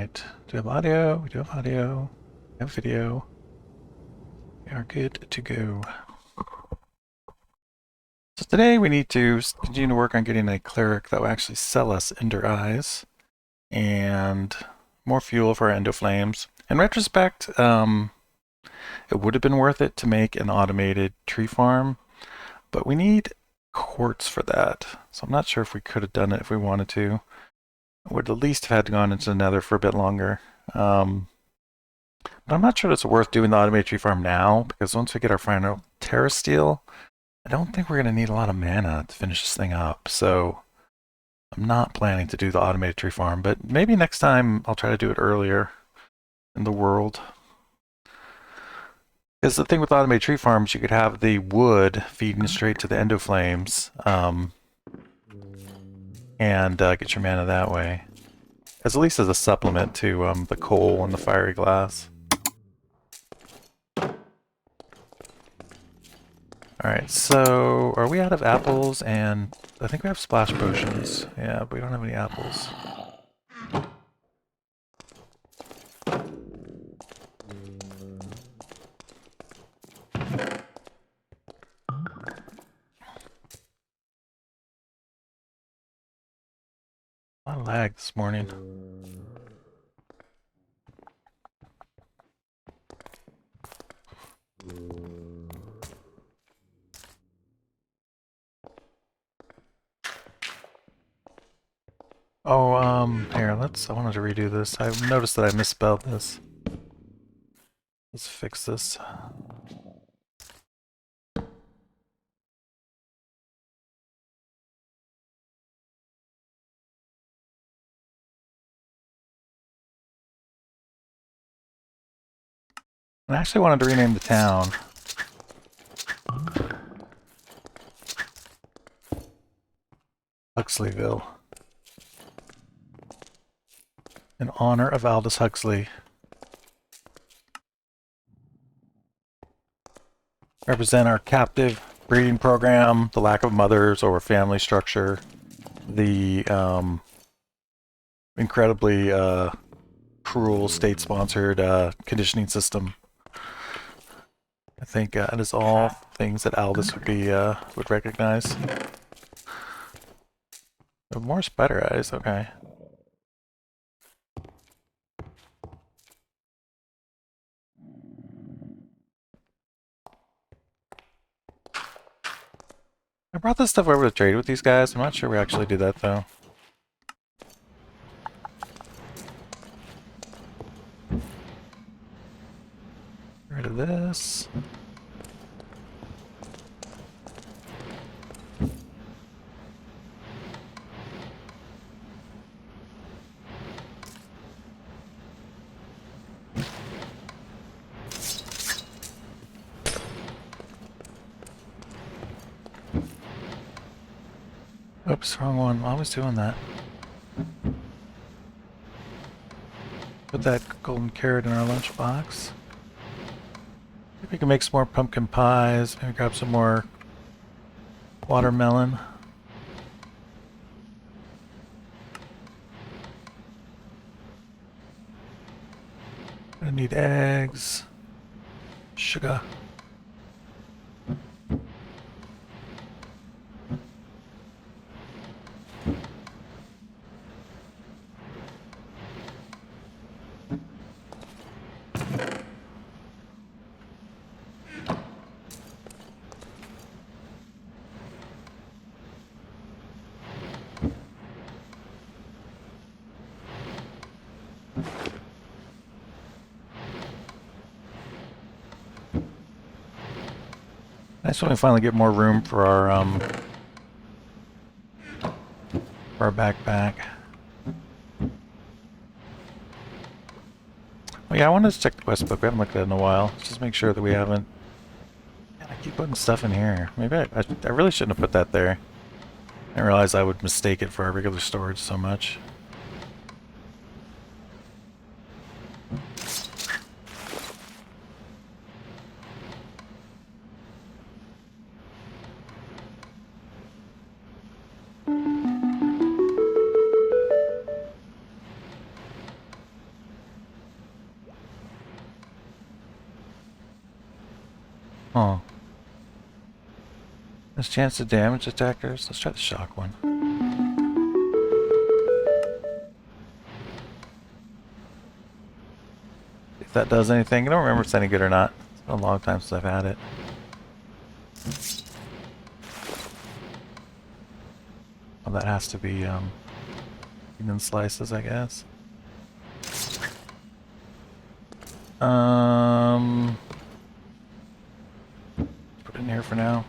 Alright. Do we have audio? We do have audio. We have video. We are good to go. So today we need to continue to work on getting a cleric that will actually sell us Ender Eyes and more fuel for our Endo Flames. In retrospect, it would have been worth it to make an automated tree farm, but we need quartz for that. So I'm not sure if we could have done it if we wanted to. Would at least have had to gone into the Nether for a bit longer. But I'm not sure it's worth doing the automated tree farm now, because once we get our final Terra Steel, I don't think we're going to need a lot of mana to finish this thing up. So I'm not planning to do the automated tree farm, but maybe next time I'll try to do it earlier in the world. Because the thing with automated tree farms, you could have the wood feeding straight to the Endo Flames, and get your mana that way. As at least as a supplement to the coal and the fiery glass. Alright, so are we out of apples? And I think we have splash potions. Yeah, but we don't have any apples. A lot of lag this morning. Oh, here, I wanted to redo this. I noticed that I misspelled this. Let's fix this. I actually wanted to rename the town. Huxleyville. In honor of Aldous Huxley. Represent our captive breeding program, the lack of mothers or family structure, the incredibly cruel state-sponsored conditioning system. I think that is all things that Aldous would recognize. More spider eyes, okay. I brought this stuff over to trade with these guys. I'm not sure we actually do that though. Get rid of this. Oops, wrong one. I'm always doing that. Put that golden carrot in our lunchbox. Maybe we can make some more pumpkin pies. Maybe grab some more watermelon. Gonna need eggs, sugar. Nice when we finally get more room for our backpack. Oh yeah, I wanted to check the quest book. We haven't looked at it in a while. Let's just make sure that we haven't. Man, I keep putting stuff in here. Maybe I really shouldn't have put that there. I didn't realize I would mistake it for our regular storage so much. Huh. There's chance to damage attackers. Let's try the shock one. If that does anything. I don't remember if it's any good or not. It's been a long time since I've had it. Oh, that has to be human slices, I guess. Put it in here for now.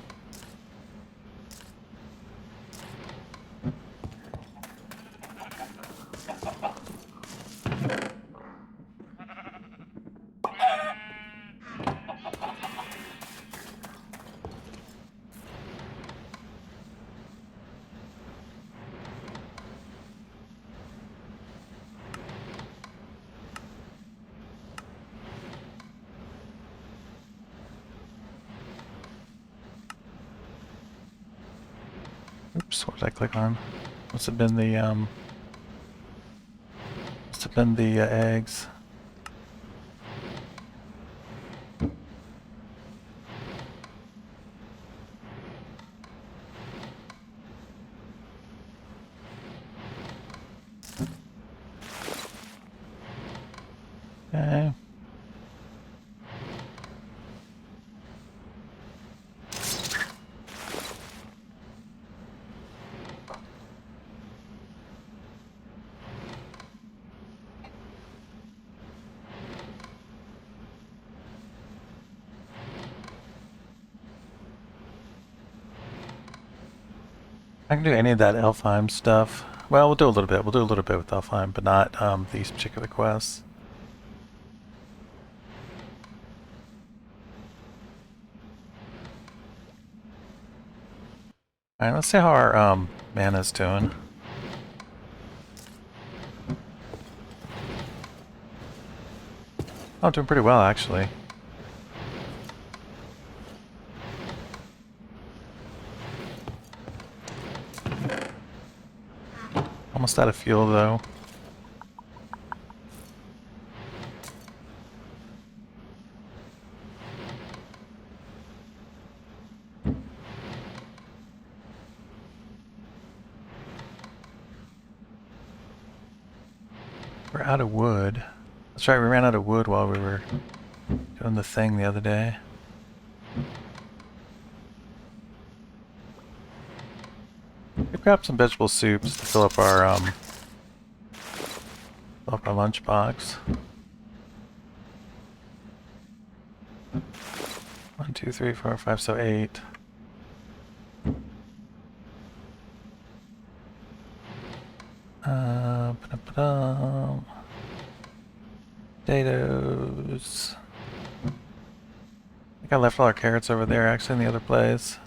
Oops, what did I click on? Must have been the eggs. Okay. I can do any of that Elfheim stuff. Well, we'll do a little bit. We'll do a little bit with Elfheim, but not these particular quests. Alright, let's see how our mana's doing. Oh, doing pretty well, actually. Almost out of fuel, though. We're out of wood. That's right, we ran out of wood while we were doing the thing the other day. We grabbed some vegetable soups to fill up our lunchbox. 1, 2, 3, 4, 5, so 8. Potatoes. I think I left all our carrots over there, actually, in the other place.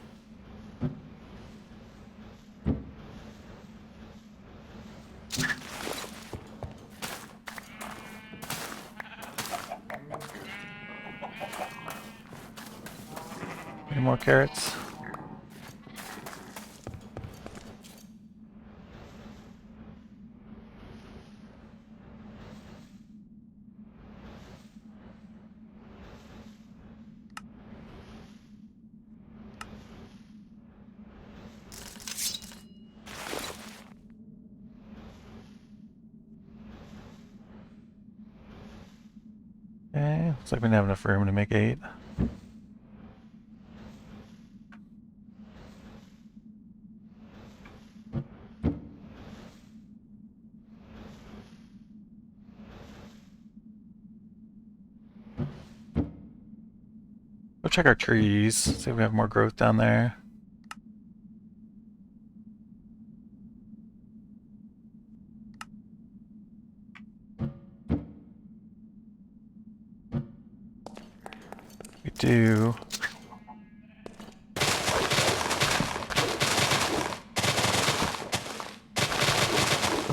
Any more carrots? Okay, looks like we didn't have enough room to make 8. Go check our trees, see if we have more growth down there. We do.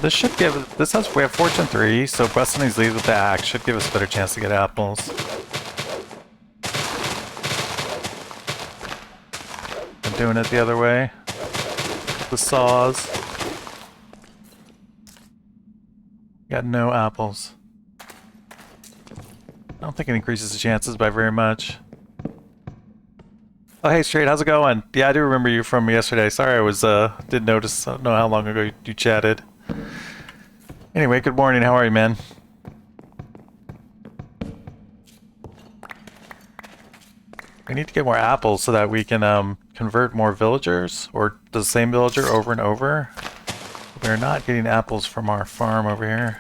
This should give, we have Fortune 3, so busting these leaves with the axe should give us a better chance to get apples. I'm doing it the other way. The saws. Got no apples. I don't think it increases the chances by very much. Oh, hey, Straight, how's it going? Yeah, I do remember you from yesterday. Sorry, I was didn't notice. I don't know how long ago you chatted. Anyway, good morning. How are you, man? We need to get more apples so that we can convert more villagers, or the same villager over and over. We're not getting apples from our farm over here.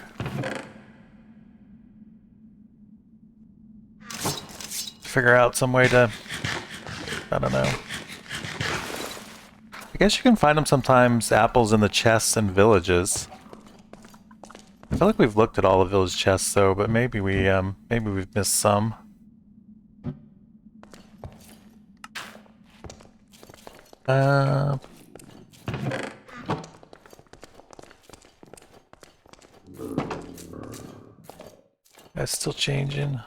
Figure out some way to, I don't know. I guess you can find them sometimes, apples in the chests and villages. I feel like we've looked at all the village chests though, but maybe we've missed some. Uh, that's still changing.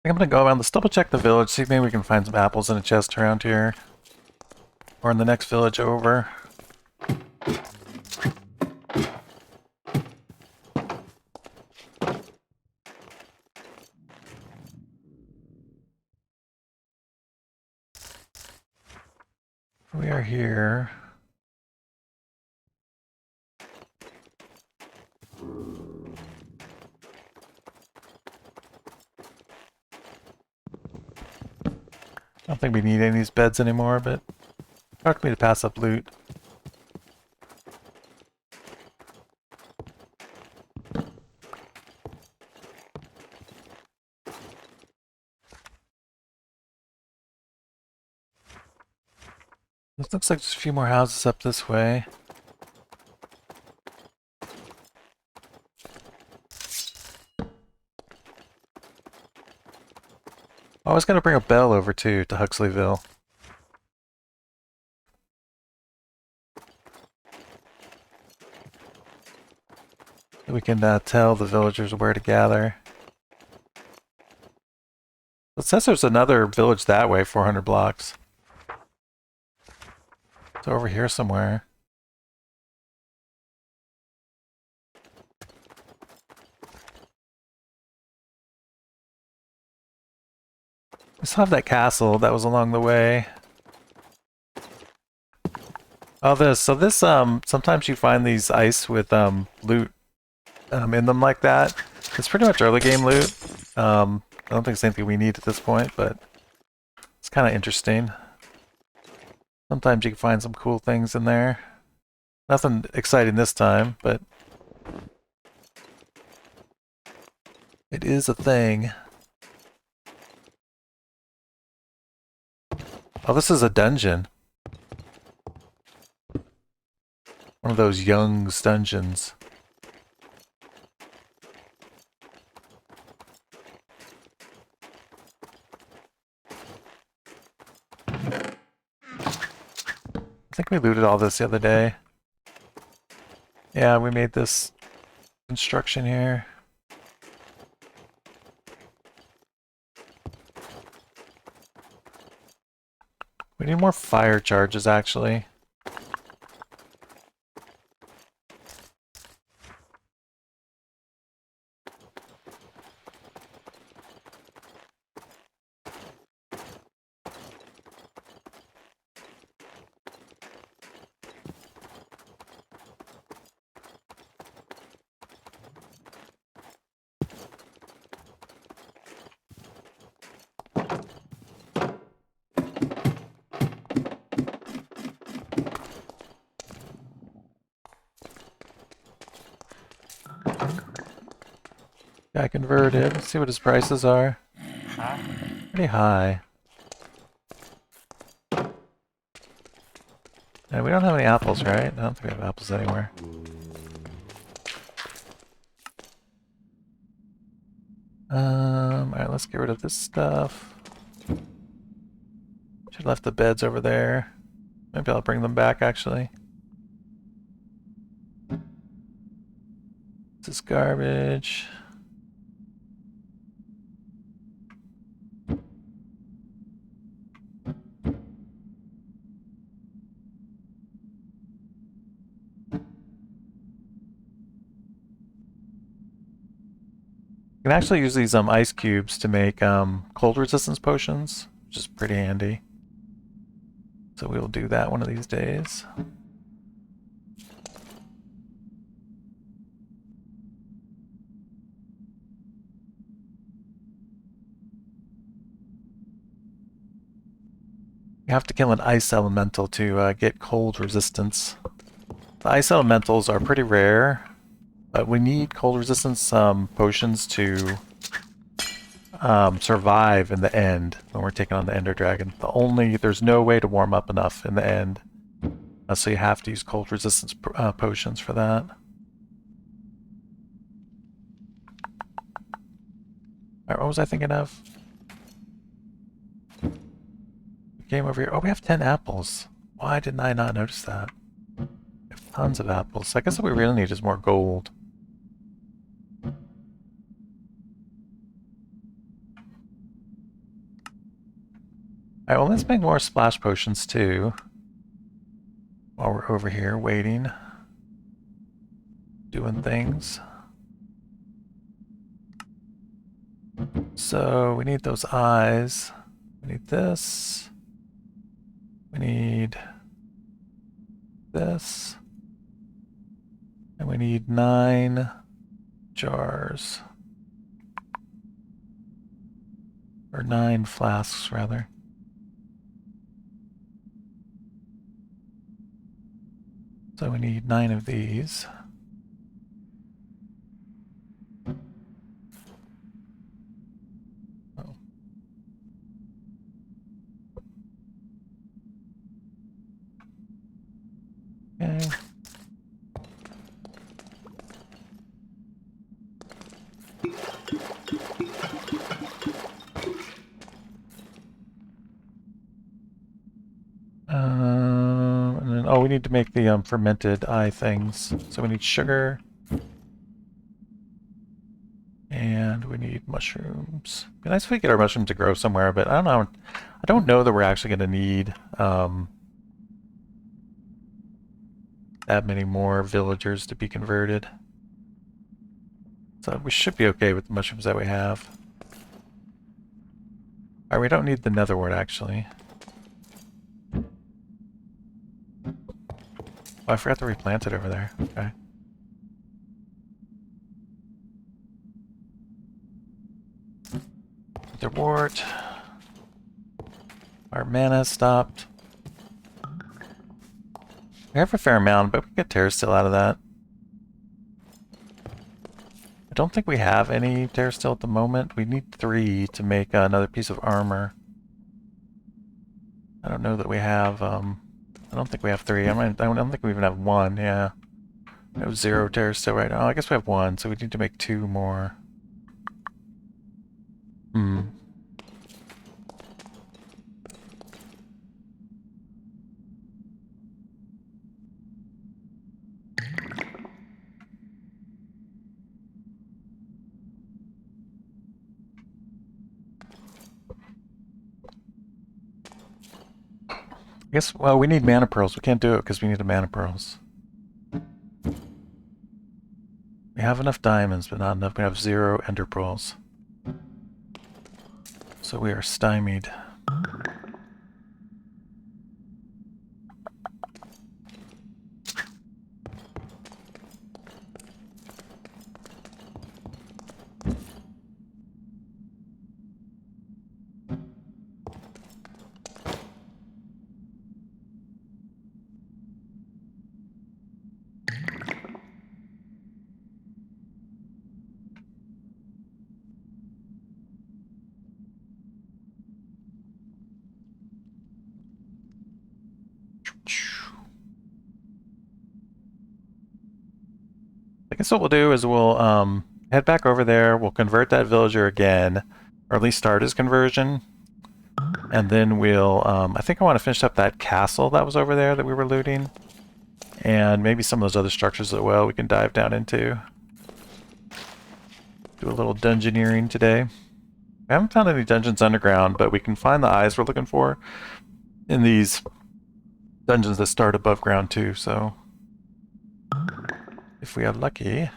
I'm gonna go around, let's double check the village, see if maybe we can find some apples in a chest around here. Or in the next village over. We are here. I don't think we need any of these beds anymore, but talk to me to pass up loot. This looks like there's a few more houses up this way. I was gonna bring a bell over too to Huxleyville. So we can tell the villagers where to gather. It says there's another village that way, 400 blocks. It's over here somewhere. We still have that castle that was along the way. Oh, sometimes you find these ice with loot in them like that. It's pretty much early game loot. I don't think it's anything we need at this point, but it's kind of interesting. Sometimes you can find some cool things in there. Nothing exciting this time, but it is a thing. Oh, this is a dungeon. One of those Young's dungeons. I think we looted all this the other day. Yeah, we made this construction here. We need more fire charges, actually. Guy converted. Let's see what his prices are. Pretty high. And we don't have any apples, right? I don't think we have apples anywhere. Alright, let's get rid of this stuff. Should have left the beds over there. Maybe I'll bring them back, actually. This is garbage. can actually use these ice cubes to make cold resistance potions, which is pretty handy. So we'll do that one of these days. You have to kill an ice elemental to get cold resistance. The ice elementals are pretty rare, but we need cold resistance potions to survive in the end when we're taking on the Ender Dragon. There's no way to warm up enough in the end, so you have to use cold resistance potions for that. Alright, what was I thinking of? Game over here. Oh, we have 10 apples. Why didn't I not notice that? We have tons of apples. I guess what we really need is more gold. Alright, well, let's make more splash potions too. While we're over here waiting. Doing things. So, we need those eyes. We need this. We need this. And we need 9 jars. Or 9 flasks, rather. So we need 9 of these. Oh. Okay. And then, oh, we need to make the fermented eye things. So we need sugar. And we need mushrooms. It'd be nice if we get our mushrooms to grow somewhere, but I don't know. I don't know that we're actually going to need that many more villagers to be converted. So we should be okay with the mushrooms that we have. Alright, we don't need the nether wart actually. Oh, I forgot to replant it over there. Okay. The wart. Our mana stopped. We have a fair amount, but we can get terra steel out of that. I don't think we have any terra steel at the moment. We need 3 to make another piece of armor. I don't know that we have, I don't think we have 3. I don't think we even have 1, yeah. We have 0 terra steel right now. I guess we have 1, so we need to make 2 more. I guess, well, we need mana pearls. We can't do it because we need the mana pearls. We have enough diamonds, but not enough. We have 0 ender pearls. So we are stymied. I guess what we'll do is we'll head back over there, we'll convert that villager again, or at least start his conversion, and then we'll, I think I want to finish up that castle that was over there that we were looting, and maybe some of those other structures as well we can dive down into. Do a little dungeoneering today. I haven't found any dungeons underground, but we can find the eyes we're looking for in these dungeons that start above ground too, so if we are lucky.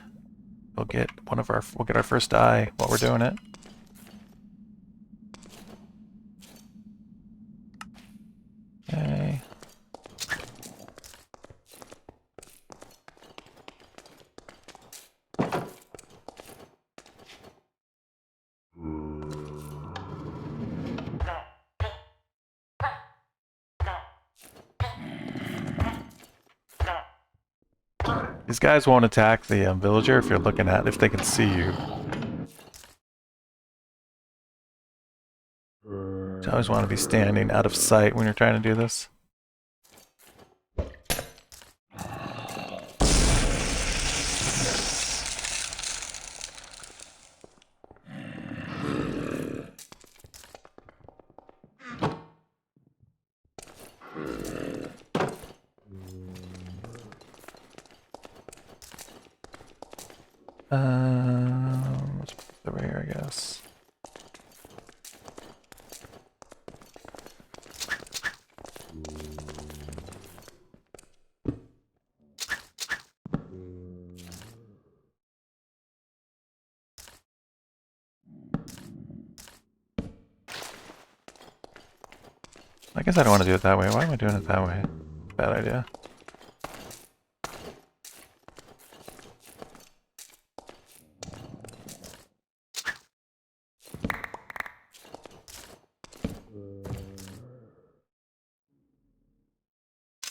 we'll get our first eye while we're doing it. Okay. These guys won't attack the villager if you're looking at if they can see you. You always want to be standing out of sight when you're trying to do this. Let's put it over here, I guess. I guess I don't want to do it that way. Why am I doing it that way? Bad idea.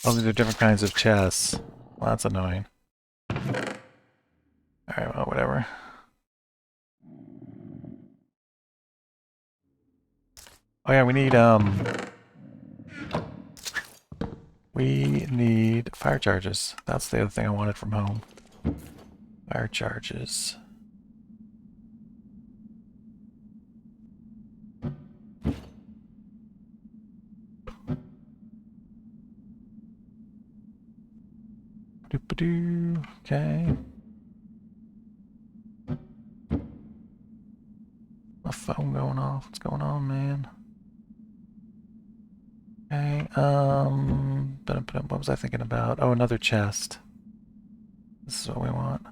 Oh, these are different kinds of chests. Well, that's annoying. Alright, well, whatever. Oh yeah, we need fire charges. That's the other thing I wanted from home. Fire charges. Doop-a-doo. Okay. My phone going off. What's going on, man? Okay, what was I thinking about? Oh, another chest. This is what we want.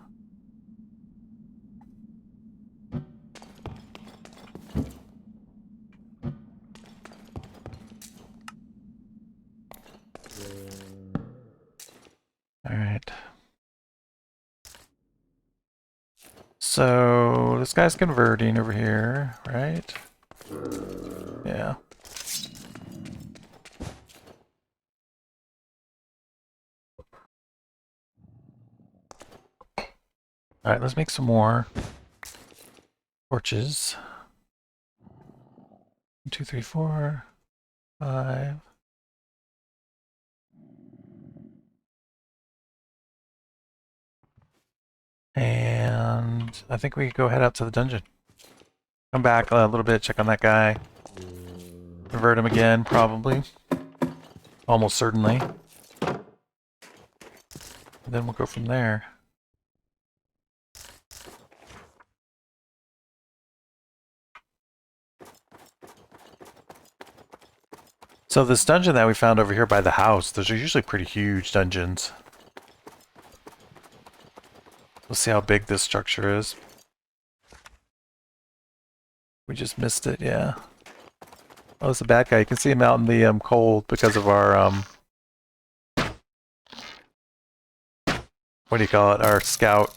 Alright. So, this guy's converting over here, right? Yeah. Alright, let's make some more torches. 1, 2, 3, 4, 5. And I think we could go head out to the dungeon. Come back a little bit, check on that guy. Convert him again, probably. Almost certainly. And then we'll go from there. So this dungeon that we found over here by the house, those are usually pretty huge dungeons. We'll see how big this structure is. We just missed it, yeah. Oh, it's a bad guy. You can see him out in the cold because of our what do you call it? Our scout.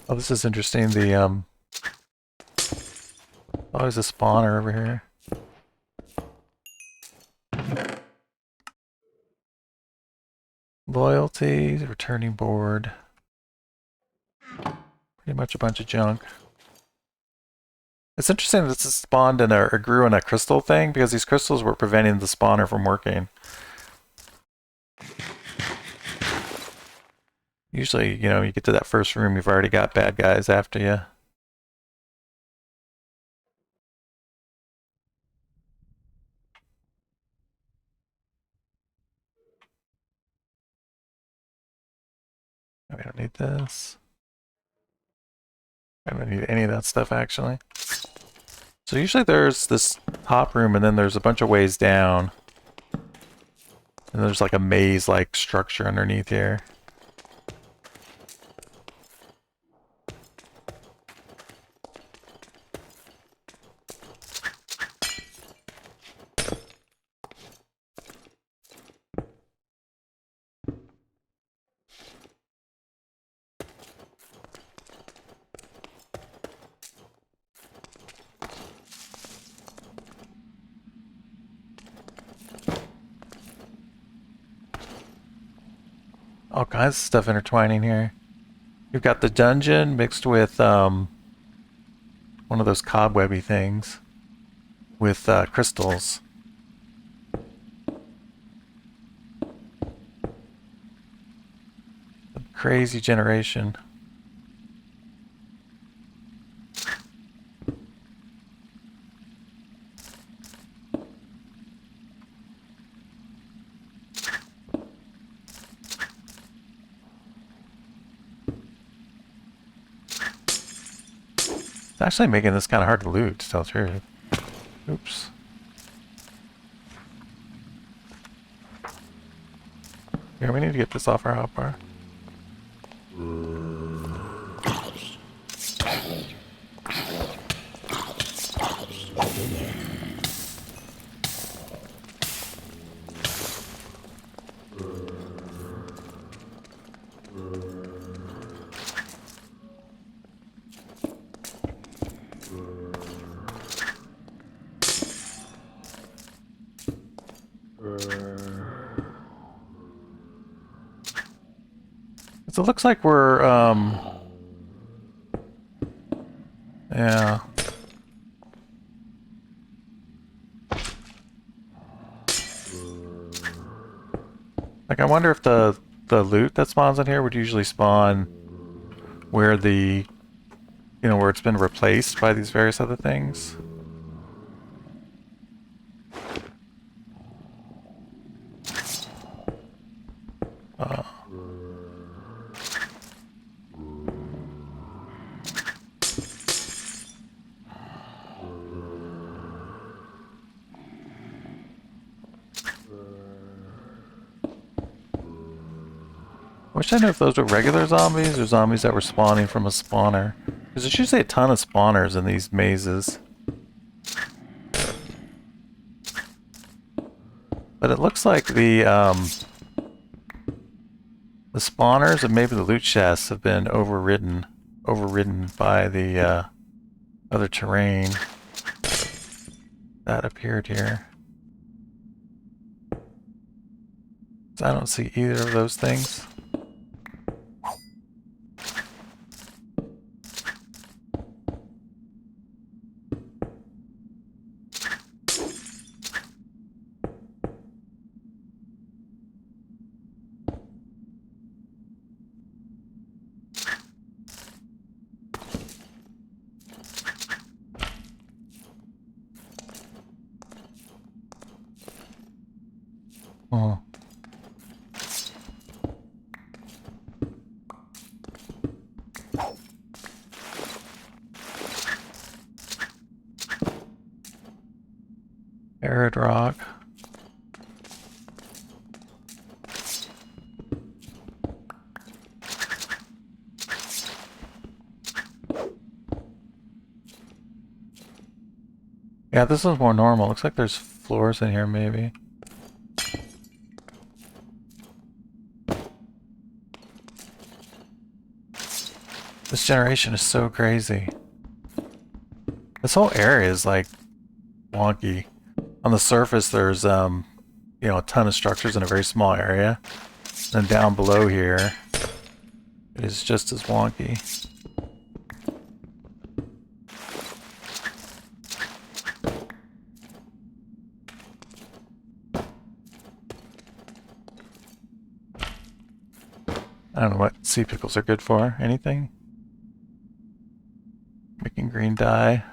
Oh, this is interesting. The oh, there's a spawner over here. Loyalty, returning board. Pretty much a bunch of junk. It's interesting that this spawned in or grew in a crystal thing because these crystals were preventing the spawner from working. Usually, you know, you get to that first room, you've already got bad guys after you. We don't need this. I don't need any of that stuff, actually. So usually there's this top room, and then there's a bunch of ways down. And there's like a maze-like structure underneath here. All kinds of stuff intertwining here. You've got the dungeon mixed with one of those cobwebby things with crystals. Crazy generation. It's actually making this kind of hard to loot, to tell the truth. Oops. Here, we need to get this off our hotbar. So it looks like we're, yeah. Like, I wonder if the loot that spawns in here would usually spawn where the, you know, where it's been replaced by these various other things. Wish I knew if those were regular zombies or zombies that were spawning from a spawner. Because there's usually a ton of spawners in these mazes. But it looks like the spawners and maybe the loot chests have been overridden by the other terrain that appeared here. So I don't see either of those things. Oh. Arid rock. Yeah, this is more normal. Looks like there's floors in here, maybe. This generation is so crazy. This whole area is like wonky. On the surface, there's you know, a ton of structures in a very small area. And then down below here, it is just as wonky. I don't know what sea pickles are good for. Anything? Making green dye.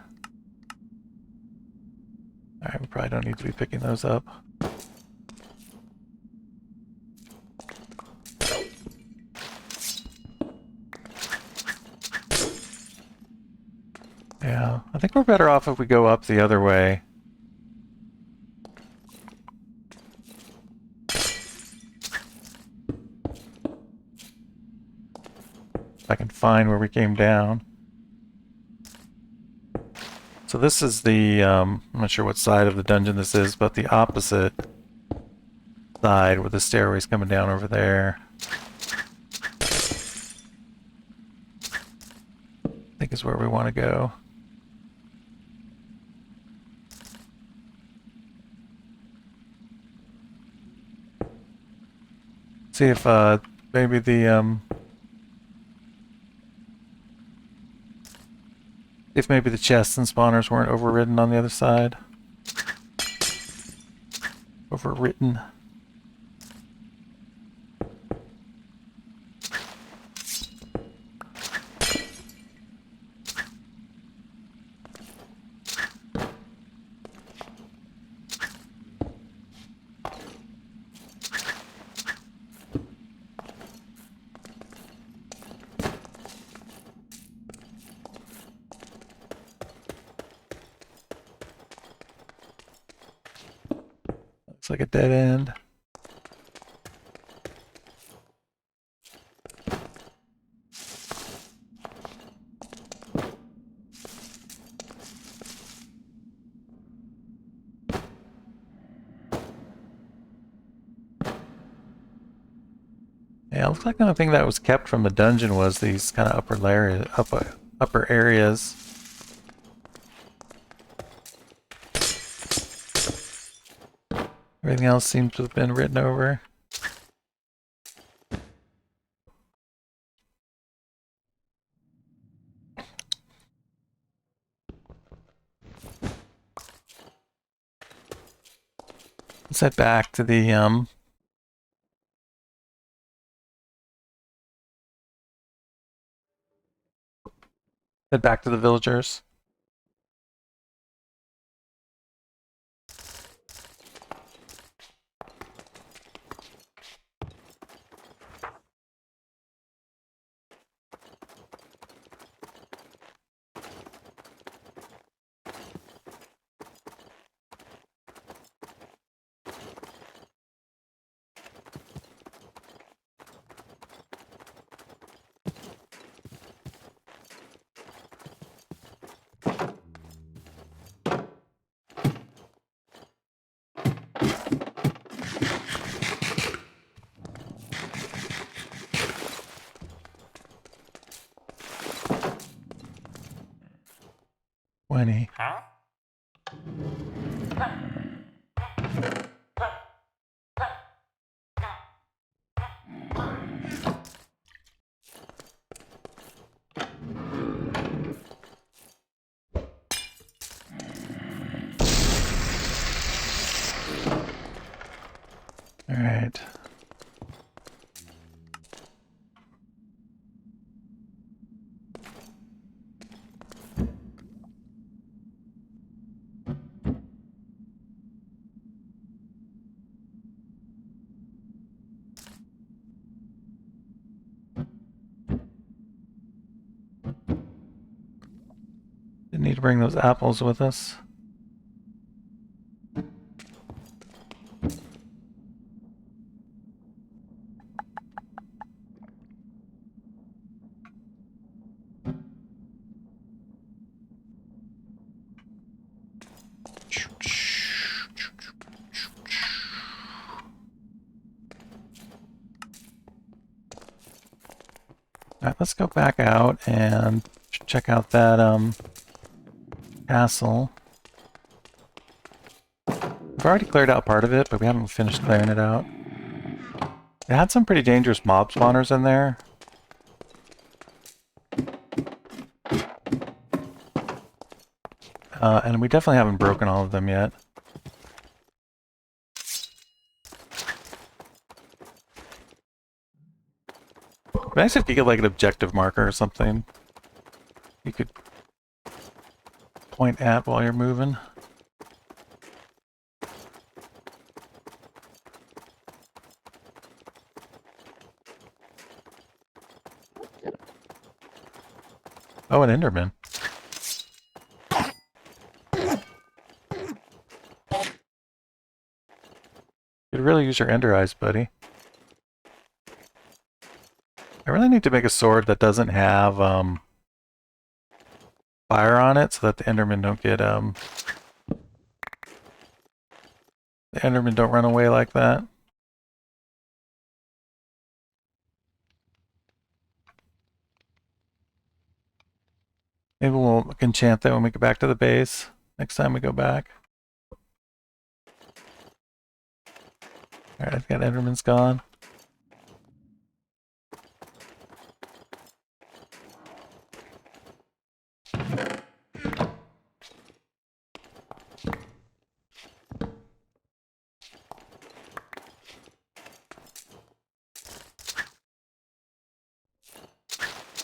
Alright, we probably don't need to be picking those up. Yeah, I think we're better off if we go up the other way. If I can find where we came down. So this is the, I'm not sure what side of the dungeon this is, but the opposite side where the stairway's coming down over there. I think is where we want to go. See if maybe the if maybe the chests and spawners weren't overridden on the other side. Overwritten. Looks like a dead end. Yeah, it looks like the only thing that was kept from the dungeon was these kind of upper areas. Everything else seems to have been written over. Let's head back to the villagers. Huh? All right. Didn't need to bring those apples with us. Alright, let's go back out and check out that castle. We've already cleared out part of it, but we haven't finished clearing it out. It had some pretty dangerous mob spawners in there. And we definitely haven't broken all of them yet. Nice if you get like an objective marker or something. You could point at while you're moving. Oh, an Enderman. You'd really use your Ender Eyes, buddy. I really need to make a sword that doesn't have fire on it, so that the Endermen don't get the Endermen don't run away like that. Maybe we'll enchant that when we get back to the base next time we go back. Alright, I think that Enderman's gone.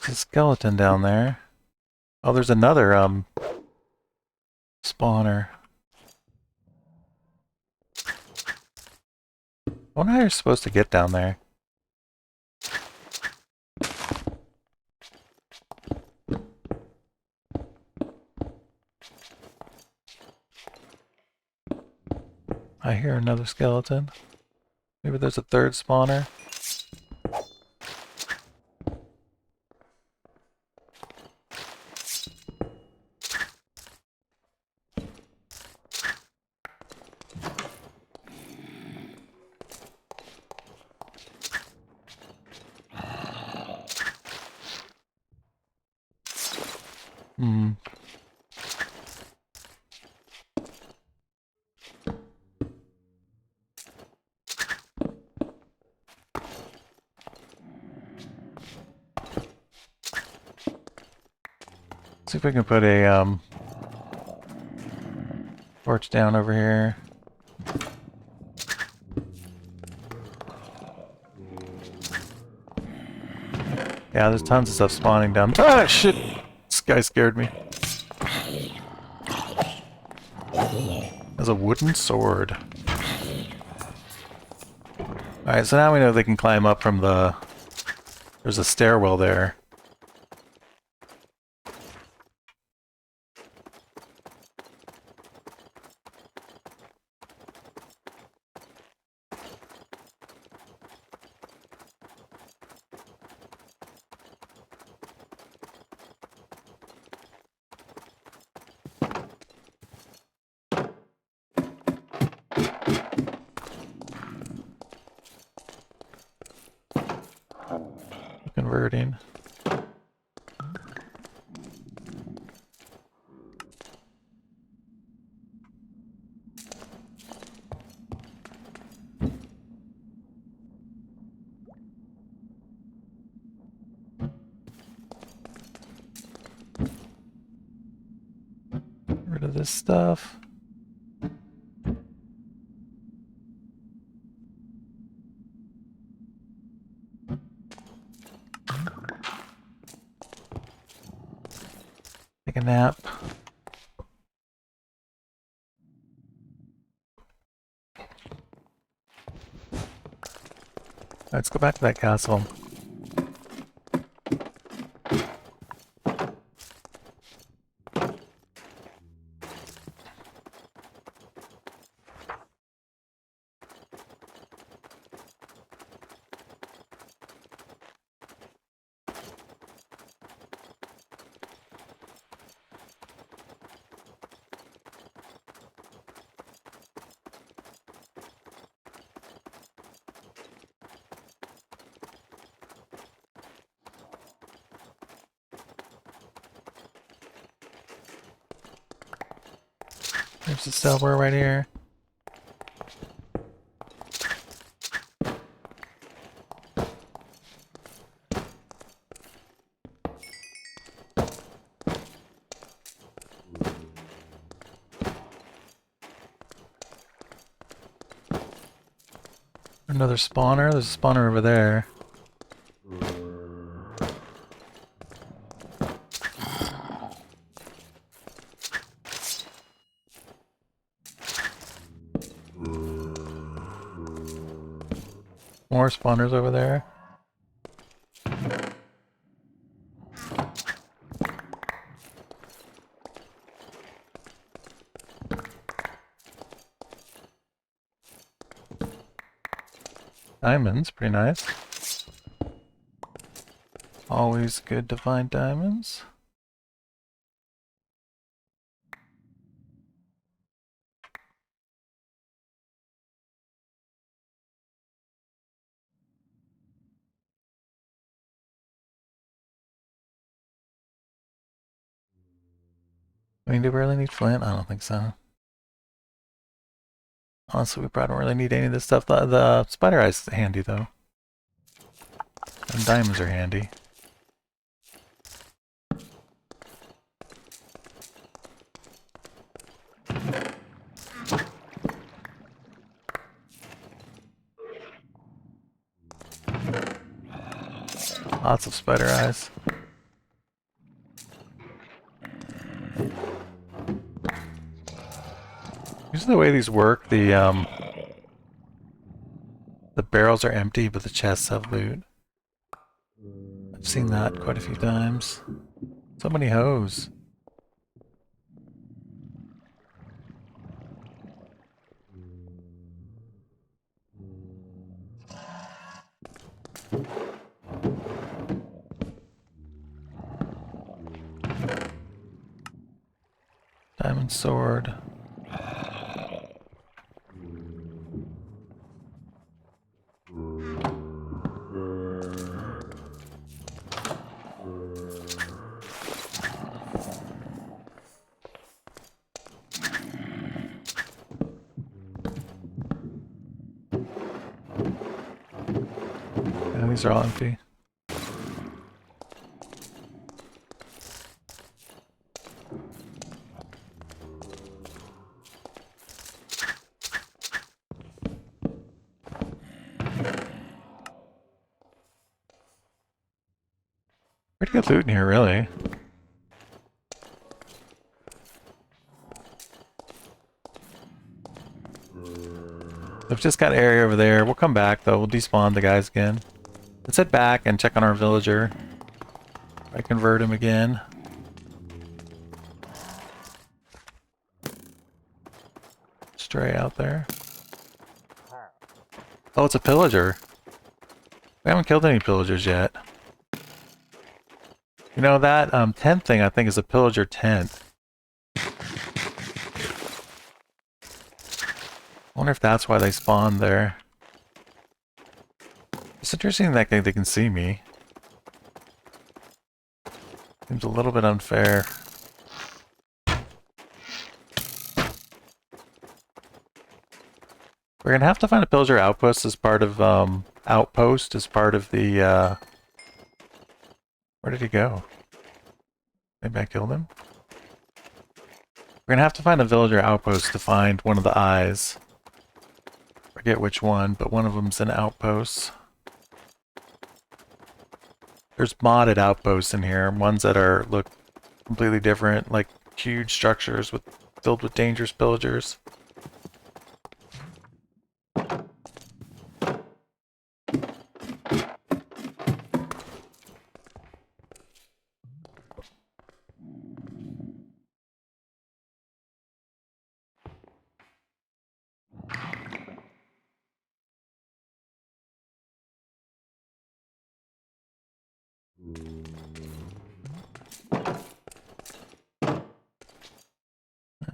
There's a skeleton down there. Oh, there's another spawner. I wonder how you're supposed to get down there. I hear another skeleton. Maybe there's a third spawner. See if we can put a torch down over here. Yeah, there's tons of stuff spawning down. Ah, shit! This guy scared me. There's a wooden sword. Alright, so now we know they can climb up from the... There's a stairwell there. Converting. Get rid of this stuff. Take a nap. Let's go back to that castle. There's the silver right here. Another spawner? There's a spawner over there. More spawners over there. Diamonds, pretty nice. Always good to find diamonds. I mean, do we really need flint? I don't think so. Honestly, we probably don't really need any of this stuff. The spider eye's handy, though. And diamonds are handy. Lots of spider eyes. Usually the way these work, the barrels are empty, but the chests have loot. I've seen that quite a few times. So many hoes. Diamond sword. Yeah, these are all empty. Pretty good loot in here, really. We've just got area over there. We'll come back, though. We'll despawn the guys again. Let's head back and check on our villager. I convert him again. Stray out there. Oh, it's a pillager. We haven't killed any pillagers yet. You know, that tent thing I think is a pillager tent. I wonder if that's why they spawned there. It's interesting that they can see me. Seems a little bit unfair. We're gonna have to find a pillager outpost as part of the where did he go? Maybe I killed him? We're gonna have to find a villager outpost to find one of the eyes. Forget which one, but one of them's an outpost. There's modded outposts in here, ones that look completely different, like huge structures filled with dangerous pillagers.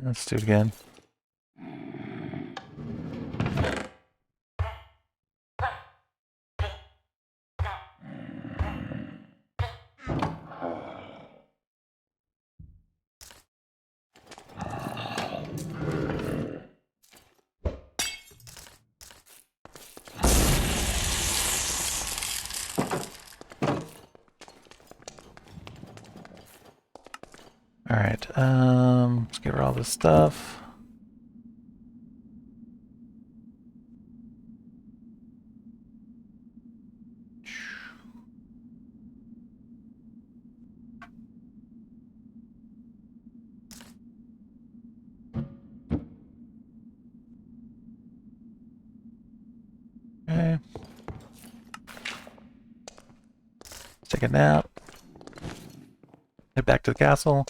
Let's do it again. Alright, let's get rid of all this stuff. Okay. Take a nap. Head back to the castle.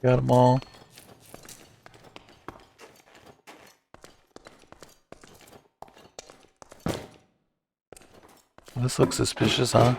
We got them all. This looks suspicious, huh?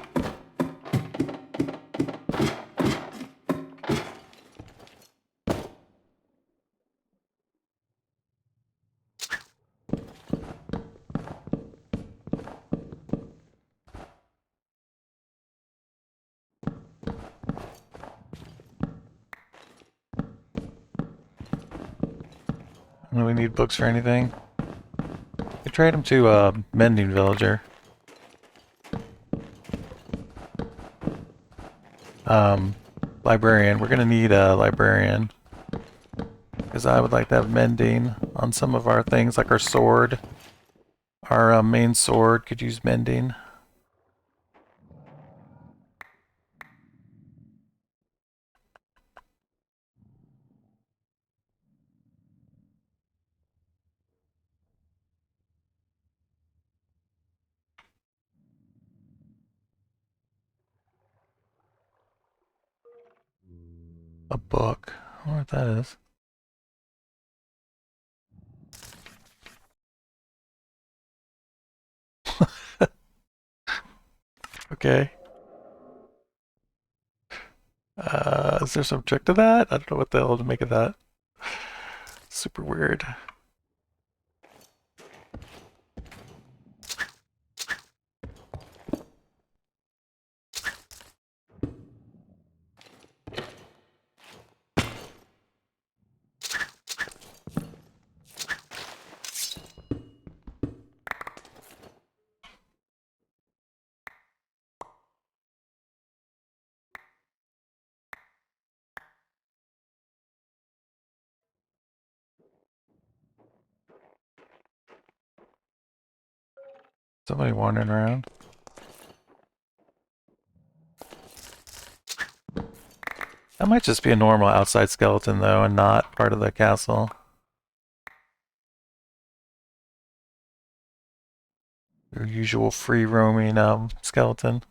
Do we need books for anything? We trade them to a Mending villager. Librarian. We're gonna need a librarian. Because I would like to have Mending on some of our things, like our sword. Our main sword could use Mending. A book. I wonder what that is. Okay. Is there some trick to that? I don't know what the hell to make of that. Super weird. Somebody wandering around. That might just be a normal outside skeleton, though, and not part of the castle. Your usual free-roaming skeleton.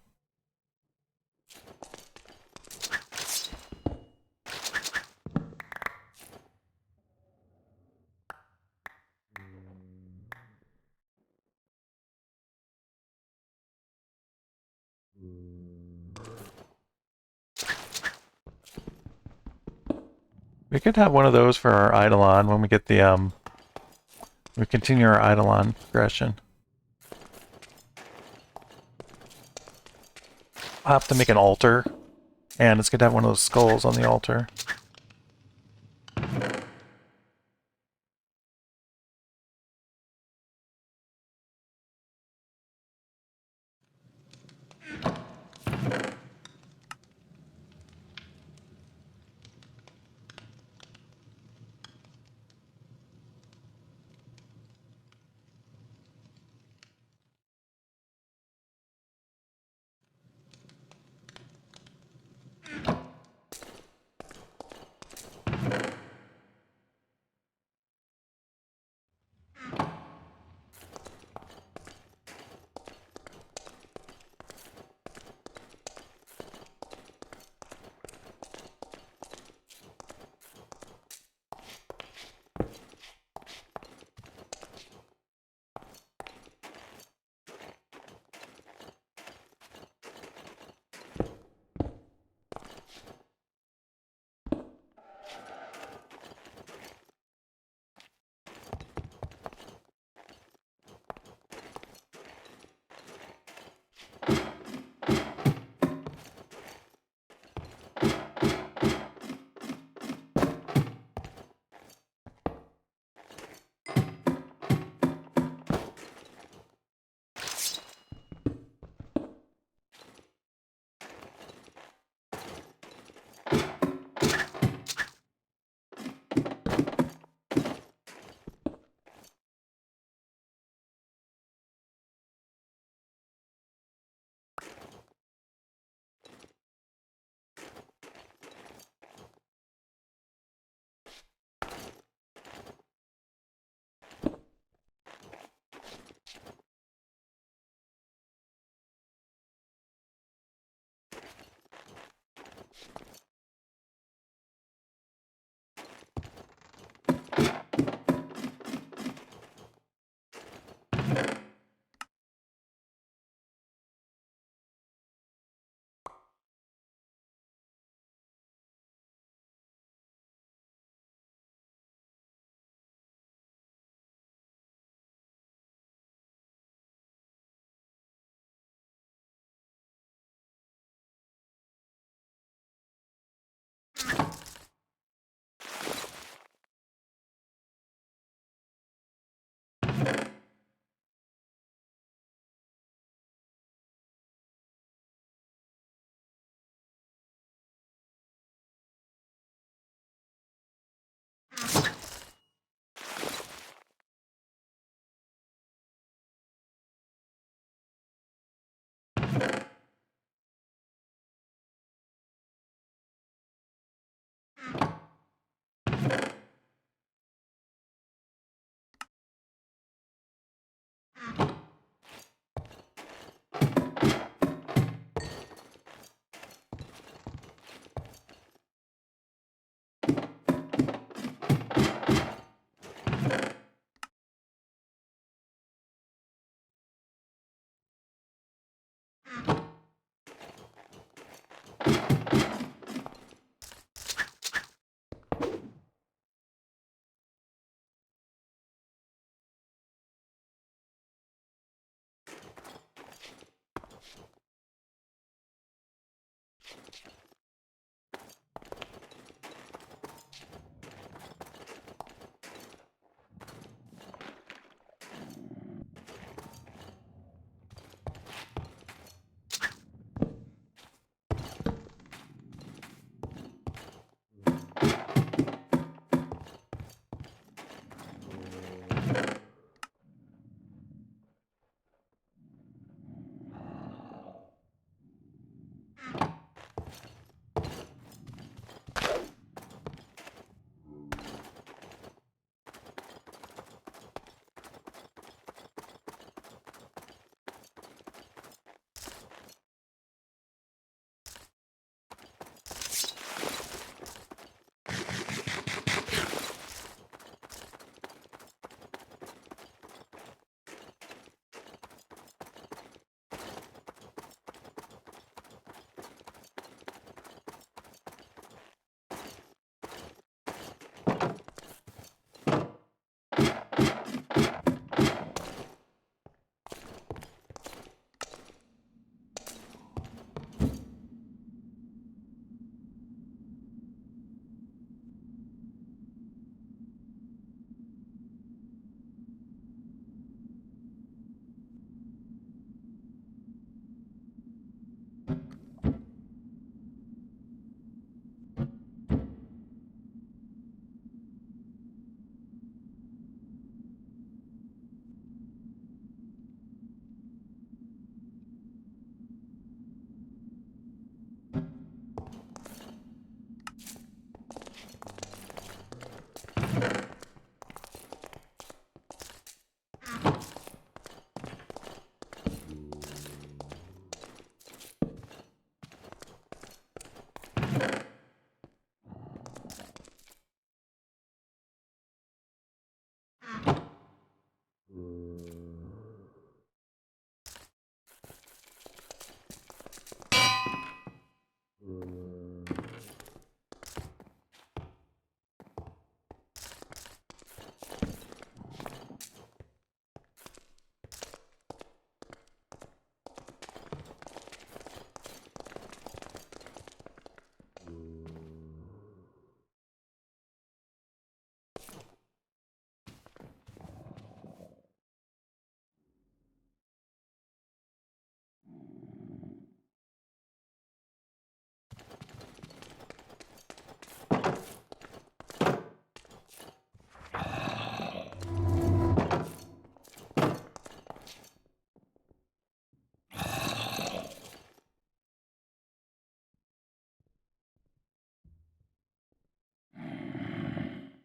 We could have one of those for our Eidolon when we get the we continue our Eidolon progression. I'll have to make an altar, and it's good to have one of those skulls on the altar.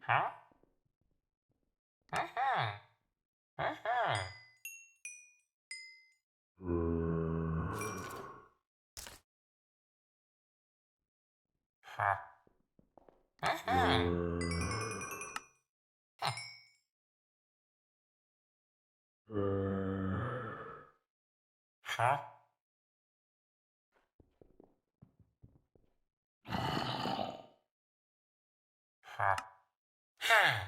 Huh? Uh-huh. Uh-huh. Huh. Uh-huh. Huh? Huh. Huh.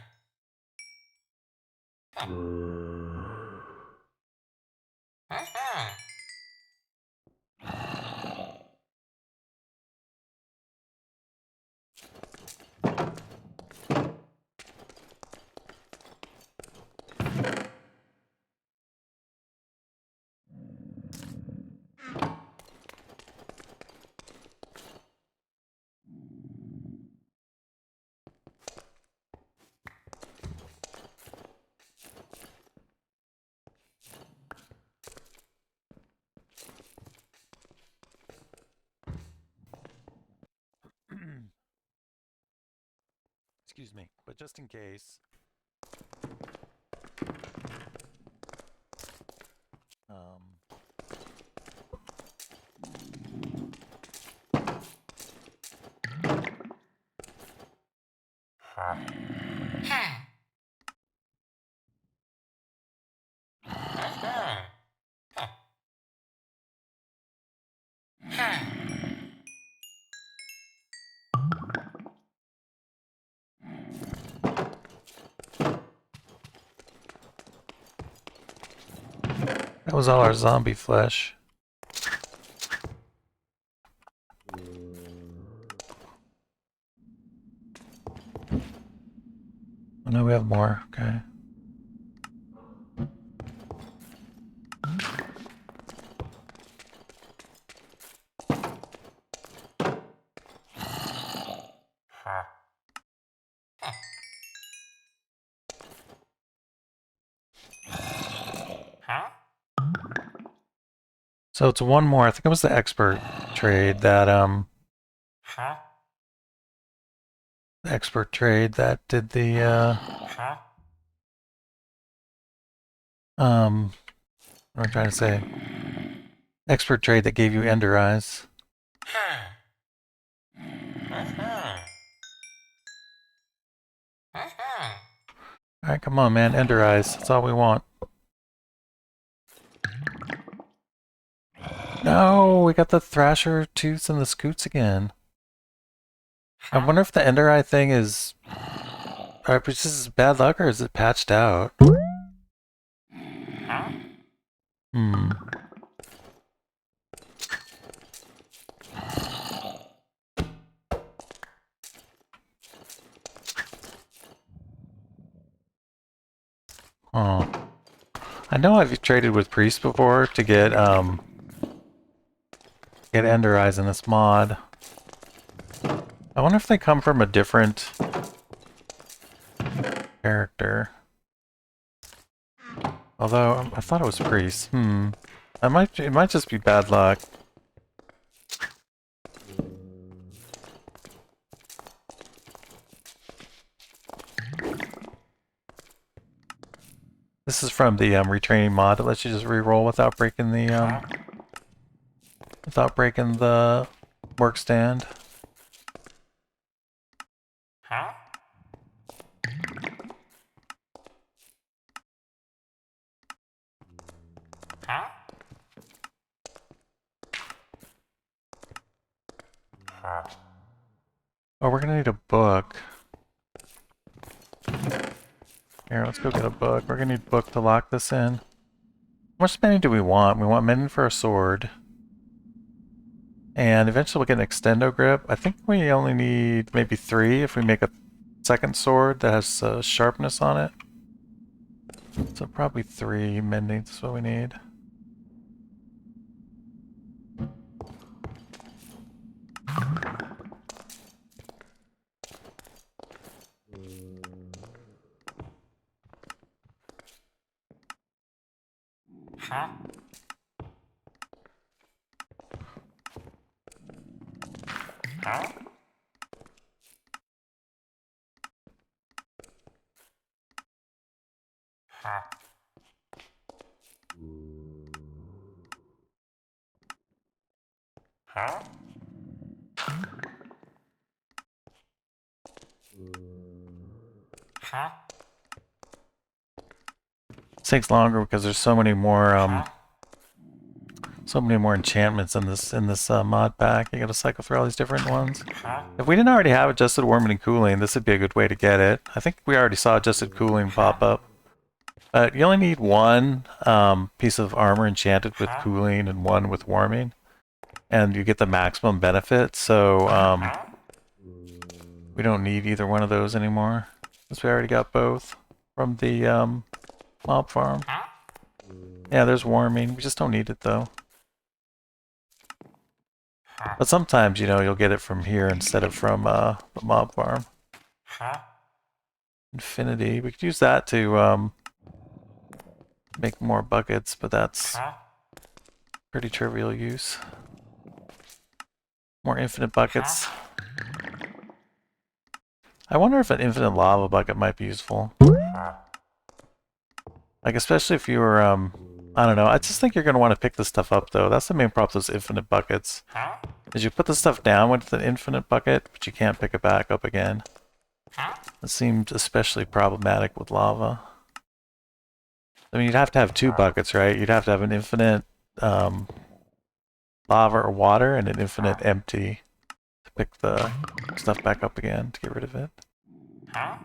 Uh-huh. Excuse me, but just in case, That was all our zombie flesh. Oh no, we have more. Okay. Huh? So it's one more. I think it was the expert trade that Huh? did the Huh? what am I trying to say? Expert trade that gave you ender eyes. Huh? Uh-huh. Uh-huh. Alright, come on man, ender eyes. That's all we want. No, we got the thrasher tooths and the scoots again. I Huh? wonder if the ender eye thing is alright, but this is bad luck or is it patched out? Huh? Hmm. Oh. I know I've traded with priests before to get ender eyes in this mod. I wonder if they come from a different character. Although I thought it was priests. It might just be bad luck. This is from the retraining mod that lets you just reroll without breaking the work stand. Huh? Huh? Huh? Oh, we're gonna need a book. Here, let's go get a book. We're gonna need a book to lock this in. How much mending do we want? We want mending for a sword. And eventually we'll get an extendo grip. I think we only need maybe 3 if we make a second sword that has sharpness on it. So probably 3 mending is what we need. Huh? Huh? Huh? Huh? Huh? This takes longer because there's Huh? so many more enchantments in this mod pack. You gotta cycle through all these different ones. Huh? If we didn't already have adjusted warming and cooling, this would be a good way to get it. I think we already saw adjusted cooling pop up. But you only need one piece of armor enchanted with Huh? cooling and one with warming, and you get the maximum benefit. So Huh? we don't need either one of those anymore, because we already got both from the mob farm. Huh? Yeah, there's warming. We just don't need it though. Huh? But sometimes, you'll get it from here instead of from the mob farm. Huh? Infinity. We could use that to make more buckets, but that's Huh? pretty trivial use. More infinite buckets. I wonder if an infinite lava bucket might be useful. Huh? Like, especially if you were, I don't know. I just think you're going to want to pick this stuff up, though. That's the main problem with those infinite buckets. Huh? Is you put the stuff down with an infinite bucket, but you can't pick it back up again. Huh? It seemed especially problematic with lava. I mean, you'd have to have 2 buckets, right? You'd have to have an infinite lava or water and an infinite empty to pick the stuff back up again to get rid of it. Huh?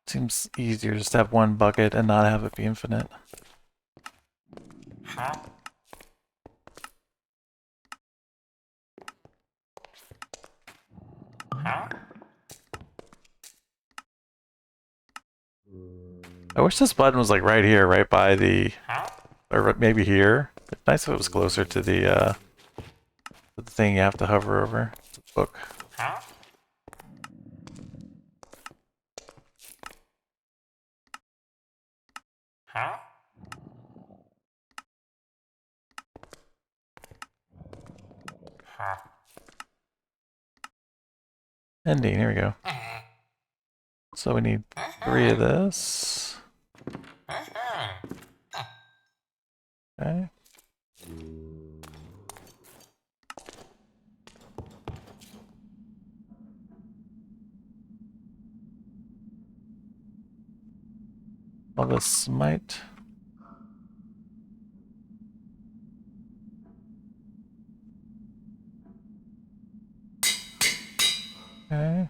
Seems easier just to have 1 bucket and not have it be infinite. Huh? Huh? I wish this button was like right here, right by the, Huh? or maybe here. It's nice if it was closer to the thing you have to hover over. The book. Huh? Huh? Huh? Ending, here we go. So we need 3 of this. Okay. All this smite. Okay.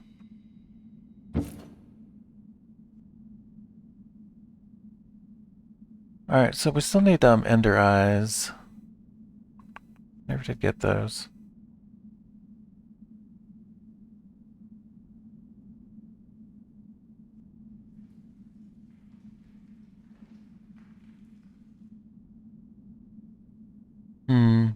Alright, so we still need ender eyes. Never did get those. Hmm.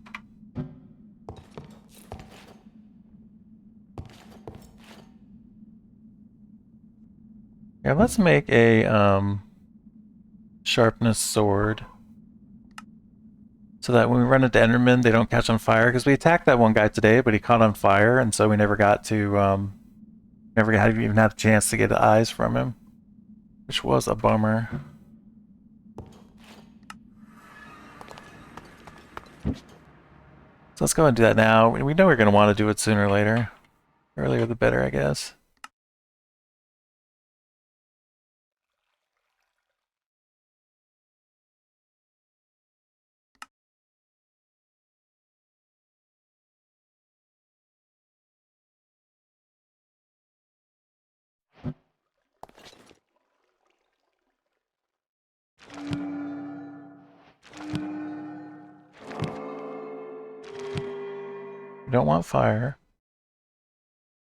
Yeah, let's make a sharpness sword. So that when we run into Endermen, they don't catch on fire. Because we attacked that one guy today, but he caught on fire, and so we never got to, never had, even had a chance to get eyes from him. Which was a bummer. So let's go and do that now. We know we're going to want to do it sooner or later. Earlier the better, I guess. We don't want fire.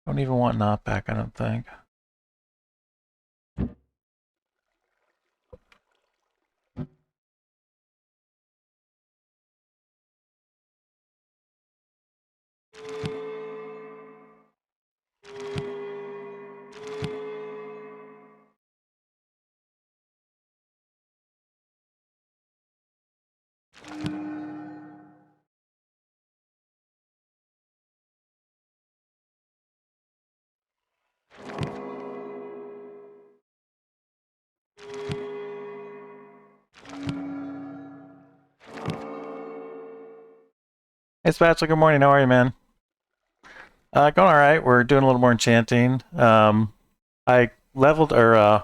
Don't even want knockback, I don't think. Hey Spatula, good morning. How are you, man? Going alright. We're doing a little more enchanting. I leveled, or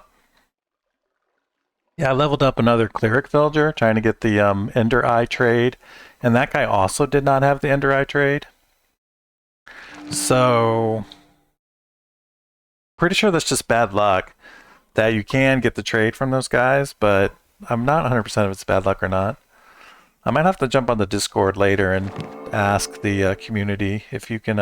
yeah, I leveled up another cleric villager, trying to get the Ender Eye trade, and that guy also did not have the Ender Eye trade. So, pretty sure that's just bad luck that you can get the trade from those guys, but I'm not 100% if it's bad luck or not. I might have to jump on the Discord later and ask the community if you can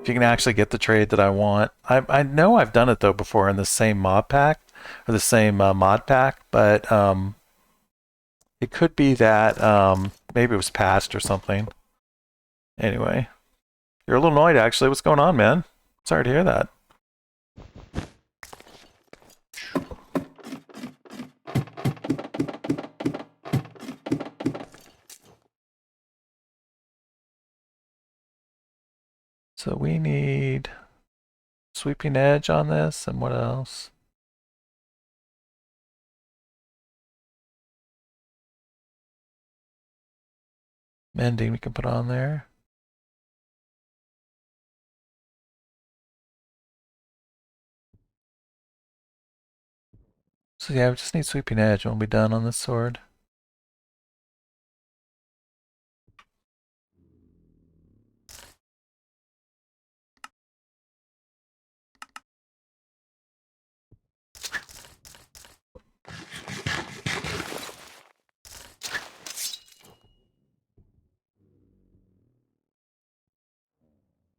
actually get the trade that I want. I know I've done it though before in the same mod pack or the same mod pack, but it could be that maybe it was patched or something. Anyway, you're a little annoyed actually. What's going on, man? Sorry to hear that. So we need sweeping edge on this, and what else? Mending we can put on there. So yeah, we just need sweeping edge and we'll be done on this sword.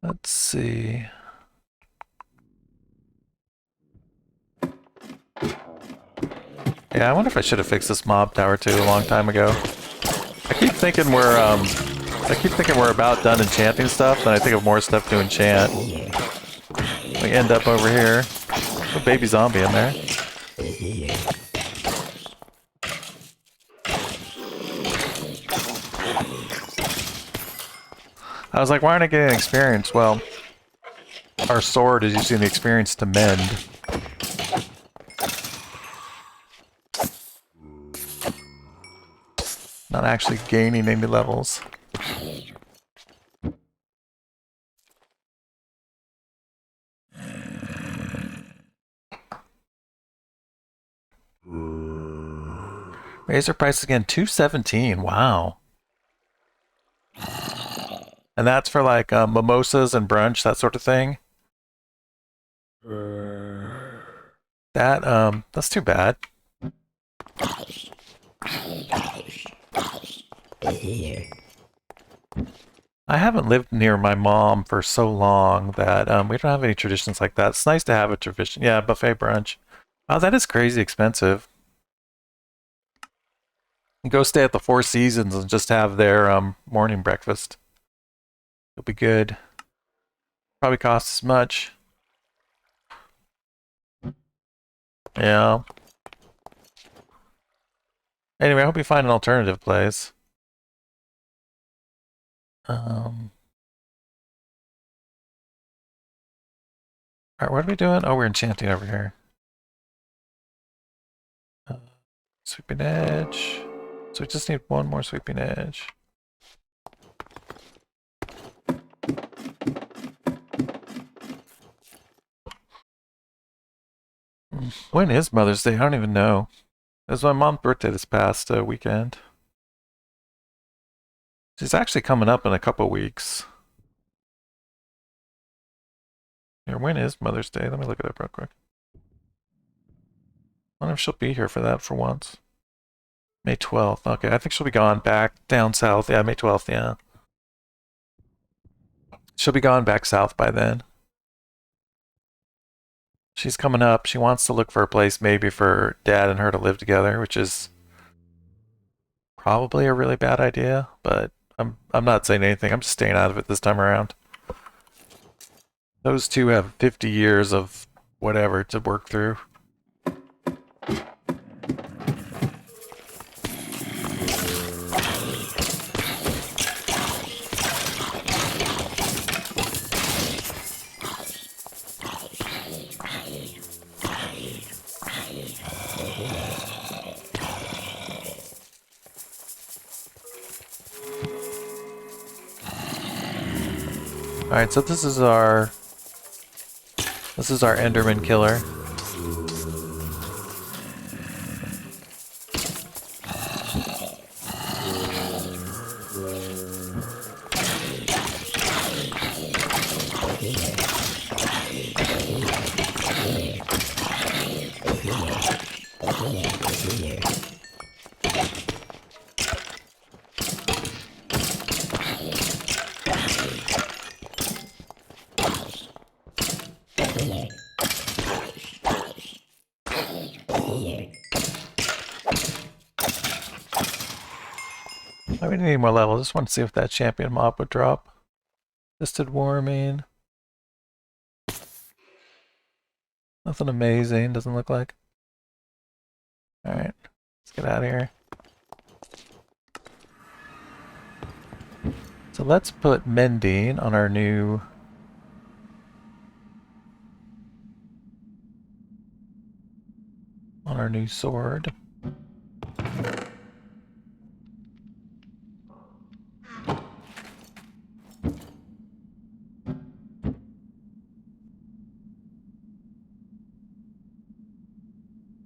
Let's see. Yeah, I wonder if I should have fixed this mob tower too a long time ago. I keep thinking we're about done enchanting stuff, and I think of more stuff to enchant. We end up over here. A baby zombie in there. I was like, why aren't I getting experience? Well, our sword is using the experience to mend. Not actually gaining any levels. Razor price again, $2.17. Wow. And that's for like mimosas and brunch, that sort of thing. That's too bad. I haven't lived near my mom for so long that we don't have any traditions like that. It's nice to have a tradition. Yeah, buffet brunch. Oh, that is crazy expensive. You go stay at the Four Seasons and just have their morning breakfast. It'll be good. Probably costs as much. Yeah. Anyway, I hope you find an alternative place. Alright, what are we doing? Oh, we're enchanting over here. Sweeping edge. So we just need one more sweeping edge. When is Mother's Day? I don't even know. It was my mom's birthday this past weekend. She's actually coming up in a couple weeks. Here, when is Mother's Day? Let me look it up real quick. I wonder if she'll be here for that for once. May 12th. Okay, I think she'll be gone back down south. Yeah, May 12th, yeah. She'll be gone back south by then. She's coming up. She wants to look for a place maybe for Dad and her to live together, which is probably a really bad idea, but I'm not saying anything. I'm just staying out of it this time around. Those two have 50 years of whatever to work through. Alright, so this is our Enderman killer. We need more levels. Just want to see if that champion mob would drop. Fisted warming. Nothing amazing, doesn't look like. Alright, let's get out of here. So let's put Mending on our new sword.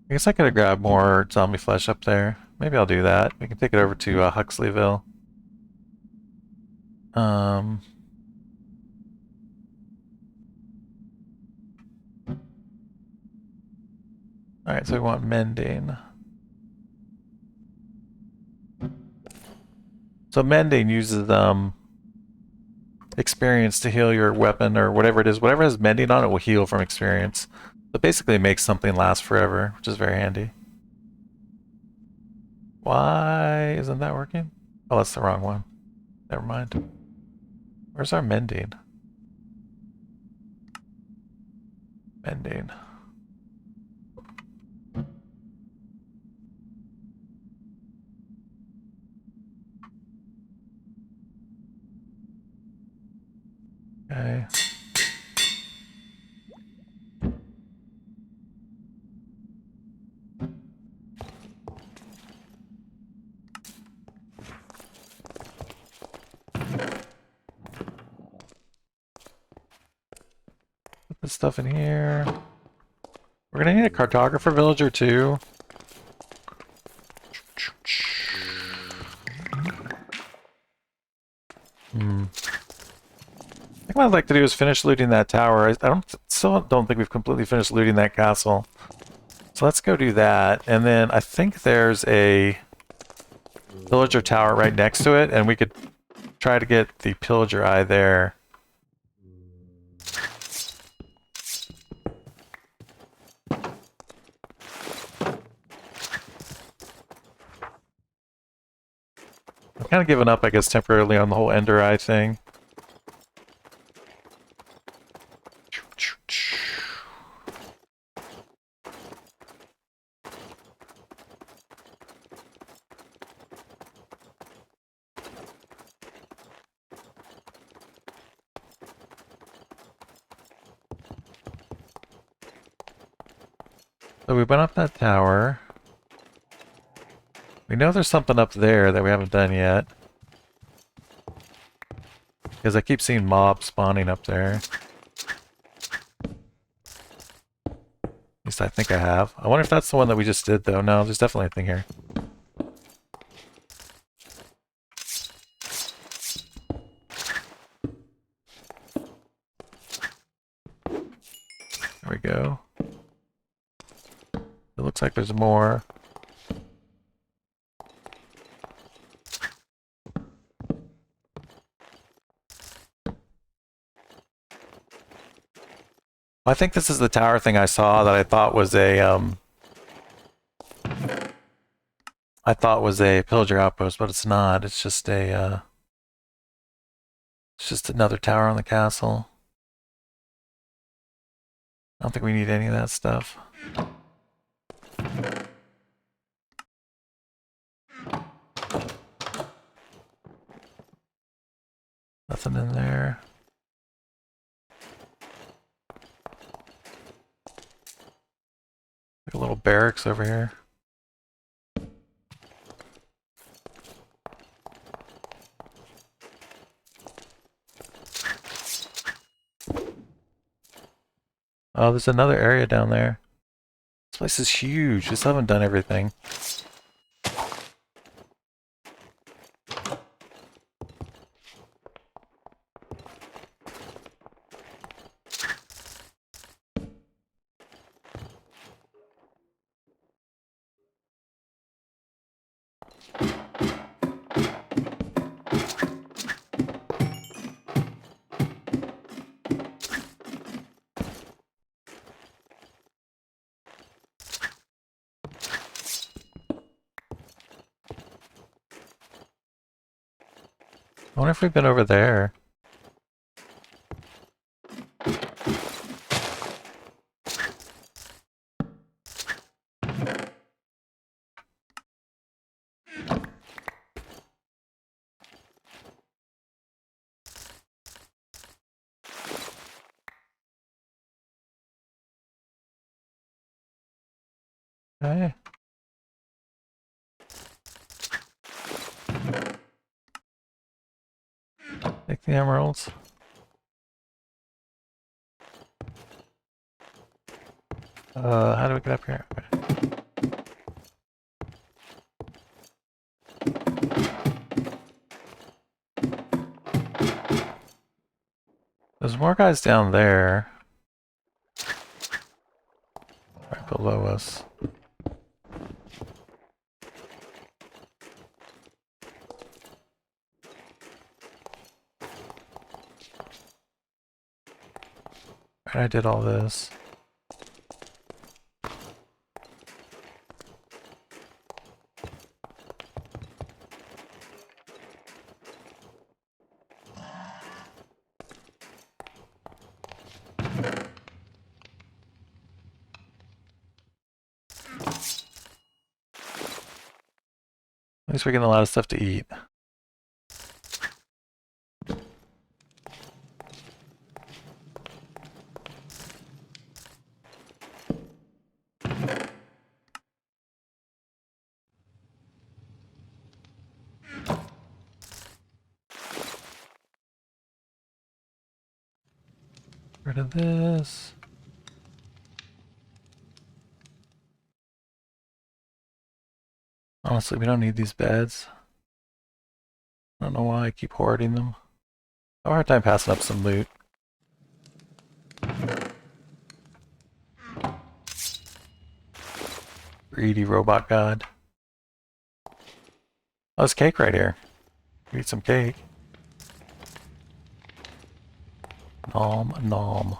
I guess I could have grabbed more zombie flesh up there. Maybe I'll do that. We can take it over to Huxleyville. Alright, so we want Mending. So Mending uses experience to heal your weapon or whatever it is. Whatever has mending on it will heal from experience. But basically it makes something last forever, which is very handy. Why isn't that working? Oh, that's the wrong one. Never mind. Where's our mending? Mending. Okay. Put this stuff in here. We're gonna need a cartographer villager too. I think what I'd like to do is finish looting that tower. Still don't think we've completely finished looting that castle. So let's go do that. And then I think there's a villager tower right next to it, and we could try to get the pillager eye there. I'm kind of giving up, I guess, temporarily on the whole ender eye thing. So we went up that tower. We know there's something up there that we haven't done yet. Because I keep seeing mobs spawning up there. At least I think I have. I wonder if that's the one that we just did, though. No, there's definitely a thing here. There we go. It looks like there's more. I think this is the tower thing I saw that I thought was a pillager outpost, but it's not. It's just another tower on the castle. I don't think we need any of that stuff. Nothing in there. Like a little barracks over here. Oh, there's another area down there. This place is huge. We still haven't done everything. I wonder if we've been over there. Okay. Take the emeralds. How do we get up here? Okay. There's more guys down there. Right below us. I did all this. At least we're getting a lot of stuff to eat. Rid of this. Honestly, we don't need these beds. I don't know why I keep hoarding them. I have a hard time passing up some loot. Greedy robot god. Oh, there's cake right here. Eat some cake. Nom nom.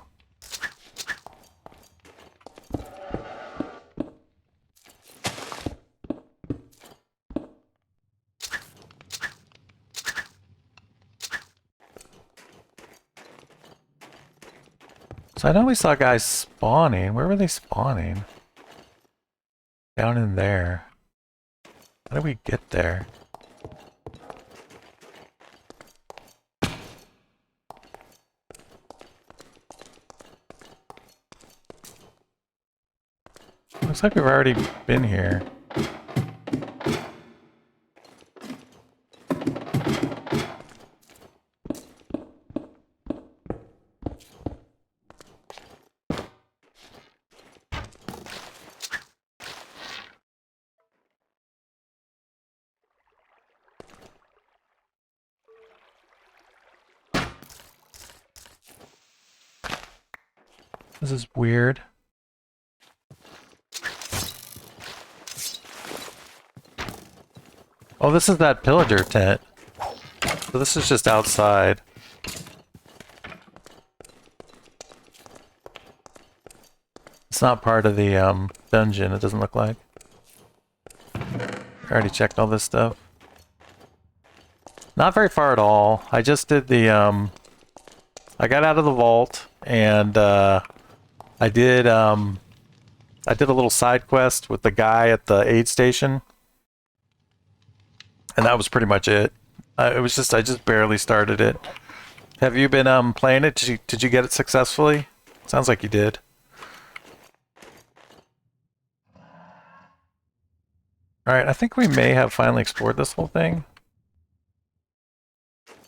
So I know we saw guys spawning. Where were they spawning? Down in there. How did we get there? Looks like we've already been here. This is weird. Oh, this is that pillager tent. So this is just outside. It's not part of the dungeon, it doesn't look like. I already checked all this stuff. Not very far at all. I just did the I got out of the vault and I did a little side quest with the guy at the aid station. And that was pretty much it. I just barely started it. Have you been playing it? Did you get it successfully? Sounds like you did. Alright, I think we may have finally explored this whole thing.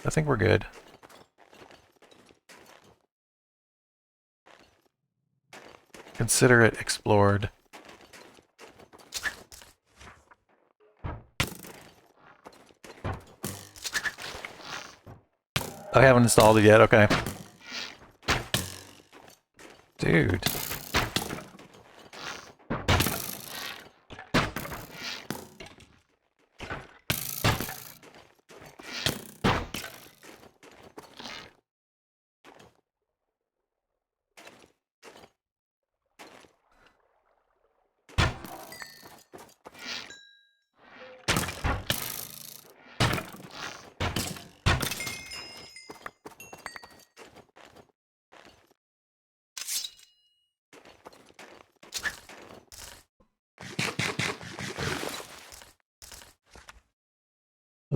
I think we're good. Consider it explored. I haven't installed it yet, okay. Dude.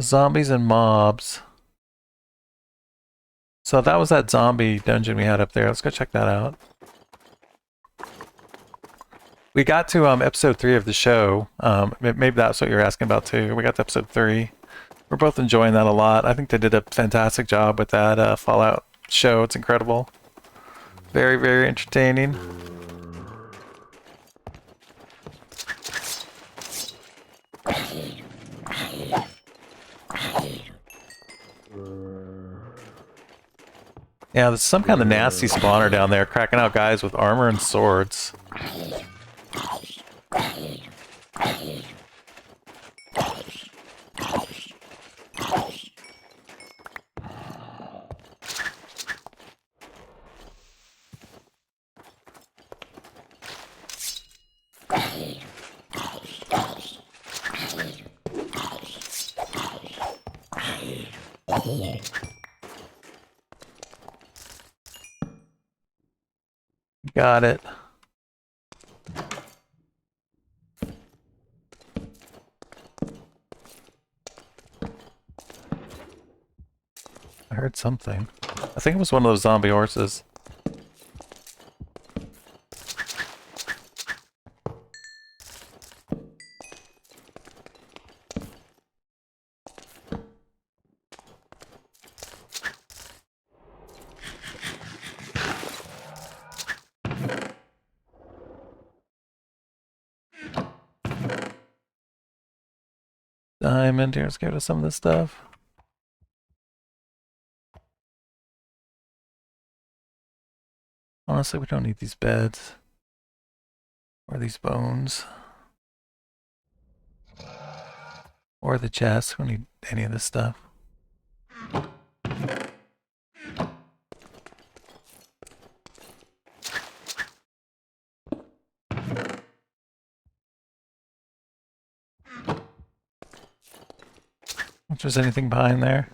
Zombies and mobs. So that was that zombie dungeon we had up there. Let's go check that out. We got to episode 3 of the show. Maybe that's what you're asking about too. We got to episode 3. We're both enjoying that a lot. I think they did a fantastic job with that Fallout show. It's incredible. Very, very entertaining. Yeah, there's some kind of nasty spawner down there, cracking out guys with armor and swords. Got it. I heard something. I think it was one of those zombie horses. Diamond, here, let's go to some of this stuff. Honestly, we don't need these beds. Or these bones. Or the chest. We don't need any of this stuff. If there's anything behind there.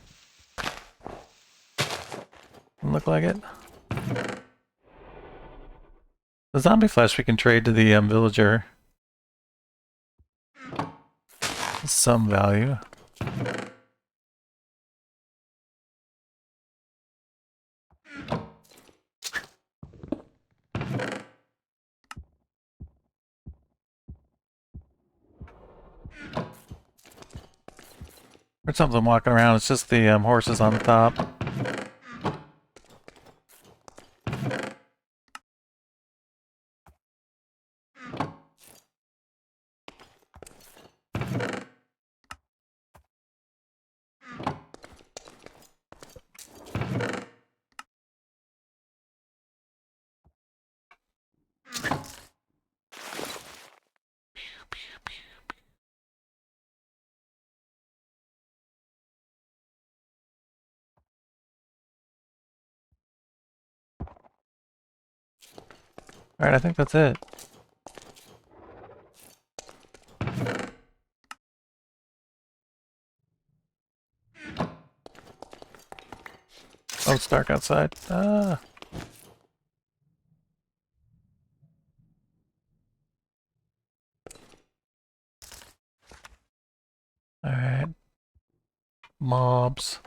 Doesn't look like it. The zombie flesh we can trade to the villager. Some value. There's something walking around. It's just the horses on the top. Alright, I think that's it. Oh, it's dark outside. Ah. Alright. Mobs.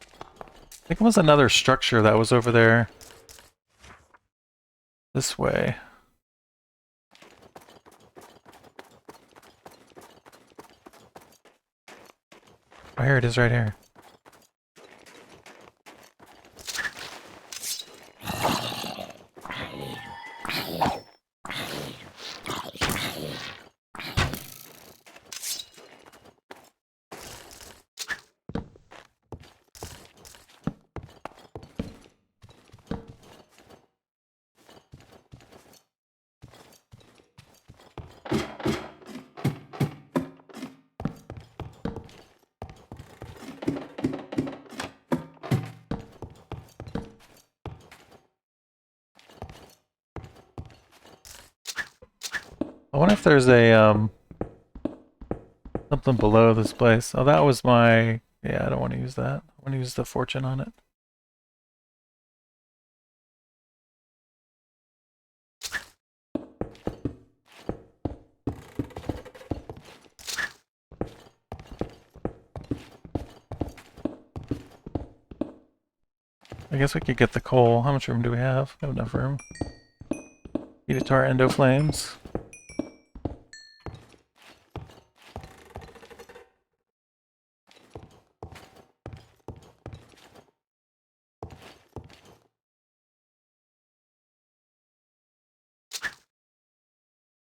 I think it was another structure that was over there. This way. Oh, here it is right here. I wonder if there's a something below this place. Oh, that was my... Yeah, I don't want to use that. I want to use the fortune on it. I guess we could get the coal. How much room do we have? We have enough room. Feed it to our endo flames.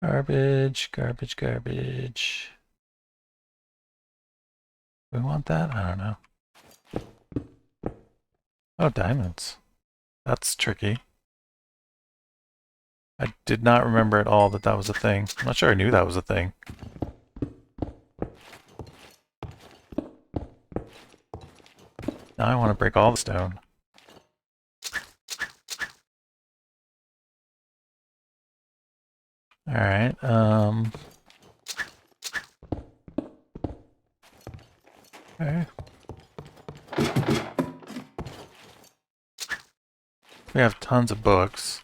Garbage, garbage, garbage. We want that? I don't know. Oh, diamonds. That's tricky. I did not remember at all that that was a thing. I'm not sure I knew that was a thing. Now I want to break all the stone. Alright, okay. We have tons of books.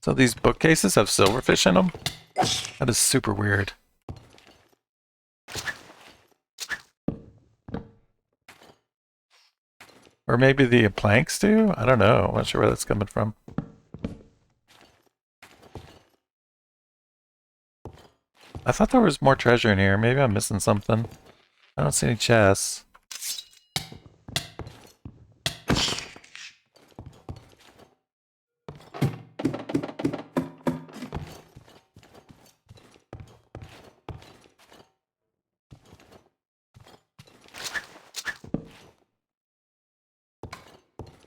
So these bookcases have silverfish in them? That is super weird. Or maybe the planks do? I don't know. I'm not sure where that's coming from. I thought there was more treasure in here. Maybe I'm missing something. I don't see any chests.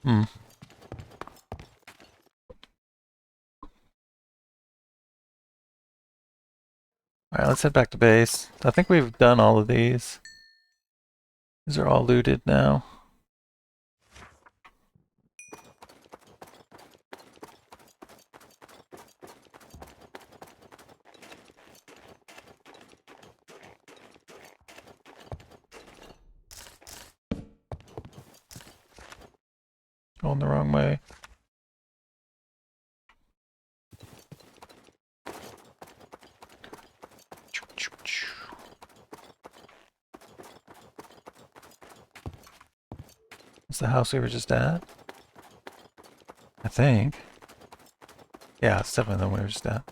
Hmm. Alright, let's head back to base. I think we've done all of these. These are all looted now. Going the wrong way. It's the house we were just at. I think. Yeah, it's definitely the one we were just at.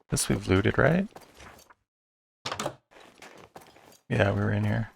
This we've looted, right? Yeah, we were in here.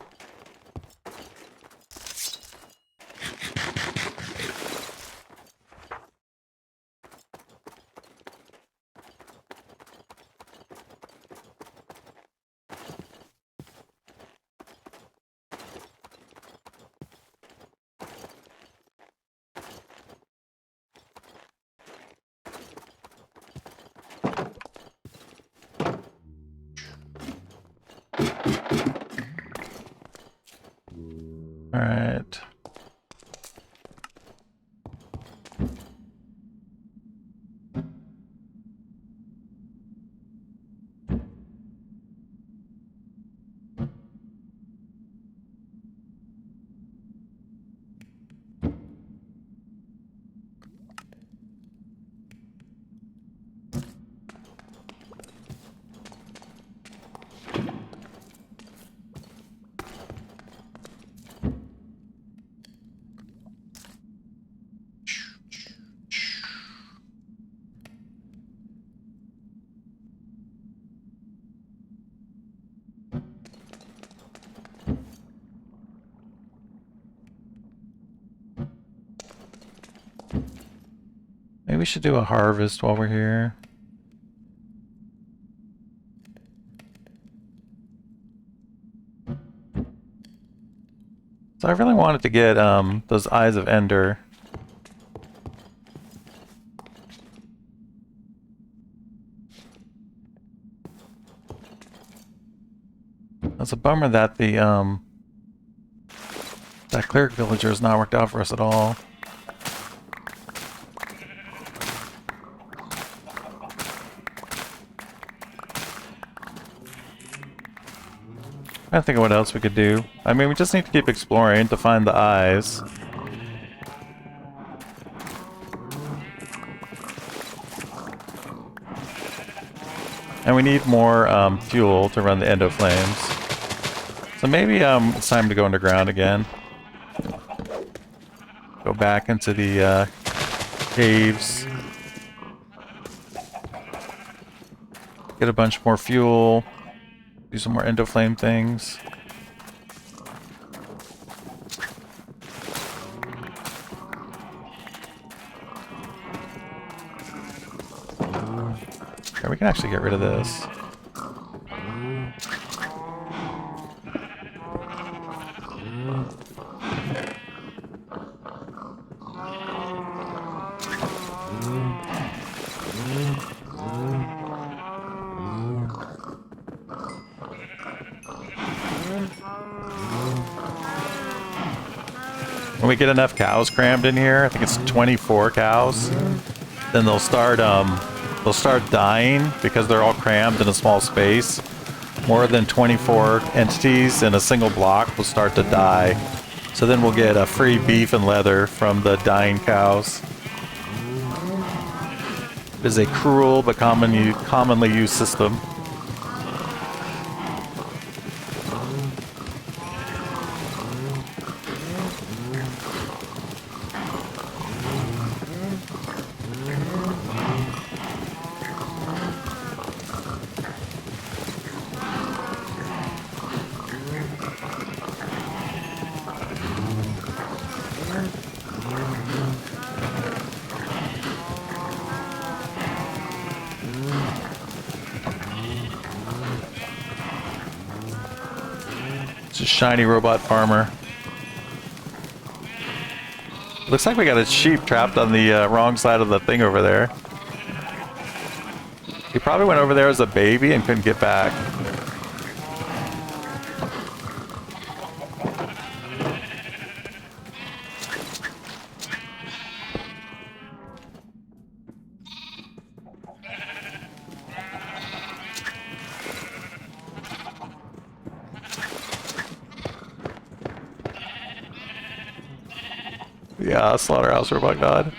Alright. Maybe we should do a harvest while we're here. So I really wanted to get those Eyes of Ender. It's a bummer that the that cleric villager has not worked out for us at all. I think of what else we could do. I mean, we just need to keep exploring to find the eyes. And we need more fuel to run the endo flames. So maybe it's time to go underground again. Go back into the caves. Get a bunch more fuel. Do some more endo flame things. Okay, we can actually get rid of this. When we get enough cows crammed in here, I think it's 24 cows, then they'll start dying because they're all crammed in a small space. More than 24 entities in a single block will start to die. So then we'll get a free beef and leather from the dying cows. It is a cruel but commonly used system. It's a shiny robot farmer. Looks like we got a sheep trapped on the wrong side of the thing over there. He probably went over there as a baby and couldn't get back. Yeah, slaughterhouse robot god.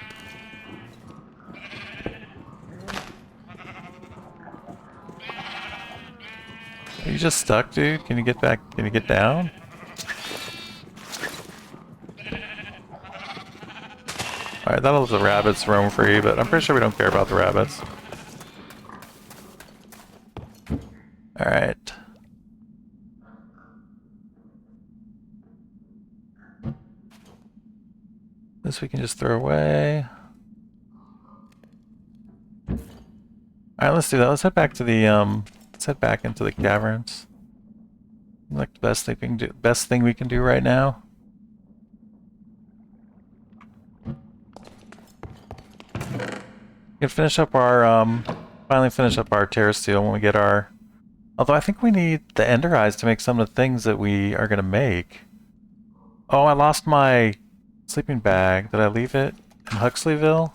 Are you just stuck, dude? Can you get back? Can you get down? Alright, that'll let the rabbits roam free, but I'm pretty sure we don't care about the rabbits. Alright. This we can just throw away. Alright, let's do that. Let's head back to the let's head back into the caverns. Like the best thing we can do right now. We can finish up our finally finish up our terra steel when we get our, although I think we need the ender eyes to make some of the things that we are gonna make. Oh, I lost my sleeping bag. Did I leave it in Huxleyville?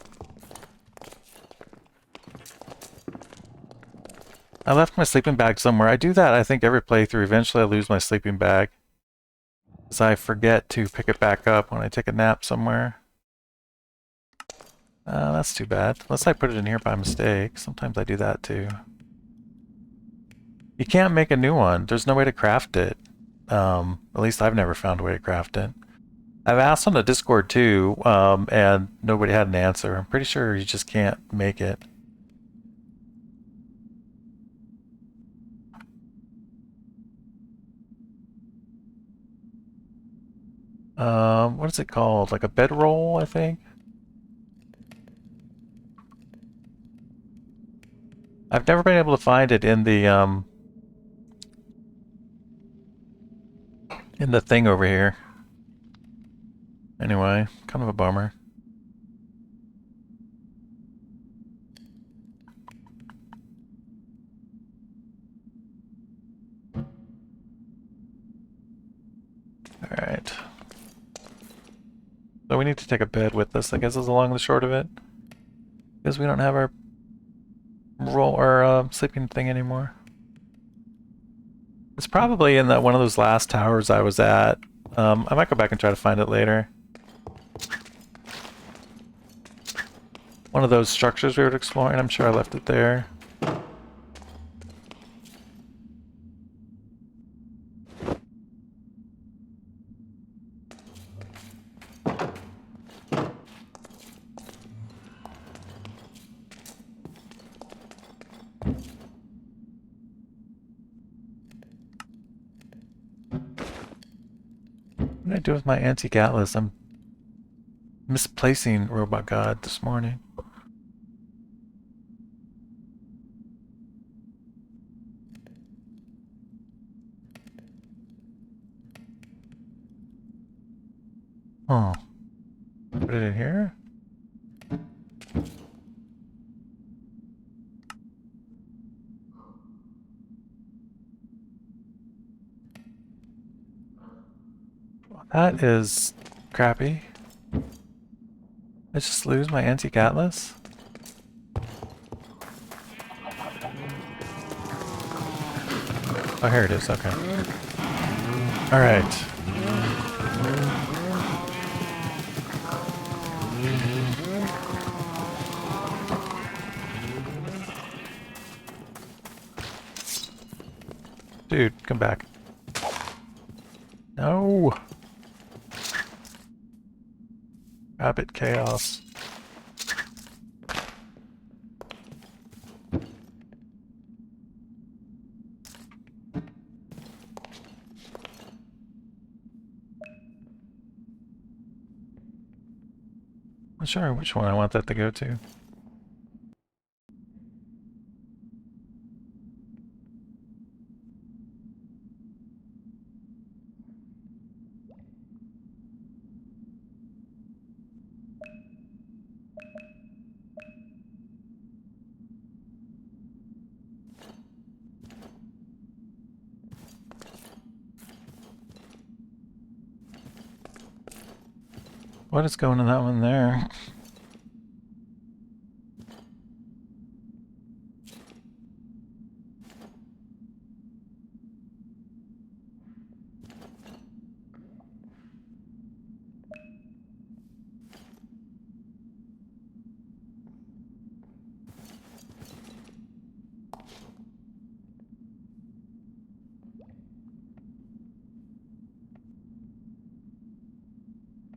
I left my sleeping bag somewhere. I do that, I think, every playthrough. Eventually I lose my sleeping bag, because I forget to pick it back up when I take a nap somewhere. That's too bad. Unless I put it in here by mistake. Sometimes I do that too. You can't make a new one. There's no way to craft it. At least I've never found a way to craft it. I've asked on the Discord too, and nobody had an answer. I'm pretty sure you just can't make it. What is it called? Like a bedroll, I think? I've never been able to find it in the thing over here. Anyway, kind of a bummer. Alright. So we need to take a bed with us, I guess is the long and the short of it. Because we don't have our sleeping thing anymore. It's probably in that one of those last towers I was at. I might go back and try to find it later. One of those structures we were exploring, I'm sure I left it there. What did I do with my antique atlas? I'm misplacing Robot God this morning. Oh. Put it in here? That is crappy. I just lose my antique atlas? Oh, here it is. Okay. Alright. Dude, come back. No! Rabbit chaos. I'm not sure which one I want that to go to. What is going in that one there?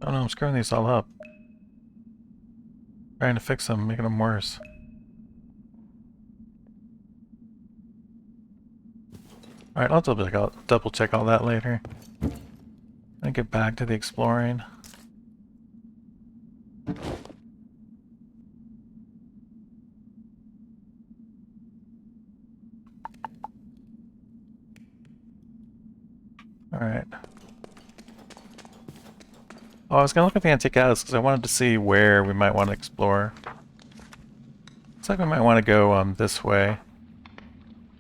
Oh no, I'm screwing these all up. Trying to fix them, making them worse. Alright, I'll double check all that later. And get back to the exploring. Alright. Oh, I was gonna look at the antique atlas because I wanted to see where we might want to explore. Looks like we might want to go this way.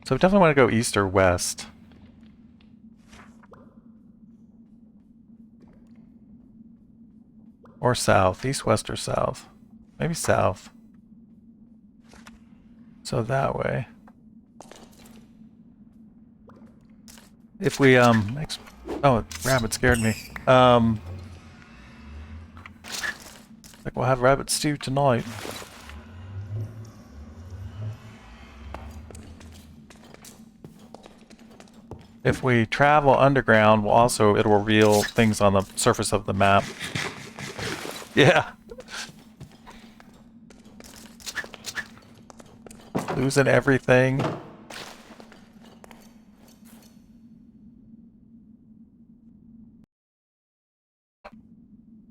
So we definitely want to go east or west. Or south. East, west, or south. Maybe south. So that way. If we, oh, rabbit scared me. Like we'll have rabbit stew tonight. If we travel underground, it'll reveal things on the surface of the map. Yeah. Losing everything.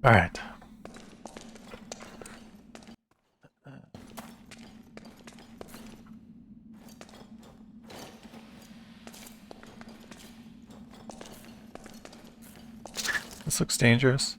Alright. This looks dangerous.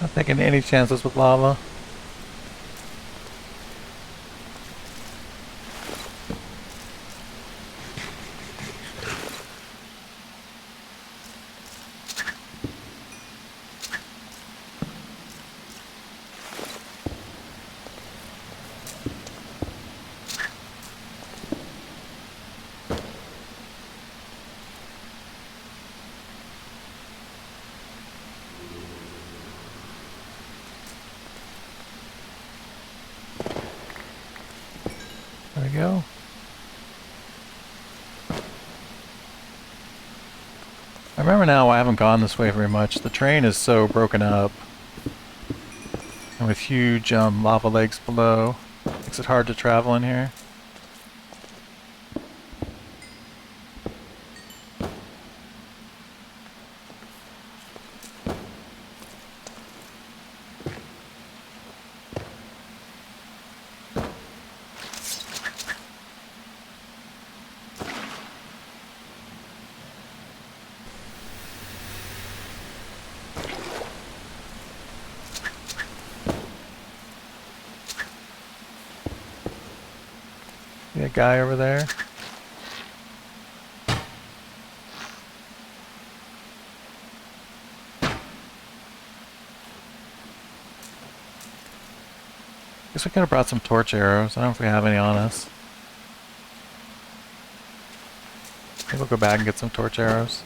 Not taking any chances with lava. There we go. I remember now I haven't gone this way very much. The terrain is so broken up. And with huge lava lakes below. Makes it hard to travel in here. See a guy over there? Guess we could have brought some torch arrows. I don't know if we have any on us. Maybe we'll go back and get some torch arrows.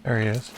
There he is.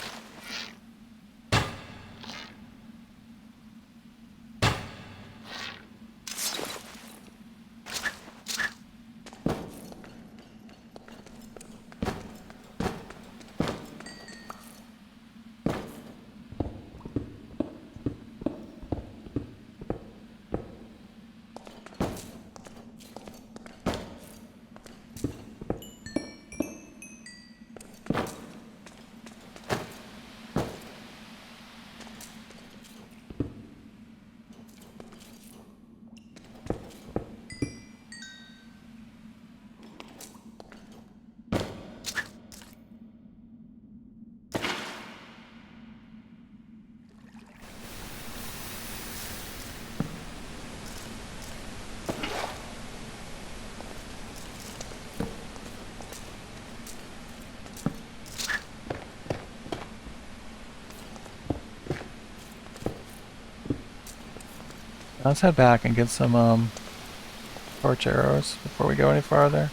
Let's head back and get some torch arrows before we go any farther.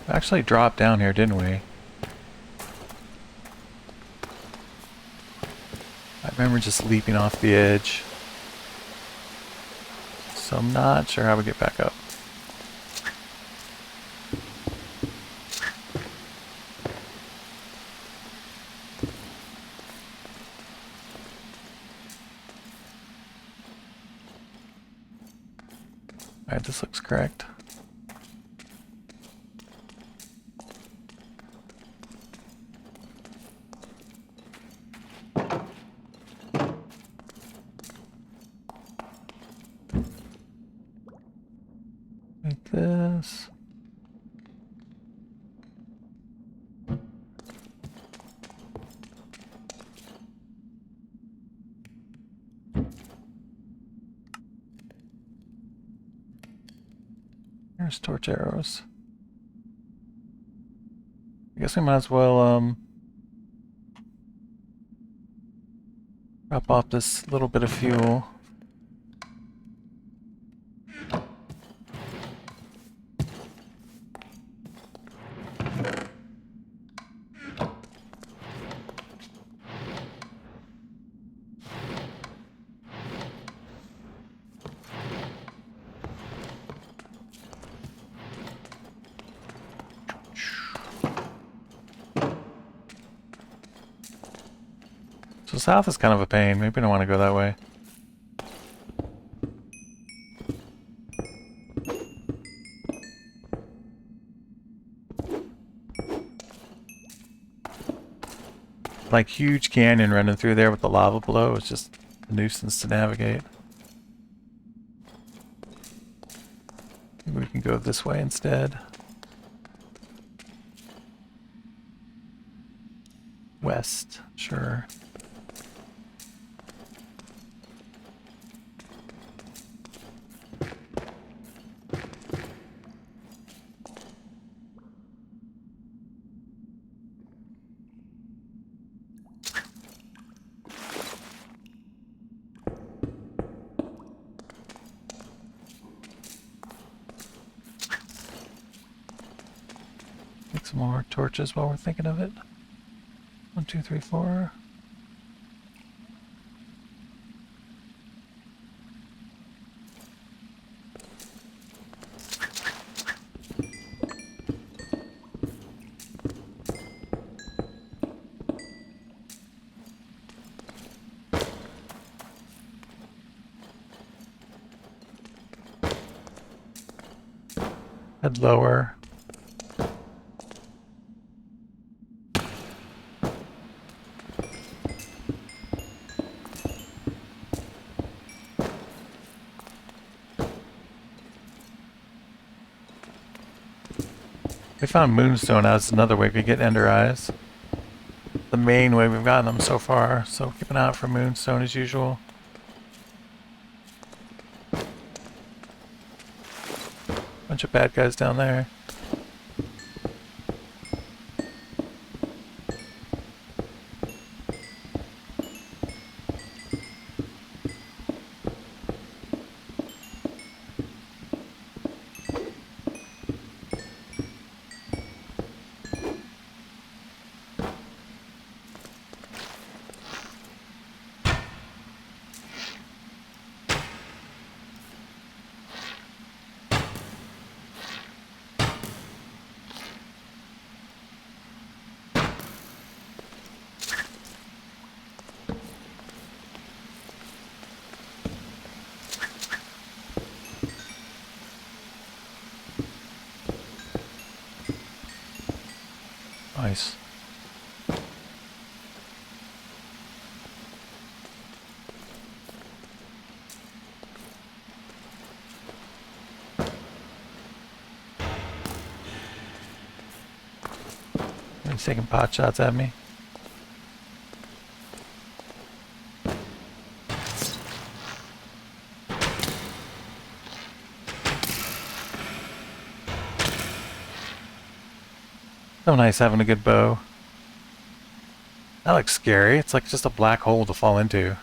We actually dropped down here, didn't we? I remember just leaping off the edge. So I'm not sure how we get back up. Alright, this looks correct. Like this. There's torch arrows. I guess we might as well drop off this little bit of fuel. So south is kind of a pain. Maybe I don't want to go that way. Like huge canyon running through there with the lava below is just a nuisance to navigate. Maybe we can go this way instead. West, sure. some more torches while we're thinking of it. 1, 2, 3, 4. Head lower. We found moonstone as another way we could get ender eyes. The main way we've gotten them so far, so keep an eye out for moonstone as usual. Bunch of bad guys down there. Nice. He's taking pot shots at me. So nice having a good bow. That looks scary. It's like just a black hole to fall into.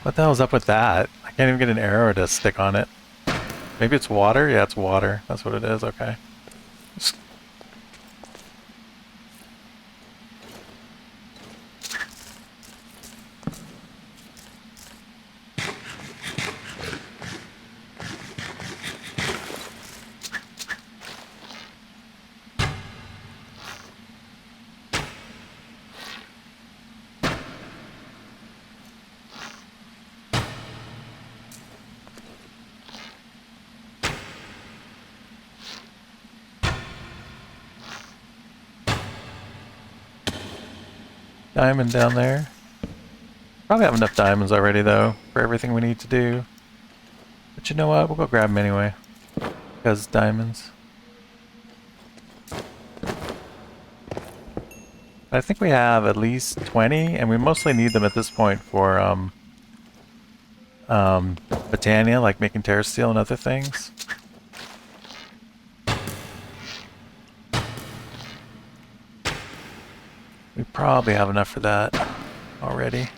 What the hell's up with that? I can't even get an arrow to stick on it. Maybe it's water? Yeah, it's water. That's what it is. Okay. Diamond down there. Probably have enough diamonds already though for everything we need to do. But you know what? We'll go grab them anyway. Because diamonds. I think we have at least 20 and we mostly need them at this point for Botania, like making terra steel and other things. We probably have enough for that already.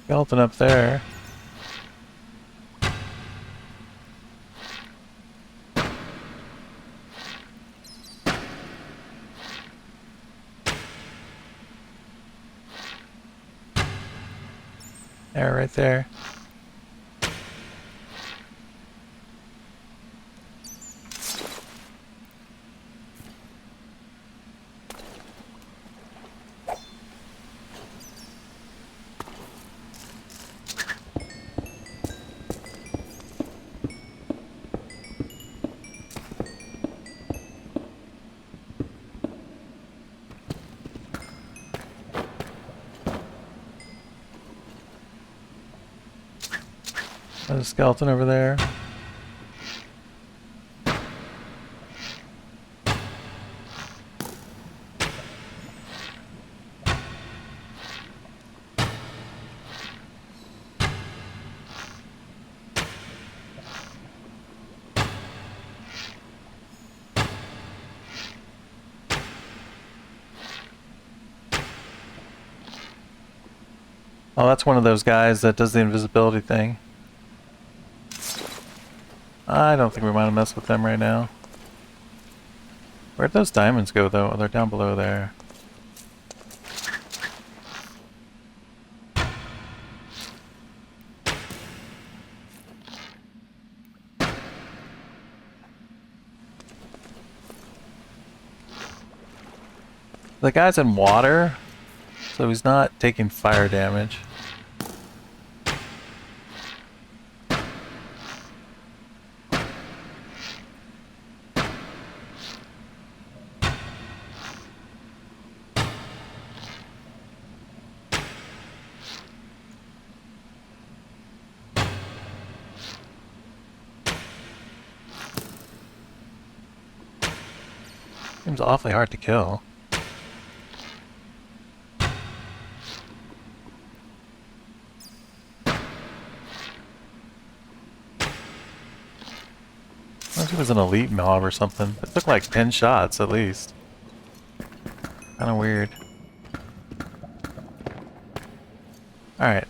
Skeleton up there. There, right there. There's a skeleton over there. Oh, that's one of those guys that does the invisibility thing. I don't think we want to mess with them right now. Where'd those diamonds go, though? Oh, they're down below there. The guy's in water, so he's not taking fire damage. Seems awfully hard to kill. I wish it was an elite mob or something. It took like 10 shots at least. Kinda weird. Alright,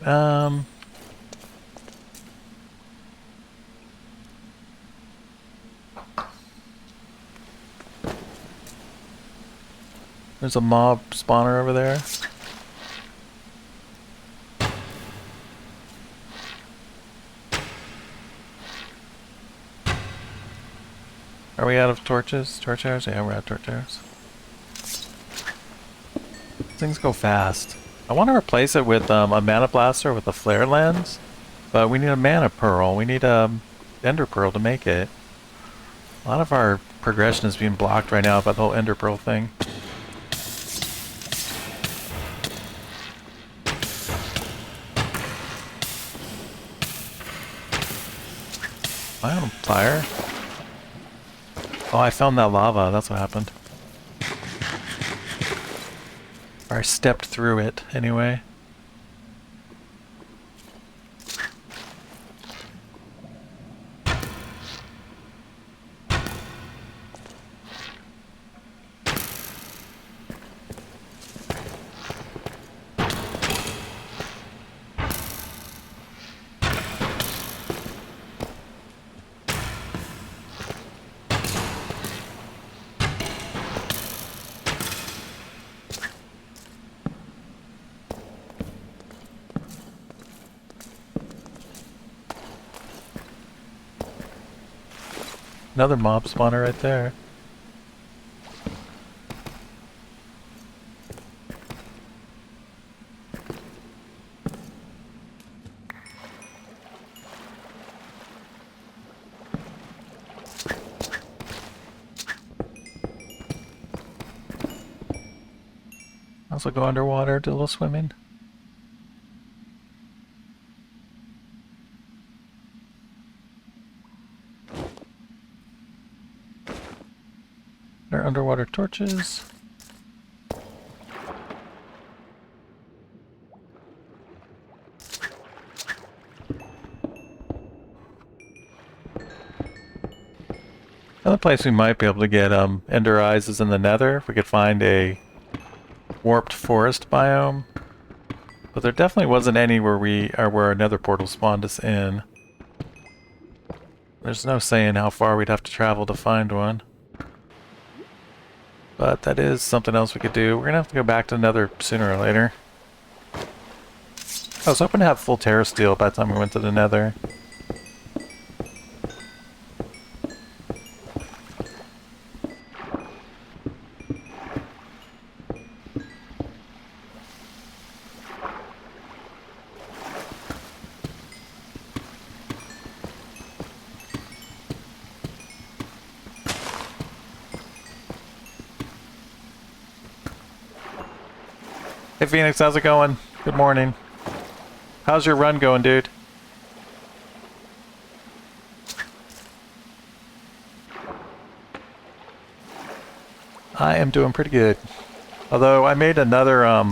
there's a mob spawner over there. Are we out of torches? Torch arrows? Yeah, we're out of torch arrows. Things go fast. I want to replace it with a mana blaster with a flare lens, but we need a mana pearl. We need a ender pearl to make it. A lot of our progression is being blocked right now by the whole ender pearl thing. Am I on fire? Oh, I found that lava. That's what happened. Or I stepped through it, anyway. Another mob spawner right there. Also go underwater, do a little swimming. Our underwater torches. Another place we might be able to get ender eyes is in the Nether. If we could find a warped forest biome, but there definitely wasn't any where where a Nether portal spawned us in. There's no saying how far we'd have to travel to find one. But that is something else we could do. We're gonna have to go back to Nether sooner or later. I was hoping to have full Terra Steel by the time we went to the Nether. Hey Phoenix, how's it going? Good morning. How's your run going, dude? I am doing pretty good. Although I made another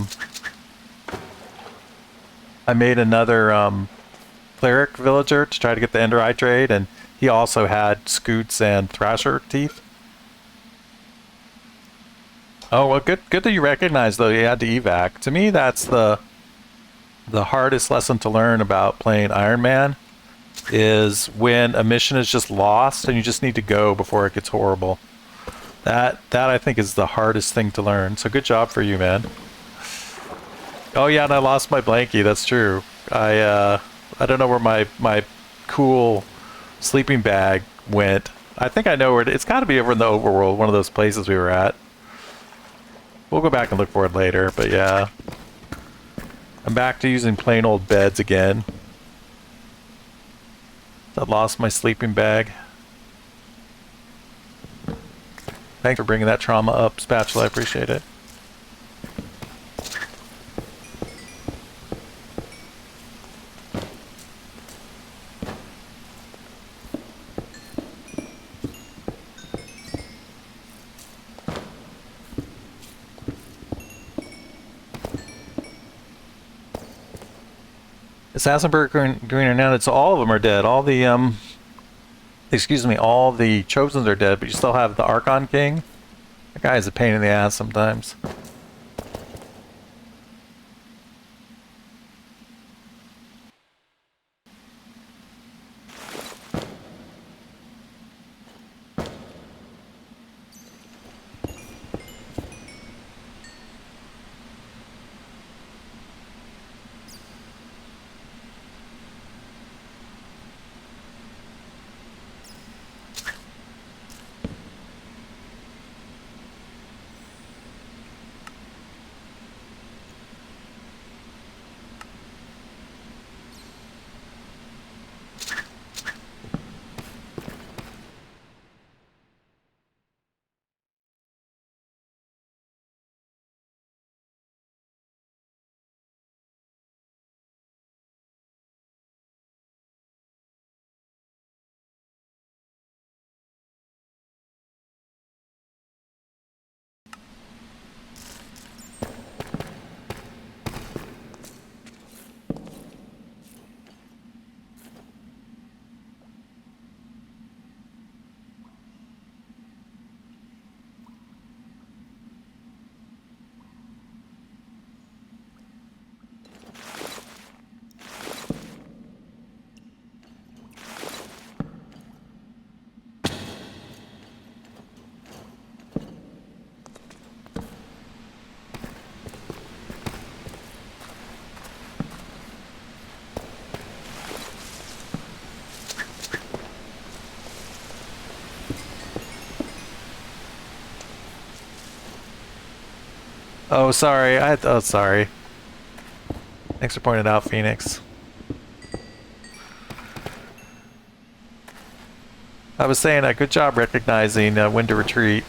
cleric villager to try to get the Ender Eye trade, and he also had scoots and thrasher teeth. Oh well, good that you recognize though. You had to evac. To me, that's the hardest lesson to learn about playing Iron Man is when a mission is just lost and you just need to go before it gets horrible. That I think is the hardest thing to learn. So good job for you, man. Oh yeah, and I lost my blankie. That's true. I don't know where my cool sleeping bag went. I think I know where it's got to be over in the overworld, one of those places we were at. We'll go back and look for it later, but yeah. I'm back to using plain old beds again. I lost my sleeping bag. Thanks for bringing that trauma up, Spatula. I appreciate it. Assassinburg Green are now. It's all of them are dead. All the excuse me, all the Chosens are dead, but you still have the Archon King. That guy is a pain in the ass sometimes. Oh, sorry. Oh, sorry. Thanks for pointing it out, Phoenix. I was saying, good job recognizing when to retreat.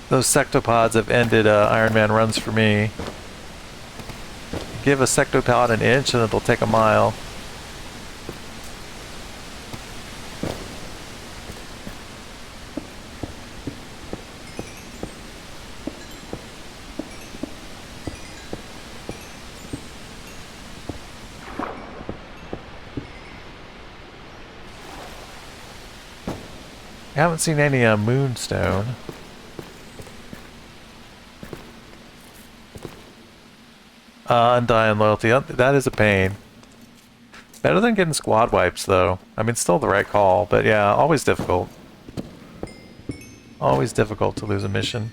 Those sectopods have ended Iron Man runs for me. Give a sectopod an inch and it'll take a mile. I haven't seen any moonstone. Undying loyalty. That is a pain. Better than getting squad wipes, though. I mean, still the right call, but yeah, always difficult. Always difficult to lose a mission.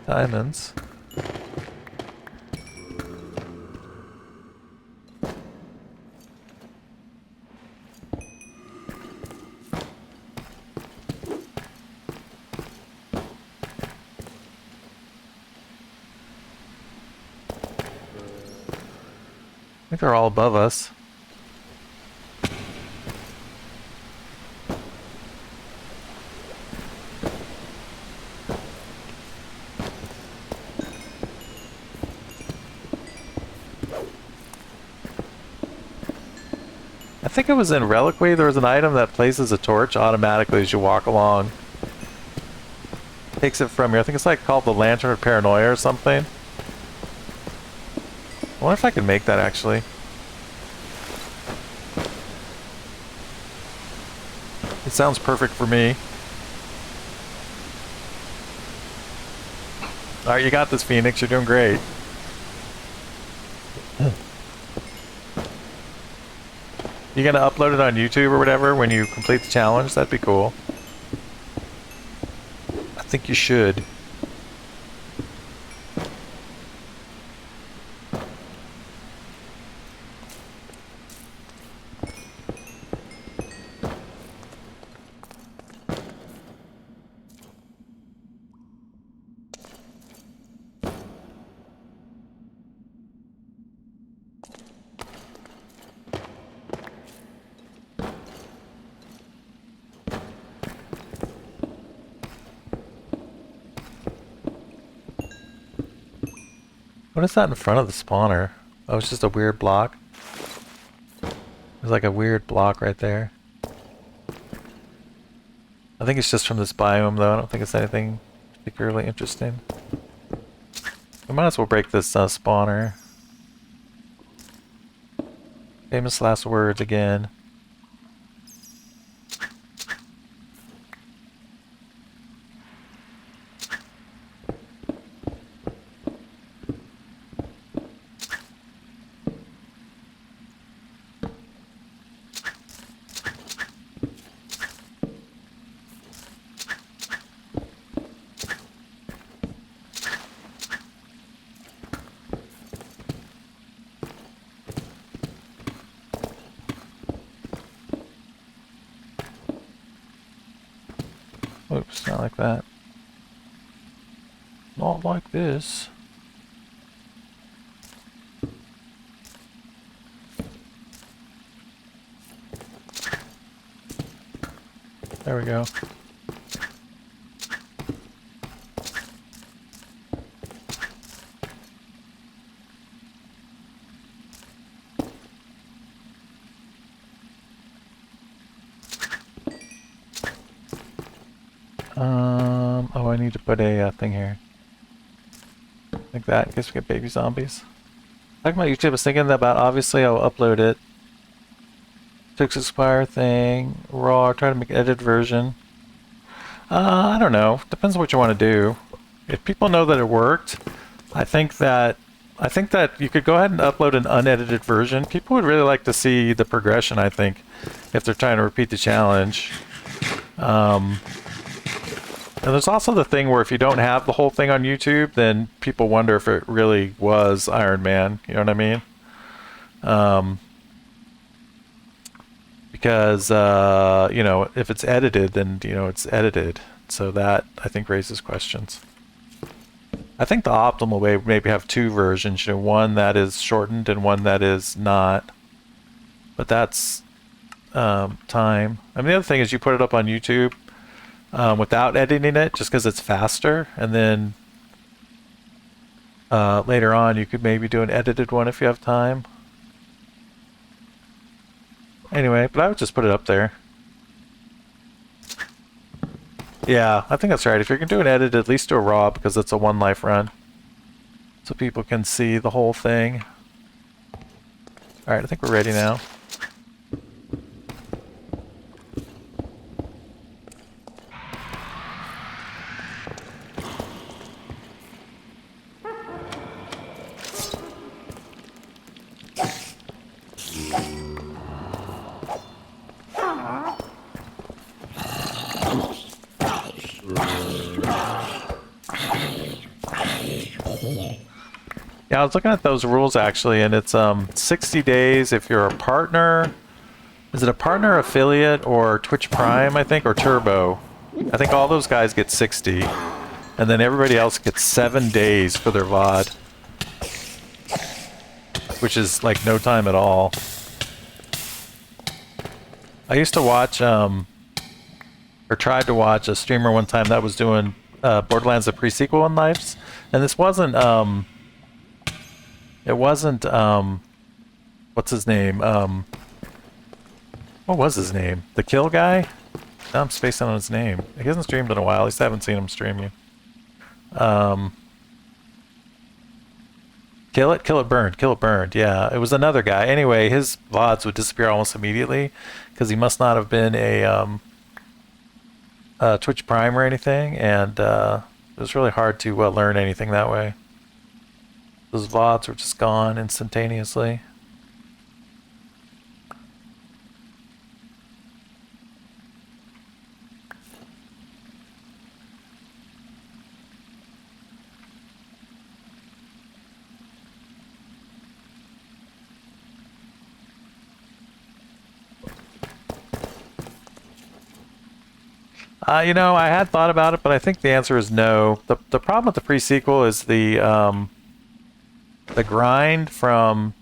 Diamonds. I think they're all above us. I think it was in Reliquary, there was an item that places a torch automatically as you walk along. Takes it from you. I think it's like called the Lantern of Paranoia or something. I wonder if I could make that actually. It sounds perfect for me. Alright, you got this, Phoenix. You're doing great. You gonna upload it on YouTube or whatever when you complete the challenge? That'd be cool. I think you should. What is that in front of the spawner? Oh, it's just a weird block. There's like a weird block right there. I think it's just from this biome though. I don't think it's anything particularly interesting. We might as well break this spawner. Famous last words again. Oops, not like that. Not like this. There we go. Oh, I need to put a thing here. Like that, in case we get baby zombies. Like my YouTube, I was thinking about, obviously I'll upload it. Fix expire thing, raw, try to make an edited version. I don't know. Depends on what you want to do. If people know that it worked, I think that you could go ahead and upload an unedited version. People would really like to see the progression, I think, if they're trying to repeat the challenge. And there's also the thing where if you don't have the whole thing on YouTube, then people wonder if it really was Iron Man. You know what I mean? Because, you know, if it's edited, then, you know, it's edited. So that, I think, raises questions. I think the optimal way would maybe have two versions, you know, one that is shortened and one that is not. But that's time. I mean, the other thing is you put it up on YouTube without editing it, just because it's faster, and then later on you could maybe do an edited one if you have time. Anyway, but I would just put it up there. Yeah, I think that's right. If you're going to do an edit, at least do a raw, because it's a one life run. So people can see the whole thing. Alright, I think we're ready now. Yeah, I was looking at those rules actually, and it's 60 days if you're a partner. Is it a partner, affiliate, or Twitch Prime, I think, or Turbo? I think all those guys get 60. And then everybody else gets 7 days for their VOD. Which is like no time at all. I used to watch, or tried to watch a streamer one time that was doing Borderlands the pre-sequel in lives. And this wasn't, it wasn't, what's his name? What was his name? The Kill guy? Now I'm spacing on his name. He hasn't streamed in a while. At least I haven't seen him streaming. Kill it, burned. Kill it, burned. Yeah, it was another guy. Anyway, his VODs would disappear almost immediately because he must not have been a Twitch Prime or anything, and it was really hard to learn anything that way. Those VODs were just gone instantaneously. I had thought about it, but I think the answer is no. The problem with the pre-sequel is the grind from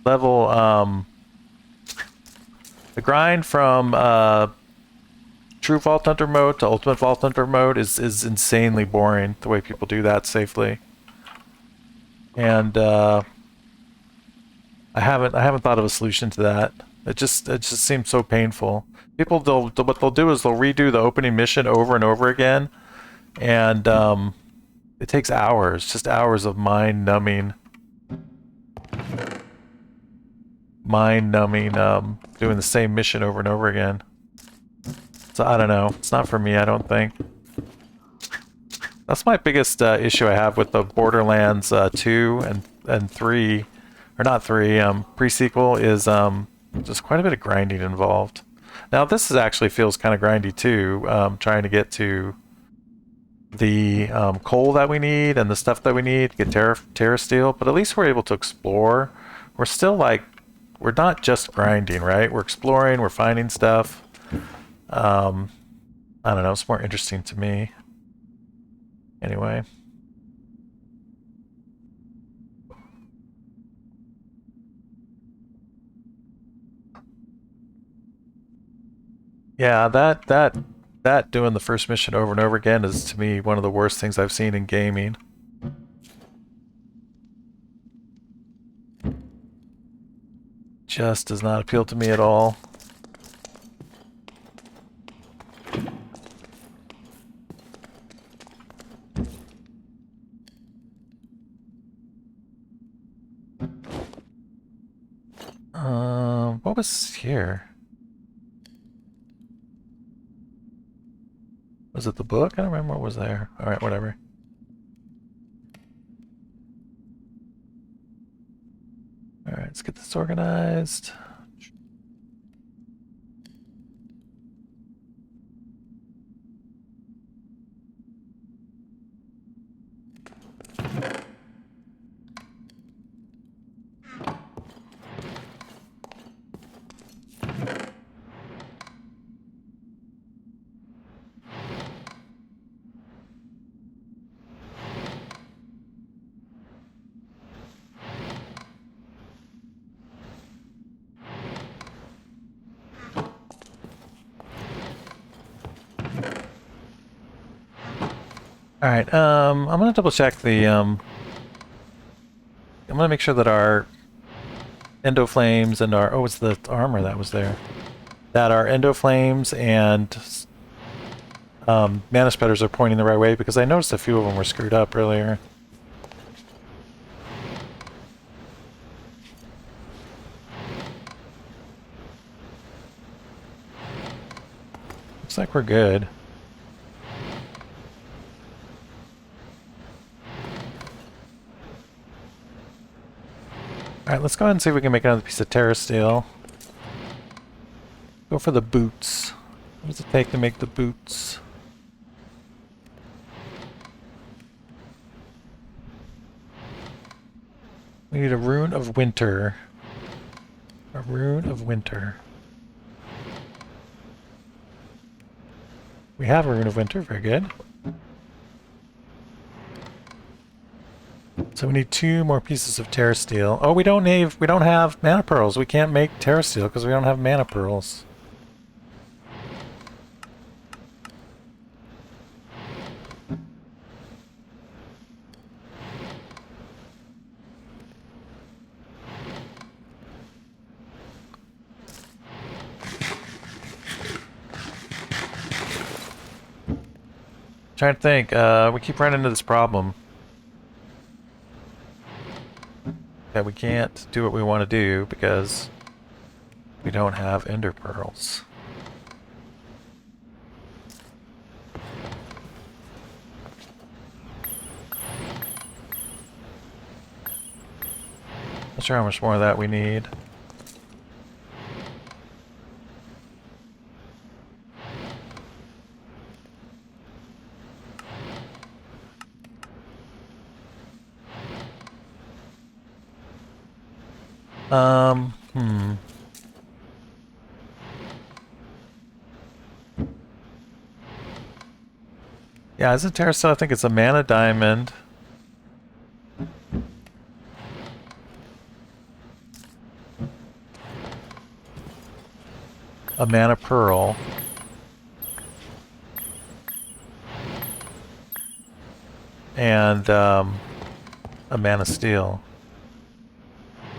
level the grind from true Vault Hunter mode to ultimate Vault Hunter mode is insanely boring. The way people do that safely, and I haven't thought of a solution to that. It just seems so painful. People, what they'll do is they'll redo the opening mission over and over again, and it takes hours, just hours of mind-numbing, doing the same mission over and over again. So I don't know. It's not for me, I don't think. That's my biggest issue I have with the Borderlands 2 and 3, or not 3, pre-sequel is just quite a bit of grinding involved. Now this actually feels kind of grindy too, trying to get to the coal that we need and the stuff that we need to get Terra Steel, but at least we're able to explore. We're still we're not just grinding, right? We're exploring, we're finding stuff. I don't know, it's more interesting to me. Anyway. Yeah, that doing the first mission over and over again is, to me, one of the worst things I've seen in gaming. Just does not appeal to me at all. What was here? Was it the book? I don't remember what was there. Alright, whatever. Alright, let's get this organized. Alright, I'm gonna double check the, I'm gonna make sure that our Endo Flames and our, oh, it's the armor that was there. That our Endo Flames and Mana Spreaders are pointing the right way, because I noticed a few of them were screwed up earlier. Looks like we're good. Alright, let's go ahead and see if we can make another piece of Terra Steel. Go for the boots. What does it take to make the boots? We need a Rune of Winter. A Rune of Winter. We have a Rune of Winter, very good. So we need 2 more pieces of Terra Steel. Oh, we don't have Mana Pearls. We can't make Terra Steel because we don't have Mana Pearls. Trying to think. We keep running into this problem that we can't do what we want to do because we don't have ender pearls. Not sure how much more of that we need. Hmm. Yeah, isn't Terracotta? I think it's a mana diamond. A mana pearl. And a mana steel.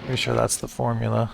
Pretty sure that's the formula.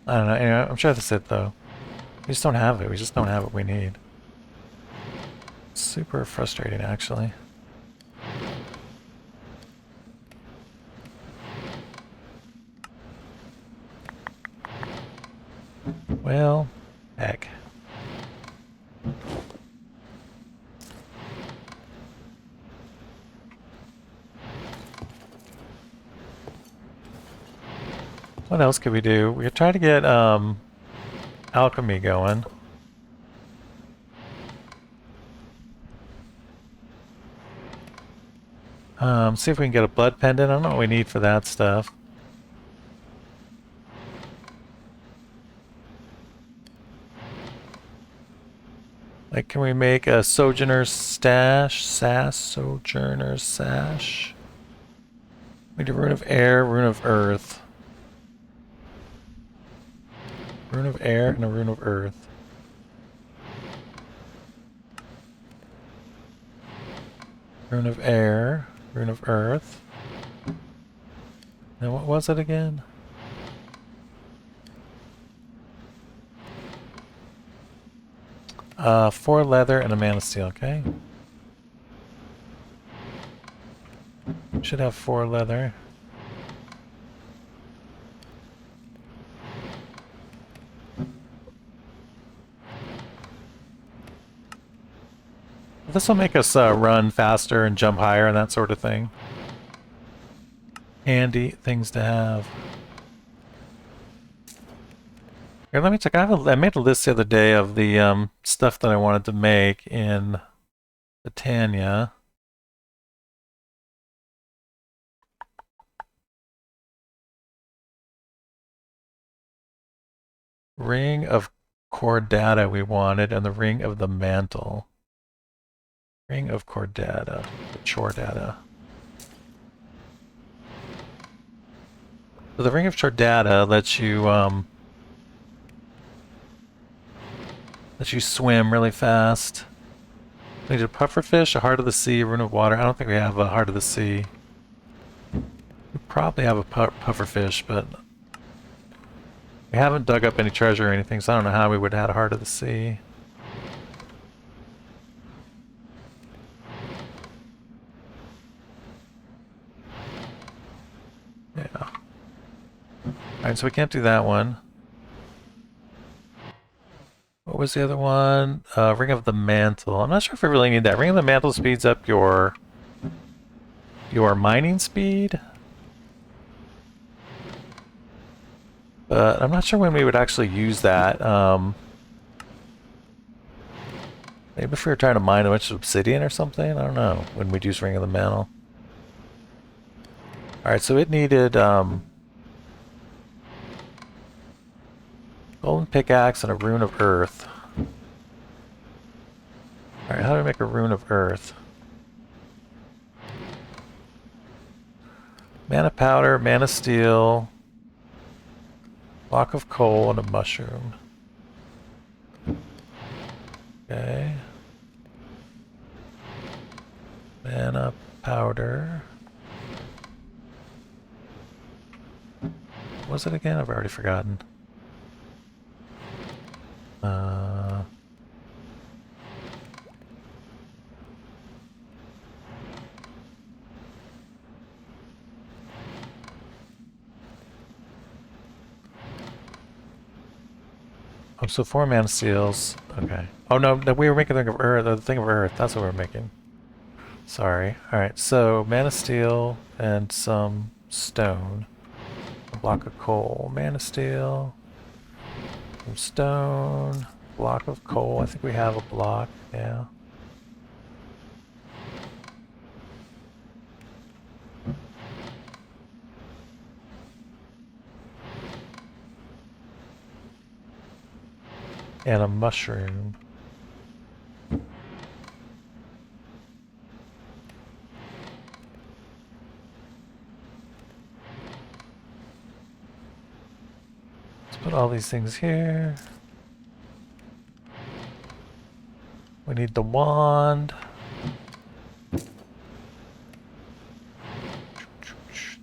I don't know. Anyway, I'm sure that's it though. We just don't have it. We just don't have what we need. Super frustrating, actually. Well, heck. What else could we do? We could try to get alchemy going. See if we can get a blood pendant. I don't know what we need for that stuff. Like, can we make a Sojourner's stash? Sojourner's sash? We need a rune of air, rune of earth. Rune of air and a rune of earth. Rune of air, rune of earth. Now what was it again? Four leather and a mana steel, okay? Should have 4 leather. This will make us run faster and jump higher and that sort of thing. Handy things to have. Here, let me check. I made a list the other day of the stuff that I wanted to make in Botania. Ring of Cordata we wanted, and the Ring of the Mantle. Ring of Cordata. Chordata. So the Ring of Chordata lets you swim really fast. We need a pufferfish, a heart of the sea, a rune of water. I don't think we have a heart of the sea. We probably have a pufferfish, but we haven't dug up any treasure or anything, so I don't know how we would have had a heart of the sea. Yeah. Alright, so we can't do that one. What was the other one? Ring of the Mantle. I'm not sure if we really need that. Ring of the Mantle speeds up your mining speed. But I'm not sure when we would actually use that. Maybe if we were trying to mine a bunch of obsidian or something? I don't know. When we'd use Ring of the Mantle. Alright, so it needed Glowsilk golden pickaxe and a rune of earth. Alright, how do we make a rune of earth? Mana powder, mana steel, block of coal, and a mushroom. Okay. Mana powder. What was it again? I've already forgotten. Oh, so 4 mana steels. Okay. Oh no, we were making the thing of earth. The thing of earth. That's what we were making. Sorry. All right. So mana steel and some stone. A block of coal. Mana steel. Some stone. Block of coal. I think we have a block. Yeah. And a mushroom. Let's put all these things here. We need the wand.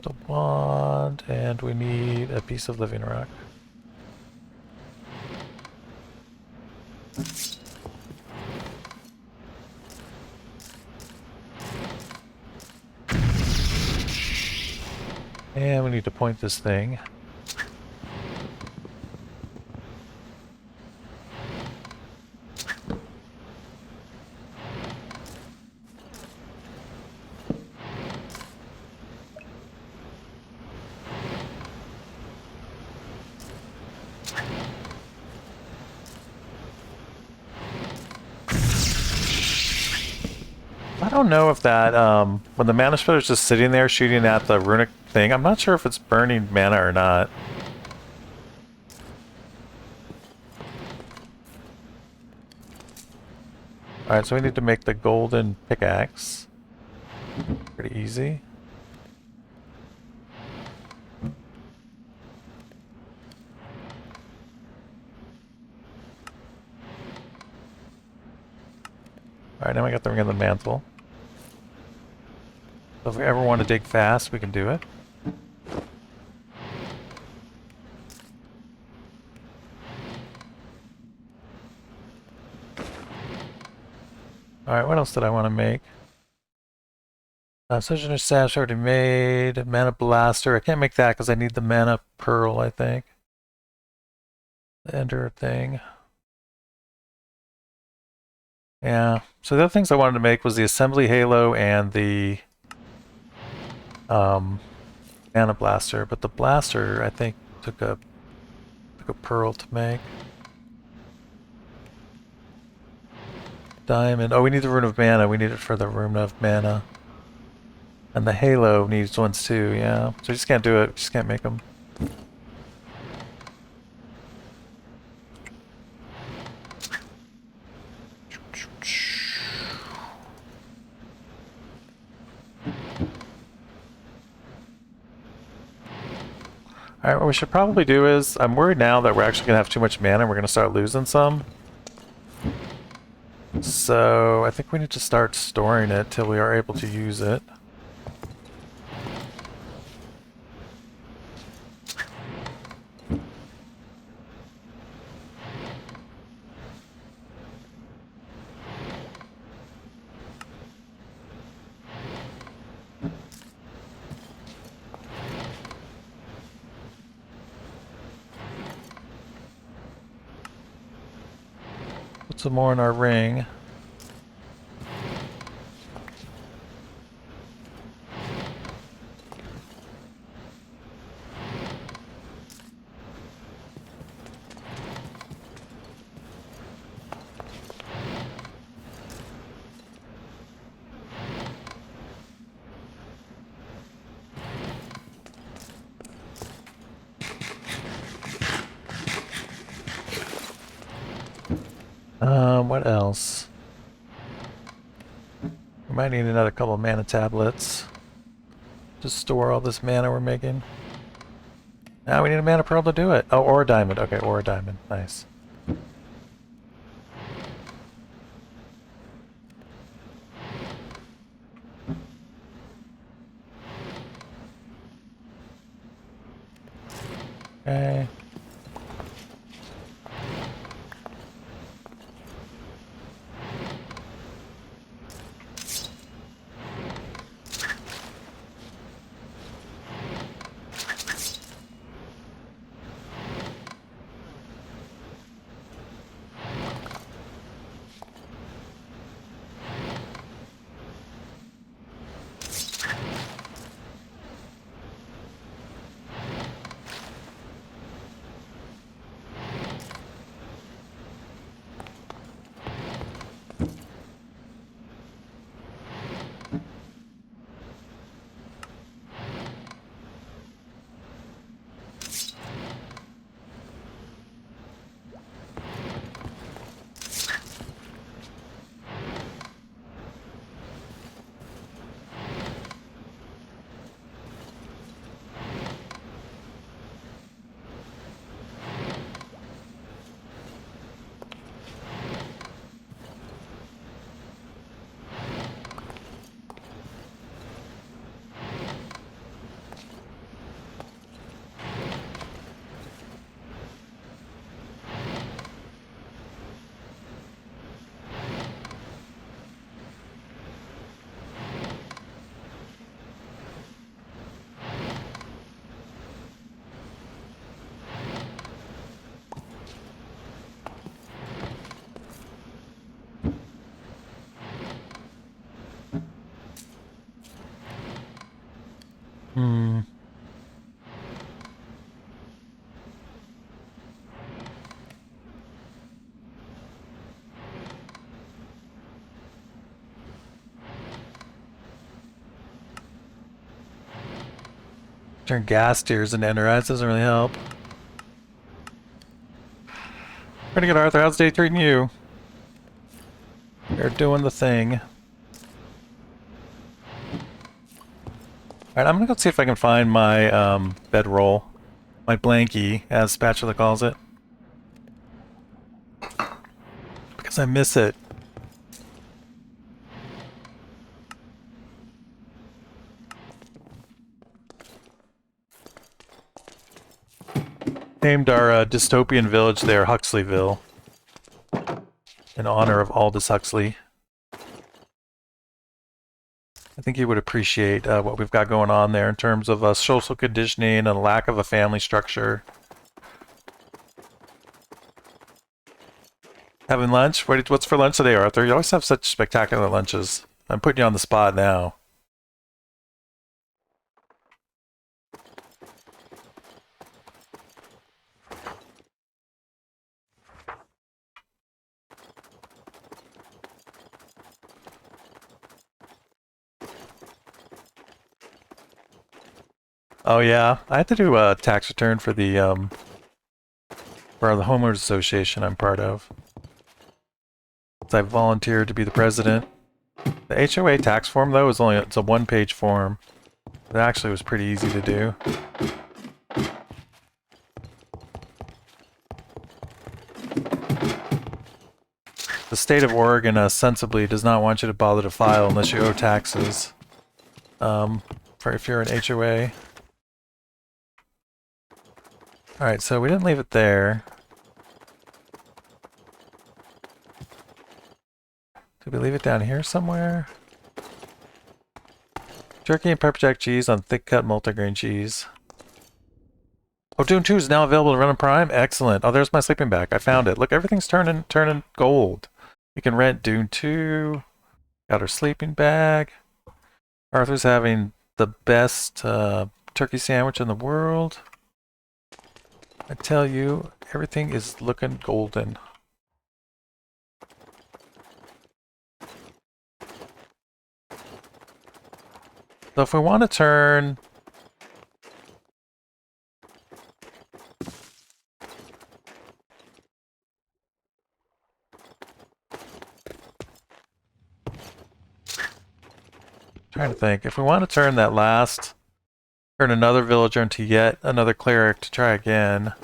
The wand, and we need a piece of living rock. And we need to point this thing. I don't know if that, when the mana spreader is just sitting there shooting at the runic thing, I'm not sure if it's burning mana or not. Alright, so we need to make the golden pickaxe. Pretty easy. Alright, now we got the ring of the mantle. So if we ever want to dig fast, we can do it. Alright, what else did I want to make? Soujourner Sash already made. Mana Blaster. I can't make that because I need the mana pearl, I think. The ender thing. Yeah. So the other things I wanted to make was the Assembly Halo and the Mana Blaster, but the Blaster I think took a pearl to make. Diamond. Oh, we need the Rune of Mana. We need it for the Rune of Mana. And the Halo needs ones too, yeah. So we just can't do it. We just can't make them. Alright, what we should probably do is, I'm worried now that we're actually going to have too much mana and we're going to start losing some. So, I think we need to start storing it till we are able to use it. Put some more in our ring. What else? We might need another couple of mana tablets to store all this mana we're making. Now we need a mana pearl to do it. Oh, or a diamond. Okay, or a diamond. Nice. Okay. Hmm. Turn gas tiers into enterize doesn't really help. Pretty good, Arthur. How's day treating you? You're doing the thing. Alright, I'm gonna go see if I can find my bedroll. My Blankie, as Spatula calls it. Because I miss it. Named our dystopian village there Huxleyville. In honor of Aldous Huxley. I think he would appreciate what we've got going on there in terms of social conditioning and lack of a family structure. Having lunch? What's for lunch today, Arthur? You always have such spectacular lunches. I'm putting you on the spot now. Oh yeah, I had to do a tax return for the homeowners association I'm part of. So I volunteered to be the president. The HOA tax form though it's a one-page form. It actually was pretty easy to do. The state of Oregon sensibly does not want you to bother to file unless you owe taxes. For if you're an HOA. Alright, so we didn't leave it there. Did we leave it down here somewhere? Turkey and pepper jack cheese on thick cut multigrain cheese. Oh, Dune 2 is now available to run on Prime? Excellent. Oh, there's my sleeping bag. I found it. Look, everything's turning gold. We can rent Dune 2. Got our sleeping bag. Arthur's having the best turkey sandwich in the world. I tell you, everything is looking golden. So if we want to turn... trying to think. If we want to turn another villager into yet another cleric to try again.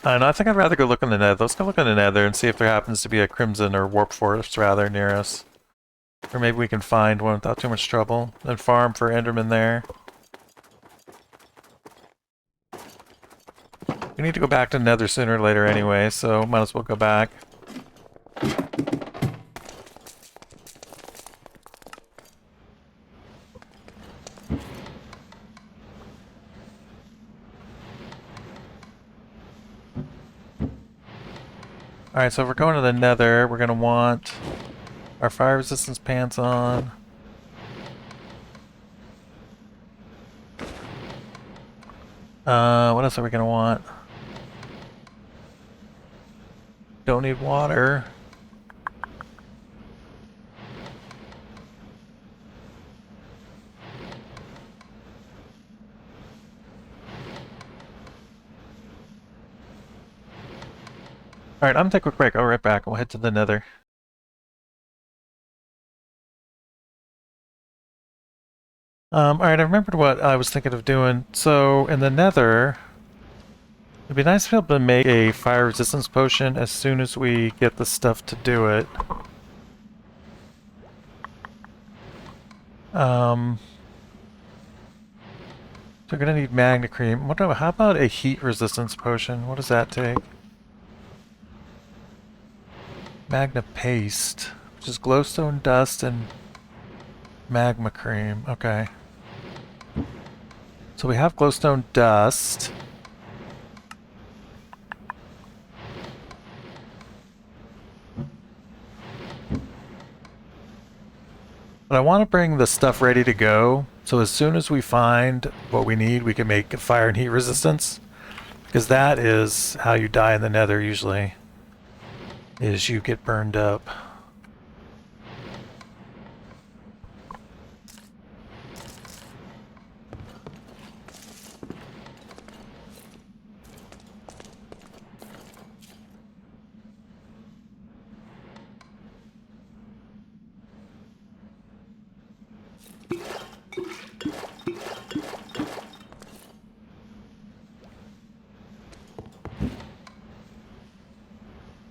No, I think I'd rather go look in the Nether. Let's go look in the Nether and see if there happens to be a Crimson or Warp Forest rather near us. Or maybe we can find one without too much trouble and farm for Enderman there. We need to go back to Nether sooner or later anyway, so might as well go back. Alright, so if we're going to the Nether, we're going to want our fire resistance pants on. What else are we going to want? Don't need water. Alright, I'm gonna take a quick break. I'll be right back. We'll head to the Nether. Alright, I remembered what I was thinking of doing. So, in the Nether, it'd be nice to be able to make a fire resistance potion as soon as we get the stuff to do it. So we're gonna need Magma Cream. How about a heat resistance potion? What does that take? Magma Paste, which is glowstone dust and magma cream. Okay. So we have glowstone dust. But I want to bring the stuff ready to go, so as soon as we find what we need, we can make fire and heat resistance. Because that is how you die in the Nether usually, is you get burned up.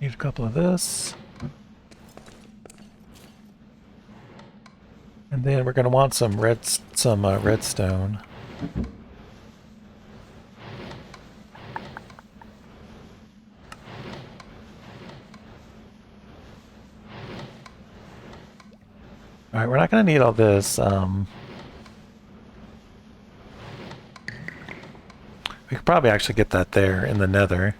Need a couple of this. And then we're going to want some redstone. Alright, we're not going to need all this. We could probably actually get that there in the Nether.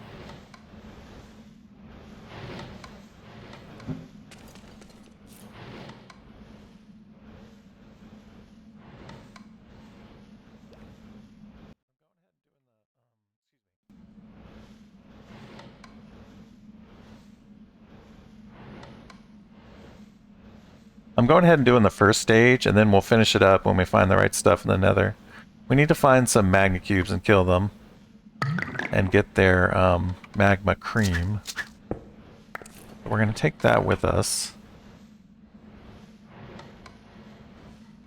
I'm going ahead and doing the first stage, and then we'll finish it up when we find the right stuff in the Nether. We need to find some magma cubes and kill them. And get their magma cream. We're going to take that with us.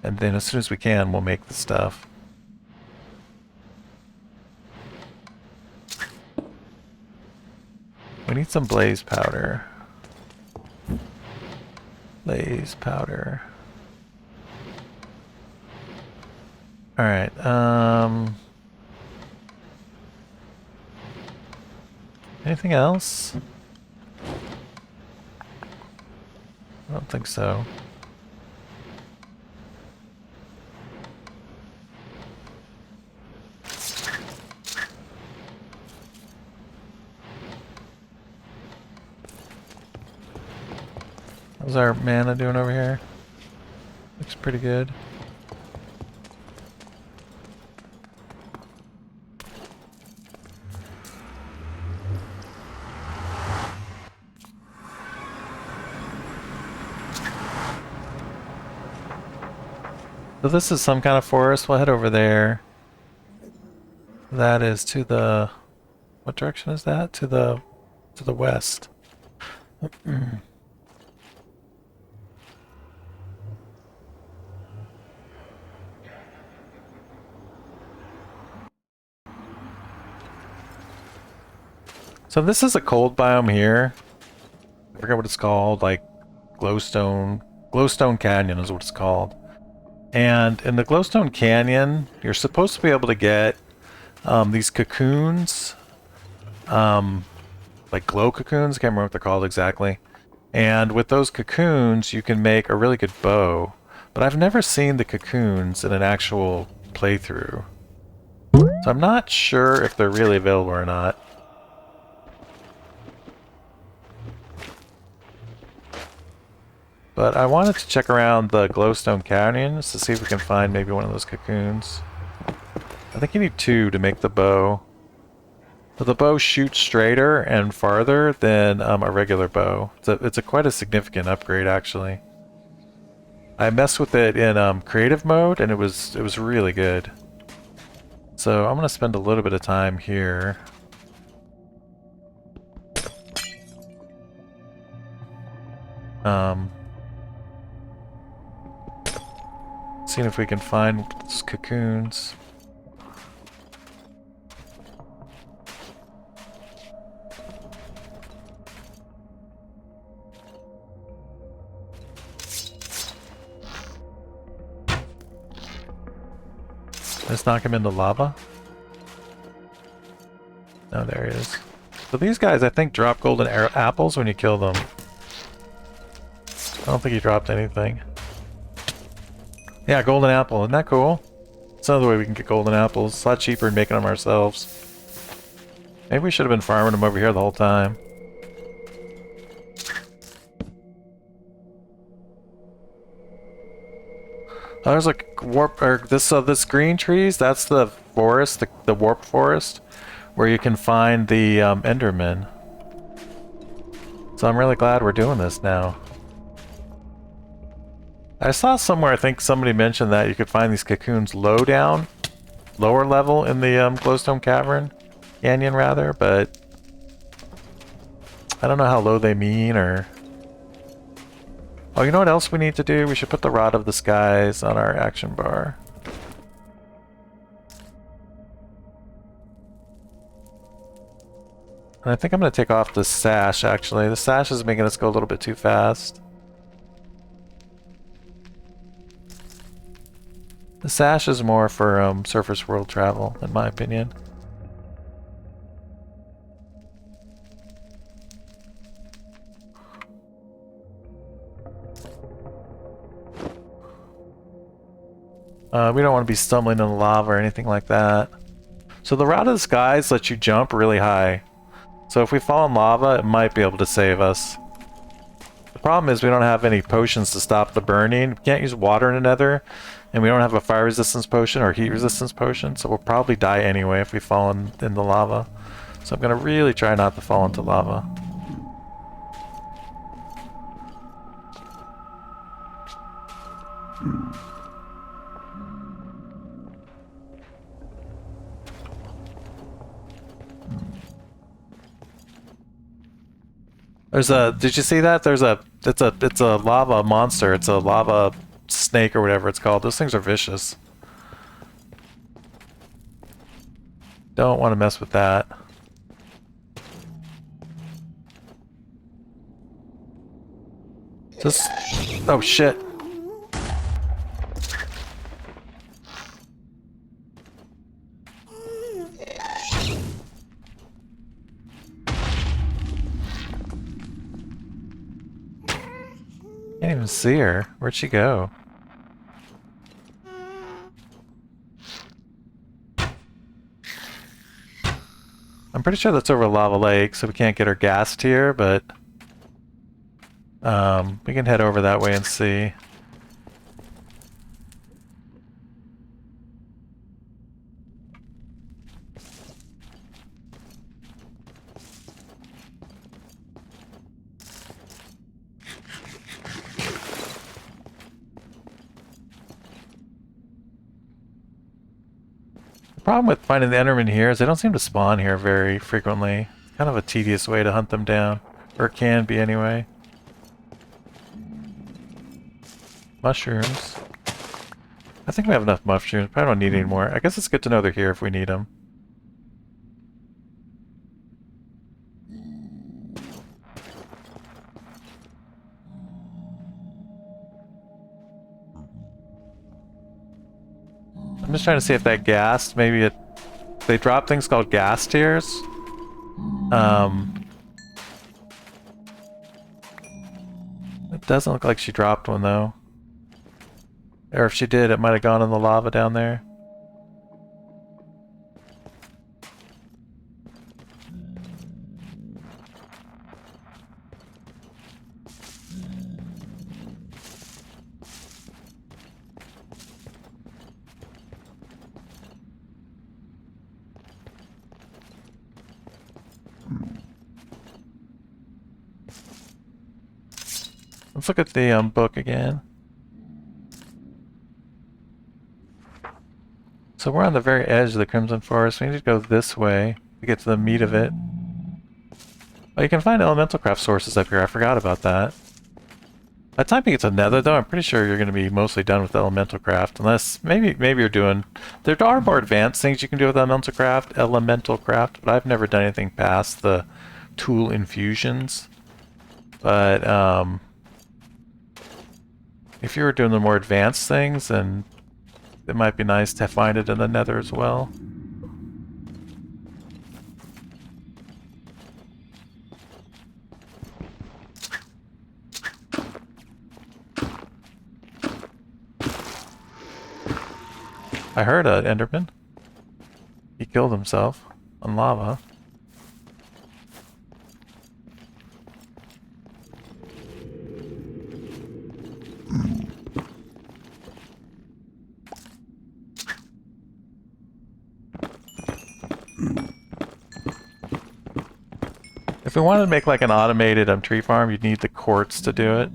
And then as soon as we can, we'll make the stuff. We need some blaze powder. Blaze powder. Alright, anything else? I don't think so. How's our mana doing over here? Looks pretty good. So this is some kind of forest. We'll head over there. That is to the... What direction is that? To the west. So this is a cold biome here. I forget what it's called, like Glowstone Canyon is what it's called. And in the Glowstone Canyon, you're supposed to be able to get these cocoons, like glow cocoons, I can't remember what they're called exactly. And with those cocoons, you can make a really good bow. But I've never seen the cocoons in an actual playthrough. So I'm not sure if they're really available or not. But I wanted to check around the Glowstone Canyons to see if we can find maybe one of those cocoons. I think you need 2 to make the bow. But the bow shoots straighter and farther than a regular bow. It's quite a significant upgrade, actually. I messed with it in creative mode, and it was really good. So I'm gonna spend a little bit of time here. Seeing if we can find those cocoons. Let's knock him into lava. Oh, there he is. So these guys, I think, drop golden apples when you kill them. I don't think he dropped anything. Yeah, golden apple. Isn't that cool? It's another way we can get golden apples. It's a lot cheaper than making them ourselves. Maybe we should have been farming them over here the whole time. Oh, there's like warp, or this green trees. That's the forest, the warp forest, where you can find the Endermen. So I'm really glad we're doing this now. I saw somewhere, I think somebody mentioned that you could find these cocoons lower level in the Glowstone Canyon rather, but I don't know how low they mean or... Oh, you know what else we need to do? We should put the Rod of the Skies on our action bar. And I think I'm going to take off the Sash, actually. The Sash is making us go a little bit too fast. The Sash is more for surface world travel, in my opinion. We don't want to be stumbling in the lava or anything like that. So the Rod of the Skies lets you jump really high. So if we fall in lava, it might be able to save us. The problem is we don't have any potions to stop the burning. We can't use water in the Nether, and we don't have a fire resistance potion or heat resistance potion, so we'll probably die anyway if we fall in the lava. So I'm going to really try not to fall into lava. Did you see that? It's a lava monster. It's a lava snake or whatever it's called. Those things are vicious. Don't want to mess with that. Just... Oh shit. Can't even see her. Where'd she go? I'm pretty sure that's over Lava Lake, so we can't get her gassed here, but we can head over that way and see. The problem with finding the Endermen here is they don't seem to spawn here very frequently. It's kind of a tedious way to hunt them down. Or it can be anyway. Mushrooms. I think we have enough mushrooms. Probably don't need any more. I guess it's good to know they're here if we need them. I'm just trying to see if that ghast, maybe it... They drop things called ghast tears. It doesn't look like she dropped one though. Or if she did, it might have gone in the lava down there. Let's look at the book again. So we're on the very edge of the Crimson Forest. We need to go this way to get to the meat of it. Oh, you can find elemental craft sources up here. I forgot about that. By the time you get to Nether, though, I'm pretty sure you're going to be mostly done with elemental craft, unless maybe you're doing. There are more advanced things you can do with elemental craft, but I've never done anything past the tool infusions. But if you were doing the more advanced things, then it might be nice to find it in the Nether as well. I heard an Enderman. He killed himself on lava. If we wanted to make like an automated tree farm, you'd need the quartz to do it.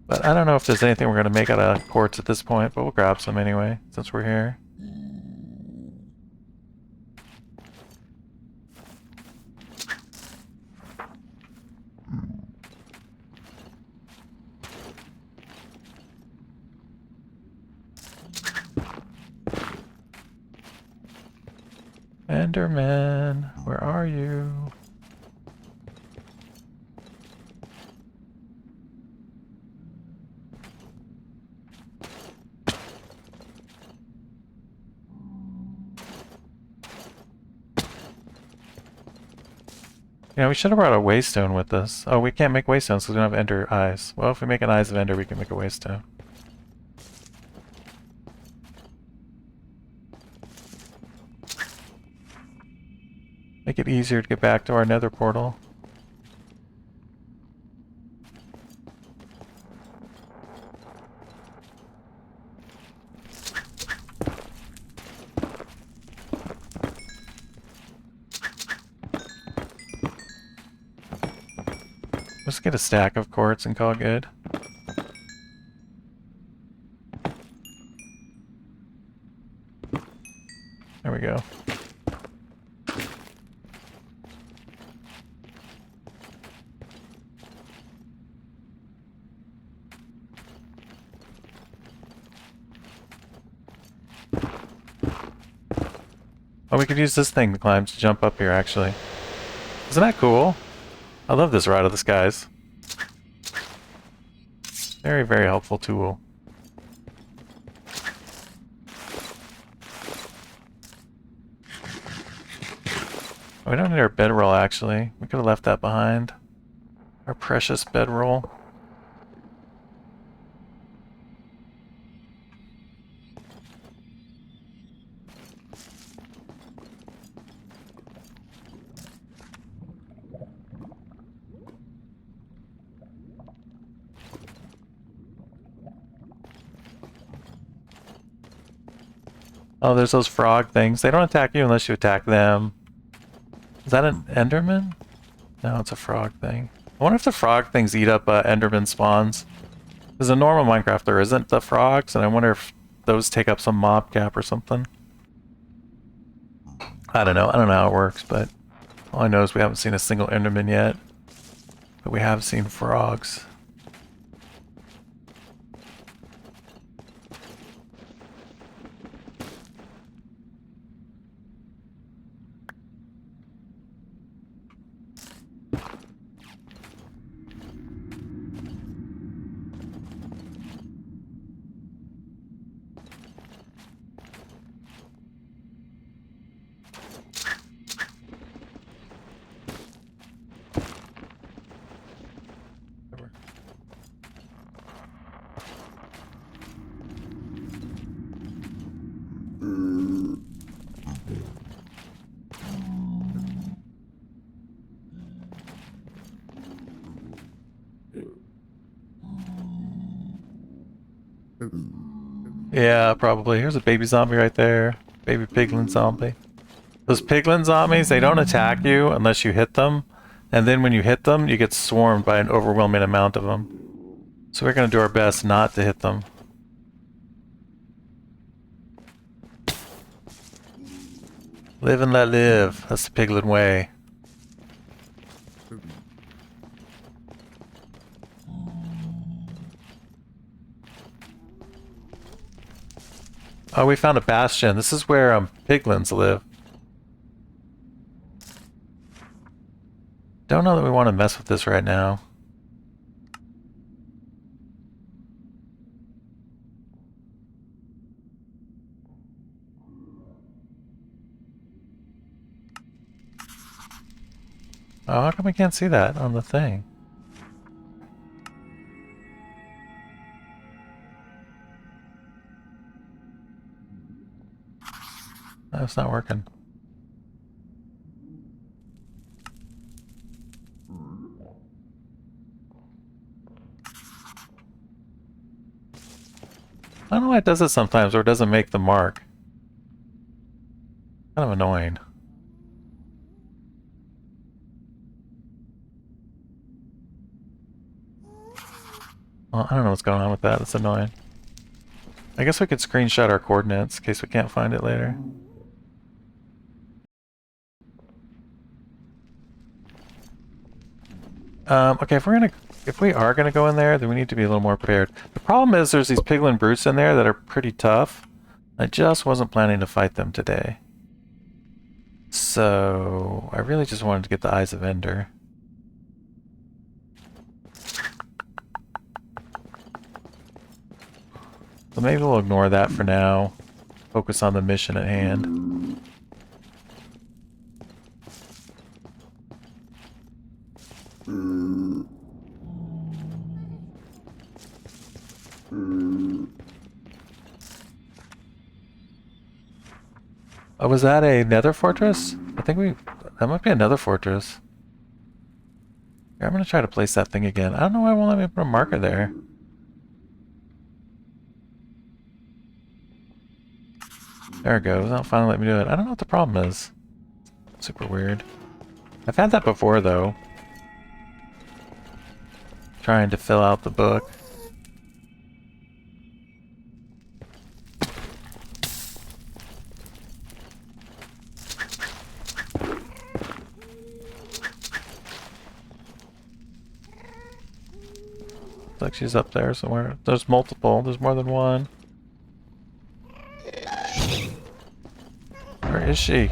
But I don't know if there's anything we're going to make out of quartz at this point, but we'll grab some anyway, since we're here. Enderman, where are you? Yeah, we should have brought a waystone with us. Oh, we can't make waystones because we don't have ender eyes. Well, if we make an eyes of ender, we can make a waystone. Make it easier to get back to our nether portal. Let's get a stack of quartz and call it good. There we go. Oh, we could use this thing to climb to jump up here, actually. Isn't that cool? I love this Ride of the Skies. Very, very helpful tool. Oh, we don't need our bedroll, actually. We could have left that behind. Our precious bedroll. Oh, there's those frog things. They don't attack you unless you attack them. Is that an Enderman? No, it's a frog thing. I wonder if the frog things eat up Enderman spawns. Because in normal Minecraft there isn't the frogs, and I wonder if those take up some mob cap or something. I don't know. I don't know how it works, but all I know is we haven't seen a single Enderman yet. But we have seen frogs. Yeah, probably. Here's a baby zombie right there. Baby piglin zombie. Those piglin zombies, they don't attack you unless you hit them. And then when you hit them, you get swarmed by an overwhelming amount of them. So we're going to do our best not to hit them. Live and let live. That's the piglin way. Oh, we found a bastion. This is where piglins live. Don't know that we want to mess with this right now. Oh, how come we can't see that on the thing? That's not working. I don't know why it does it sometimes, or it doesn't make the mark. Kind of annoying. Well, I don't know what's going on with that. It's annoying. I guess we could screenshot our coordinates in case we can't find it later. Okay, if we are gonna go in there, then we need to be a little more prepared. The problem is there's these piglin brutes in there that are pretty tough. I just wasn't planning to fight them today. So I really just wanted to get the Eyes of Ender. So maybe we'll ignore that for now. Focus on the mission at hand. Oh, was that a nether fortress? That might be another fortress. Here, I'm gonna try to place that thing again. I don't know why it won't let me put a marker there. There it goes. Now finally let me do it. I don't know what the problem is. Super weird. I've had that before though. Trying to fill out the book. Looks like she's up there somewhere. There's multiple. There's more than one. Where is she?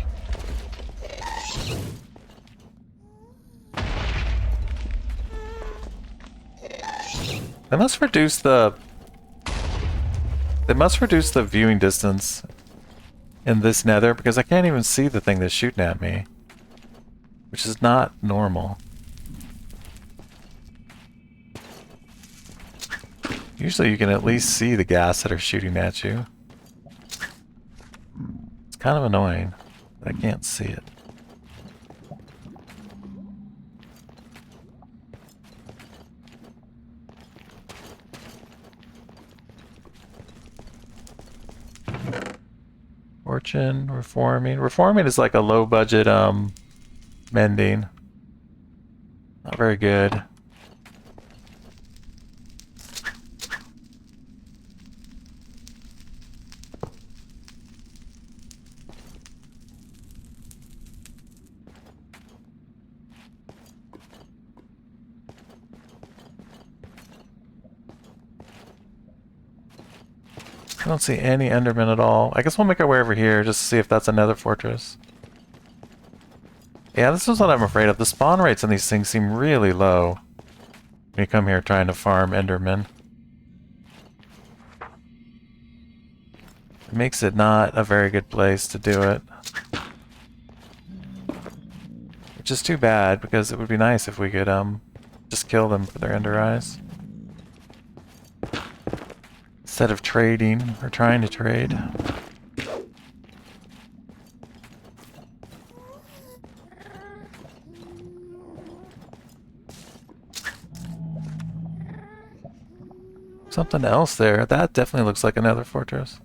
They must reduce the... They must reduce the viewing distance in this nether because I can't even see the thing that's shooting at me. Which is not normal. Usually you can at least see the gas that are shooting at you. It's kind of annoying that I can't see it. Fortune, reforming. Reforming is like a low budget mending. Not very good. I don't see any Endermen at all. I guess we'll make our way over here just to see if that's another fortress. Yeah, this is what I'm afraid of. The spawn rates on these things seem really low when you come here trying to farm Endermen. It makes it not a very good place to do it. Which is too bad, because it would be nice if we could just kill them for their Ender Eyes. Instead of trading, or trying to trade. Something else there. That definitely looks like another fortress.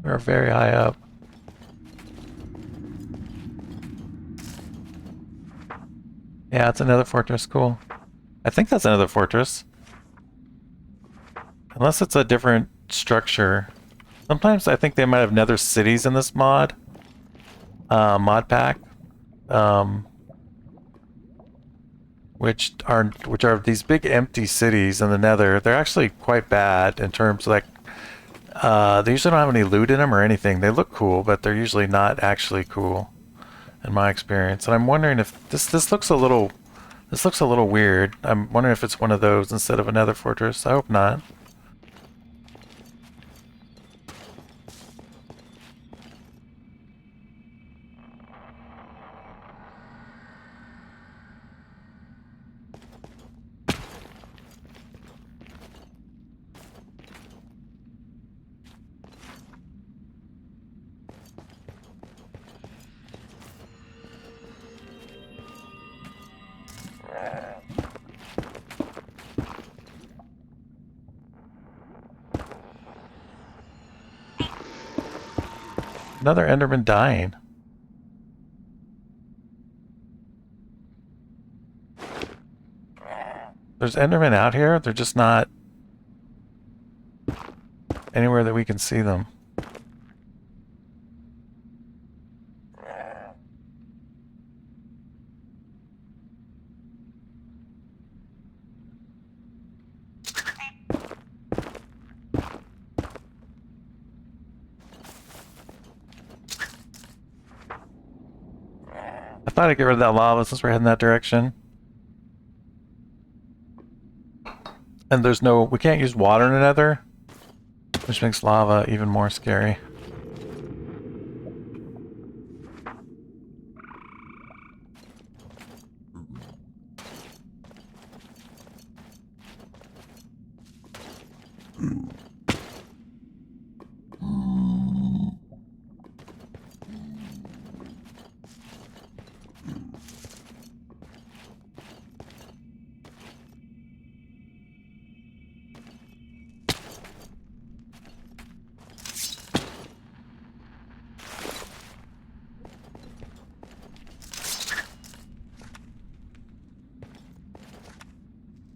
We're very high up. Yeah, it's another fortress. Cool. I think that's another fortress. Unless it's a different structure. Sometimes I think they might have nether cities in this mod pack, um, which are these big empty cities in the nether. They're actually quite bad in terms of like, they usually don't have any loot in them or anything. They look cool, but they're usually not actually cool in my experience. And I'm wondering if this looks a little weird. I'm wondering if it's one of those instead of another fortress. I hope not. Another Enderman dying. There's Endermen out here. They're just not anywhere that we can see them. I thought I'd get rid of that lava since we're heading that direction. And we can't use water in the nether, which makes lava even more scary.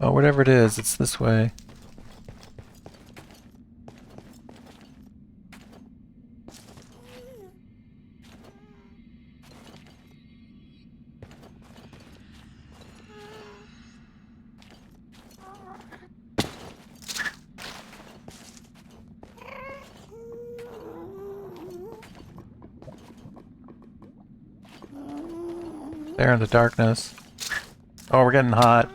Oh, whatever it is, it's this way. There in the darkness. Oh, we're getting hot.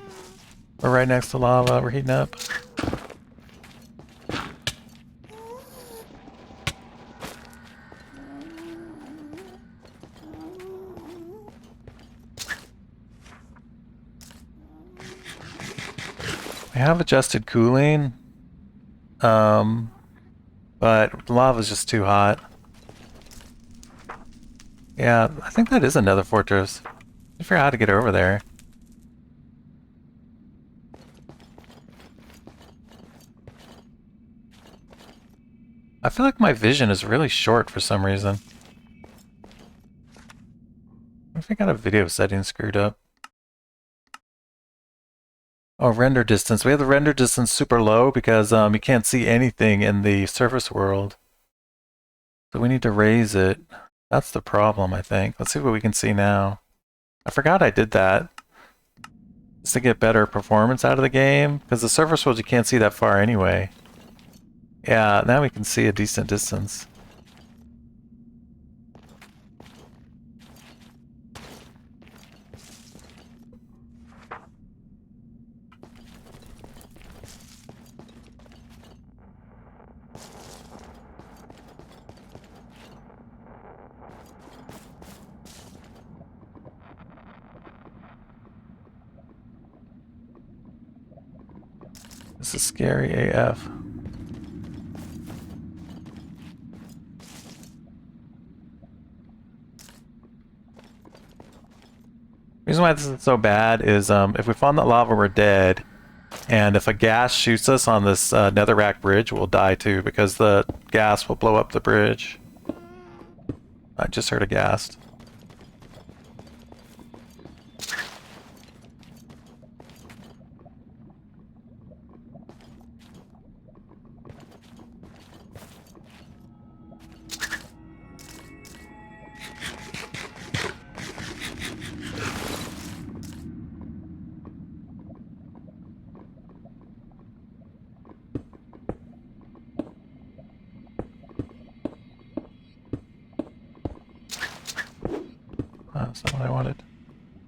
We're right next to lava. We're heating up. I have adjusted cooling, but the lava's just too hot. Yeah, I think that is another fortress. I figure out how to get over there. I feel like my vision is really short for some reason. I think I got a video setting screwed up. Oh, render distance. We have the render distance super low because you can't see anything in the surface world. So we need to raise it. That's the problem, I think. Let's see what we can see now. I forgot I did that. Just to get better performance out of the game. Because the surface world you can't see that far anyway. Yeah, now we can see a decent distance. This is scary AF. The reason why this is so bad is if we fall in that lava, we're dead. And if a gas shoots us on this netherrack bridge, we'll die too, because the gas will blow up the bridge. I just heard a ghast. That's not what I wanted.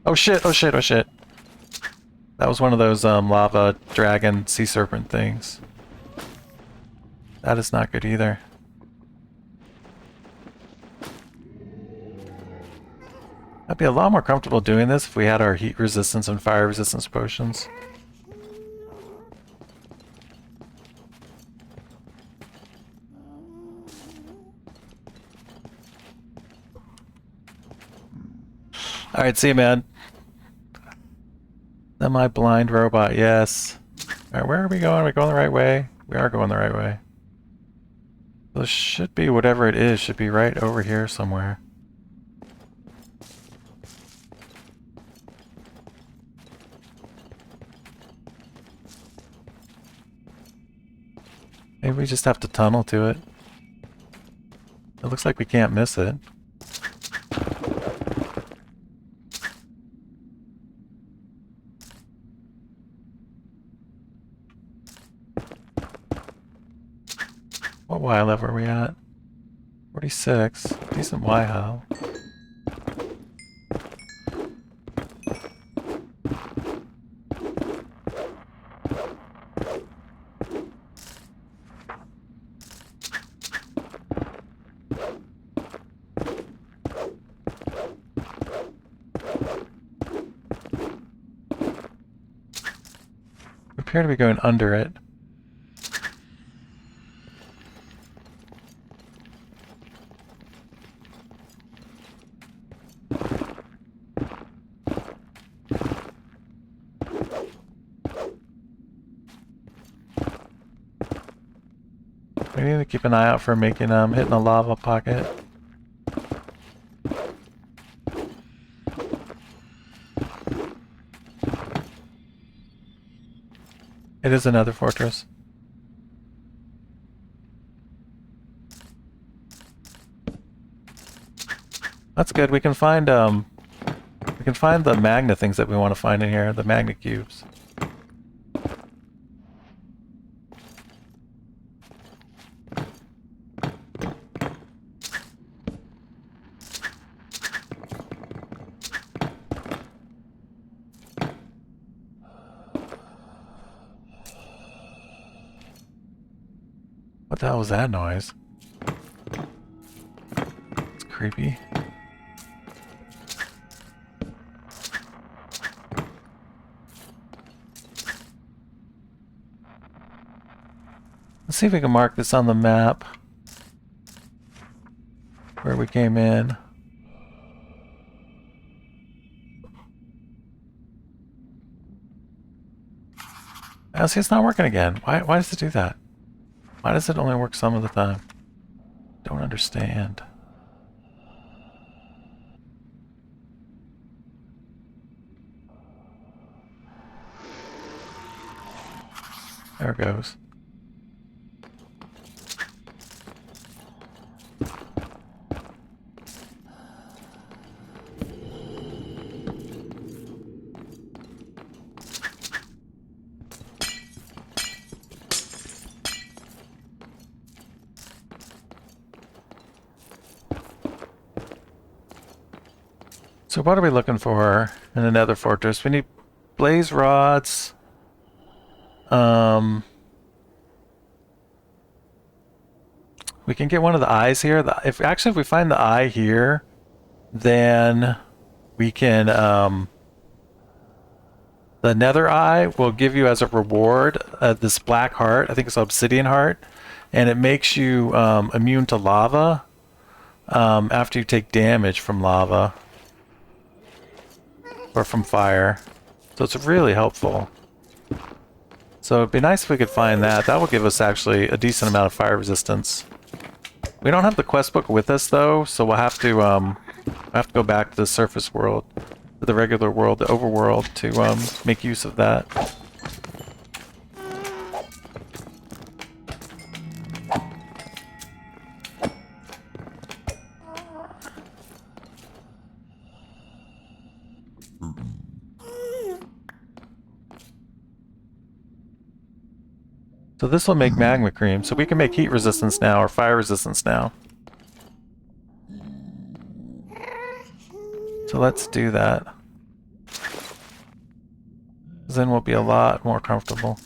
Oh shit, oh shit, oh shit. That was one of those lava dragon sea serpent things. That is not good either. I'd be a lot more comfortable doing this if we had our heat resistance and fire resistance potions. Alright, see you, man. Am I blind robot? Yes. Alright, where are we going? Are we going the right way? We are going the right way. This should be, whatever it is, should be right over here somewhere. Maybe we just have to tunnel to it. It looks like we can't miss it. What Y level are we at? 46. Decent Y how. We appear to be going under it. We need to keep an eye out for making hitting a lava pocket. It is another fortress. That's good. We can find the magna things that we want to find in here, the magna cubes. What the hell was that noise? It's creepy. Let's see if we can mark this on the map where we came in. Oh, see, it's not working again. Why does it do that? Why does it only work some of the time? Don't understand. There it goes. So what are we looking for in the Nether fortress? We need blaze rods. We can get one of the eyes here. If we find the eye here, then we can The Nether Eye will give you as a reward this black heart. I think it's obsidian heart, and it makes you immune to lava after you take damage from lava or from fire. So it's really helpful. So it'd be nice if we could find that. That will give us actually a decent amount of fire resistance. We don't have the quest book with us though, so we'll have to go back to the surface world, to the regular world, the overworld, to make use of that. So this will make magma cream, so we can make heat resistance now, or fire resistance now. So let's do that. Then we'll be a lot more comfortable.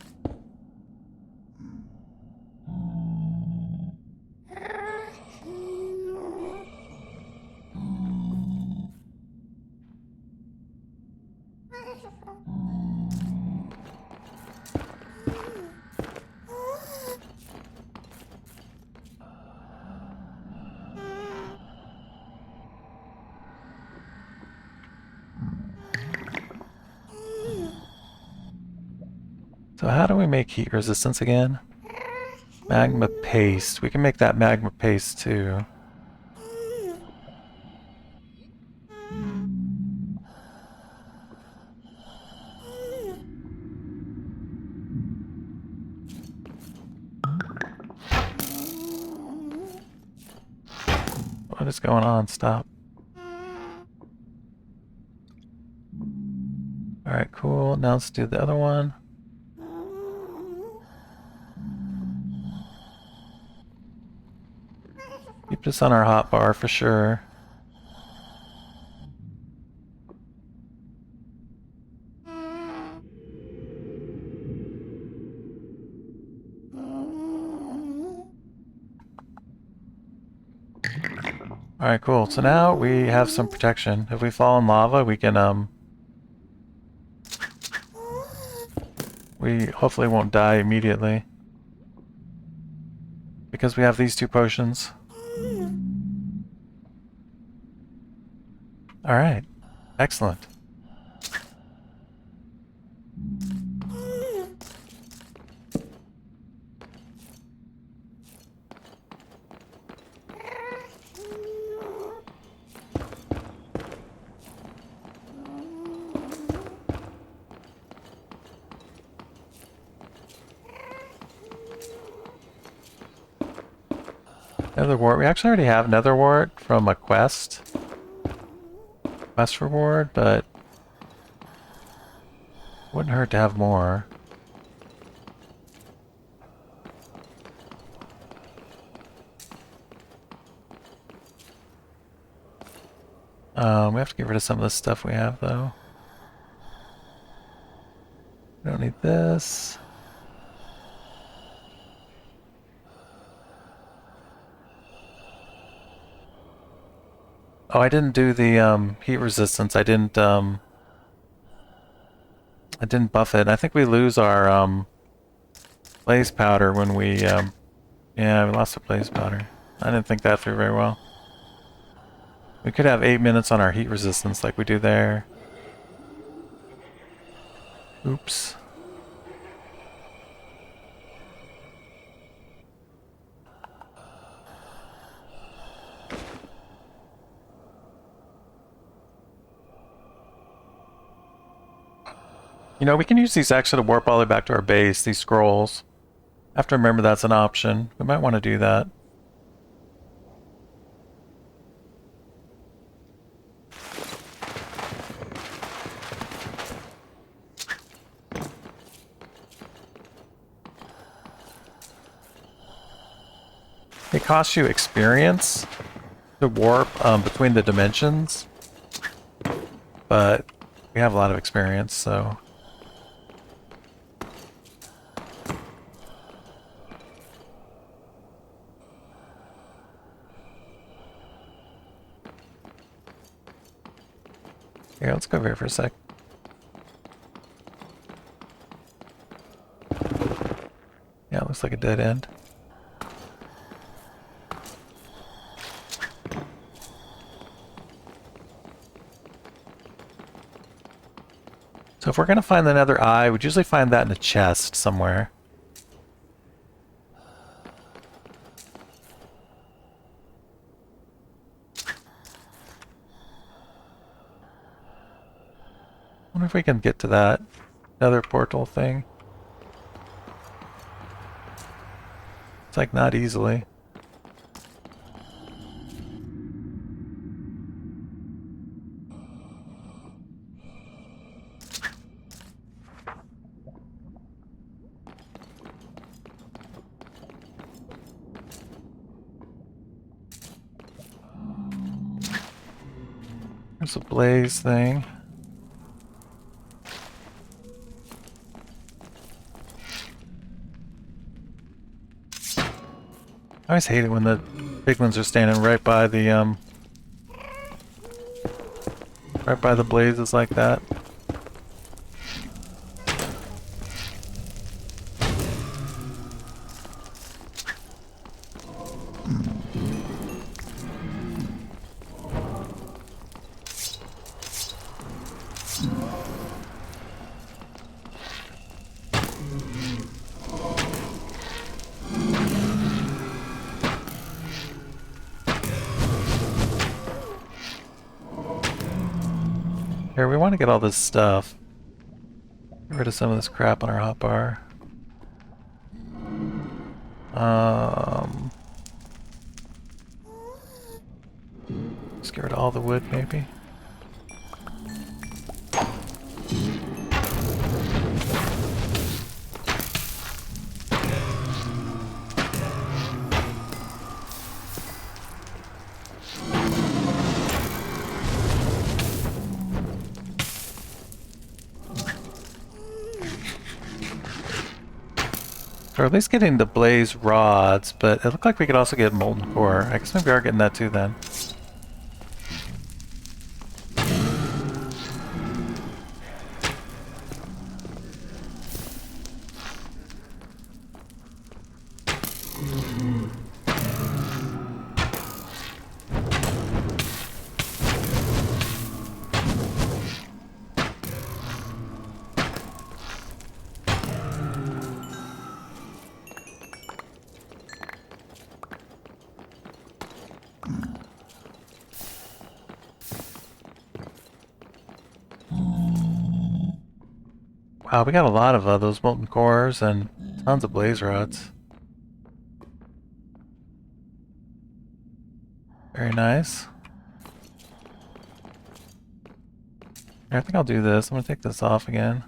So how do we make heat resistance again? Magma paste. We can make that magma paste too. What is going on? Stop. Alright, cool. Now let's do the other one. Keep this on our hotbar for sure. Alright, cool. So now we have some protection. If we fall in lava, we can, we hopefully won't die immediately. Because we have these two potions. Alright. Excellent. Netherwort. We actually already have Netherwort from a quest. Quest reward, but wouldn't hurt to have more. We have to get rid of some of the stuff we have though. We don't need this. Oh, I didn't do the heat resistance. I didn't buff it. I think we lose our blaze powder when we yeah, we lost the blaze powder. I didn't think that through very well. We could have 8 minutes on our heat resistance like we do there. Oops. You know, we can use these actually to warp all the way back to our base, these scrolls. I have to remember that's an option. We might want to do that. It costs you experience to warp between the dimensions, but we have a lot of experience, so... Here, let's go over here for a sec. looks like a dead end. So if we're going to find the nether eye, we'd usually find that in a chest somewhere. I wonder if we can get to that nether portal thing. It's like not easily. There's a blaze thing. I always hate it when the big ones are standing right by the blazes like that. Here, we want to get all this stuff. Get rid of some of this crap on our hotbar. Just get rid of all the wood, maybe. Or at least getting the blaze rods, but it looked like we could also get molten core. I guess maybe we are getting that too then. Wow, we got a lot of those molten cores and tons of blaze rods. Very nice. I think I'll do this. I'm gonna take this off again.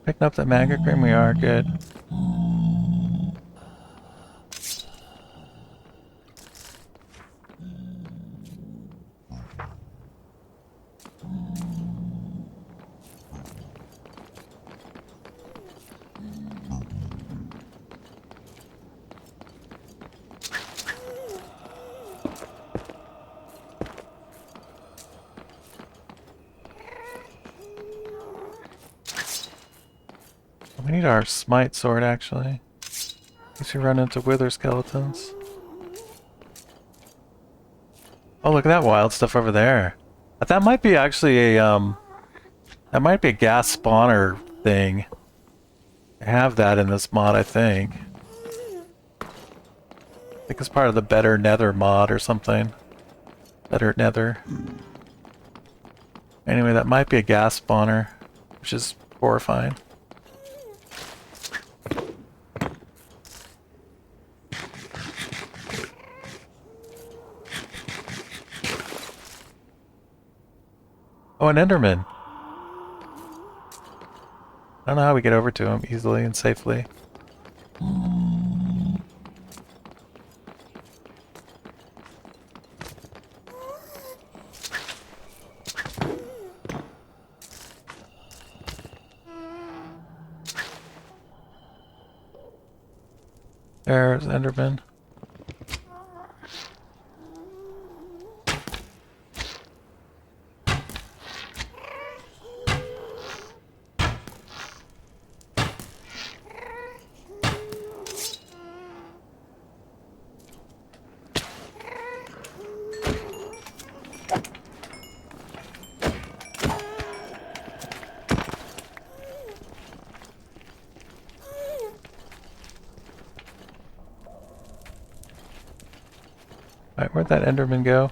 Picking up the magma cream, we are good. We need our smite sword, actually. In case we run into wither skeletons. Oh, look at that wild stuff over there. That might be actually a, that might be a gas spawner thing. I have that in this mod, I think. I think it's part of the Better Nether mod or something. Better Nether. Anyway, that might be a gas spawner, which is horrifying. Oh, an Enderman. I don't know how we get over to him easily and safely. There's Enderman. Alright, where'd that Enderman go?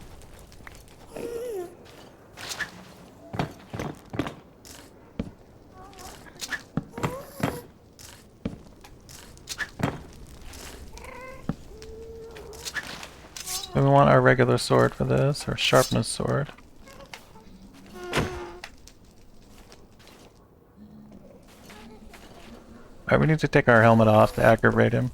Do we want our regular sword for this, or sharpness sword? Alright, we need to take our helmet off to aggravate him.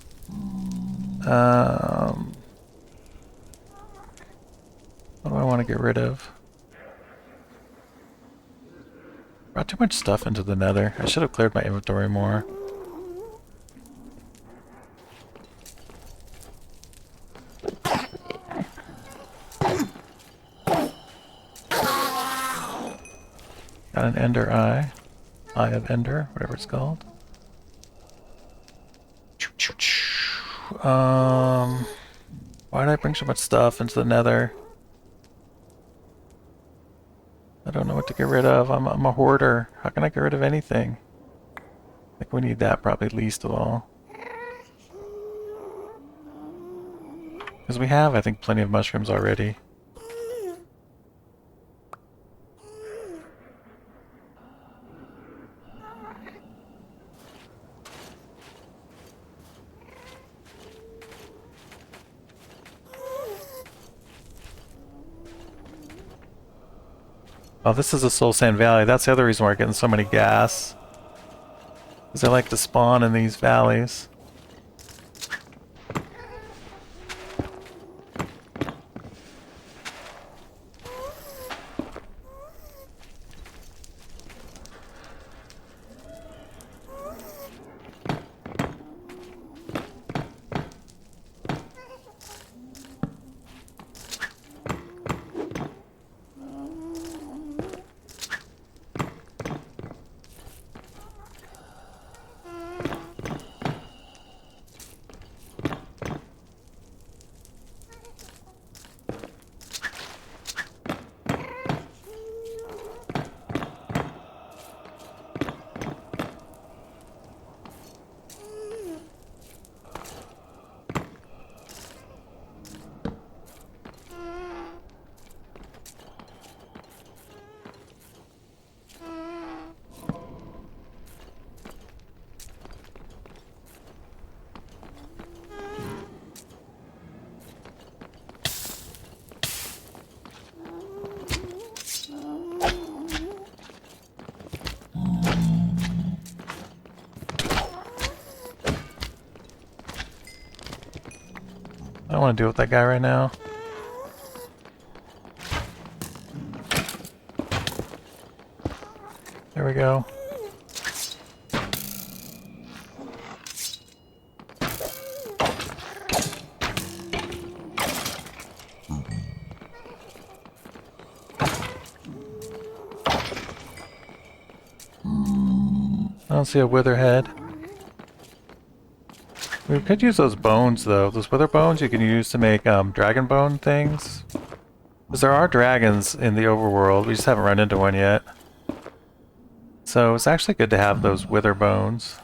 What do I want to get rid of? Brought too much stuff into the Nether. I should have cleared my inventory more. Got an Ender Eye. Eye of Ender, whatever it's called. Why did I bring so much stuff into the Nether? I don't know what to get rid of. I'm a hoarder. How can I get rid of anything? I think we need that probably least of all. Because we have, I think, plenty of mushrooms already. Oh, this is a Soul Sand Valley. That's the other reason we're getting so many gas. Because they like to spawn in these valleys. I don't want to deal with that guy right now. There we go. I don't see a witherhead. We could use those bones though. Those wither bones you can use to make dragon bone things. Because there are dragons in the overworld, we just haven't run into one yet. So it's actually good to have those wither bones.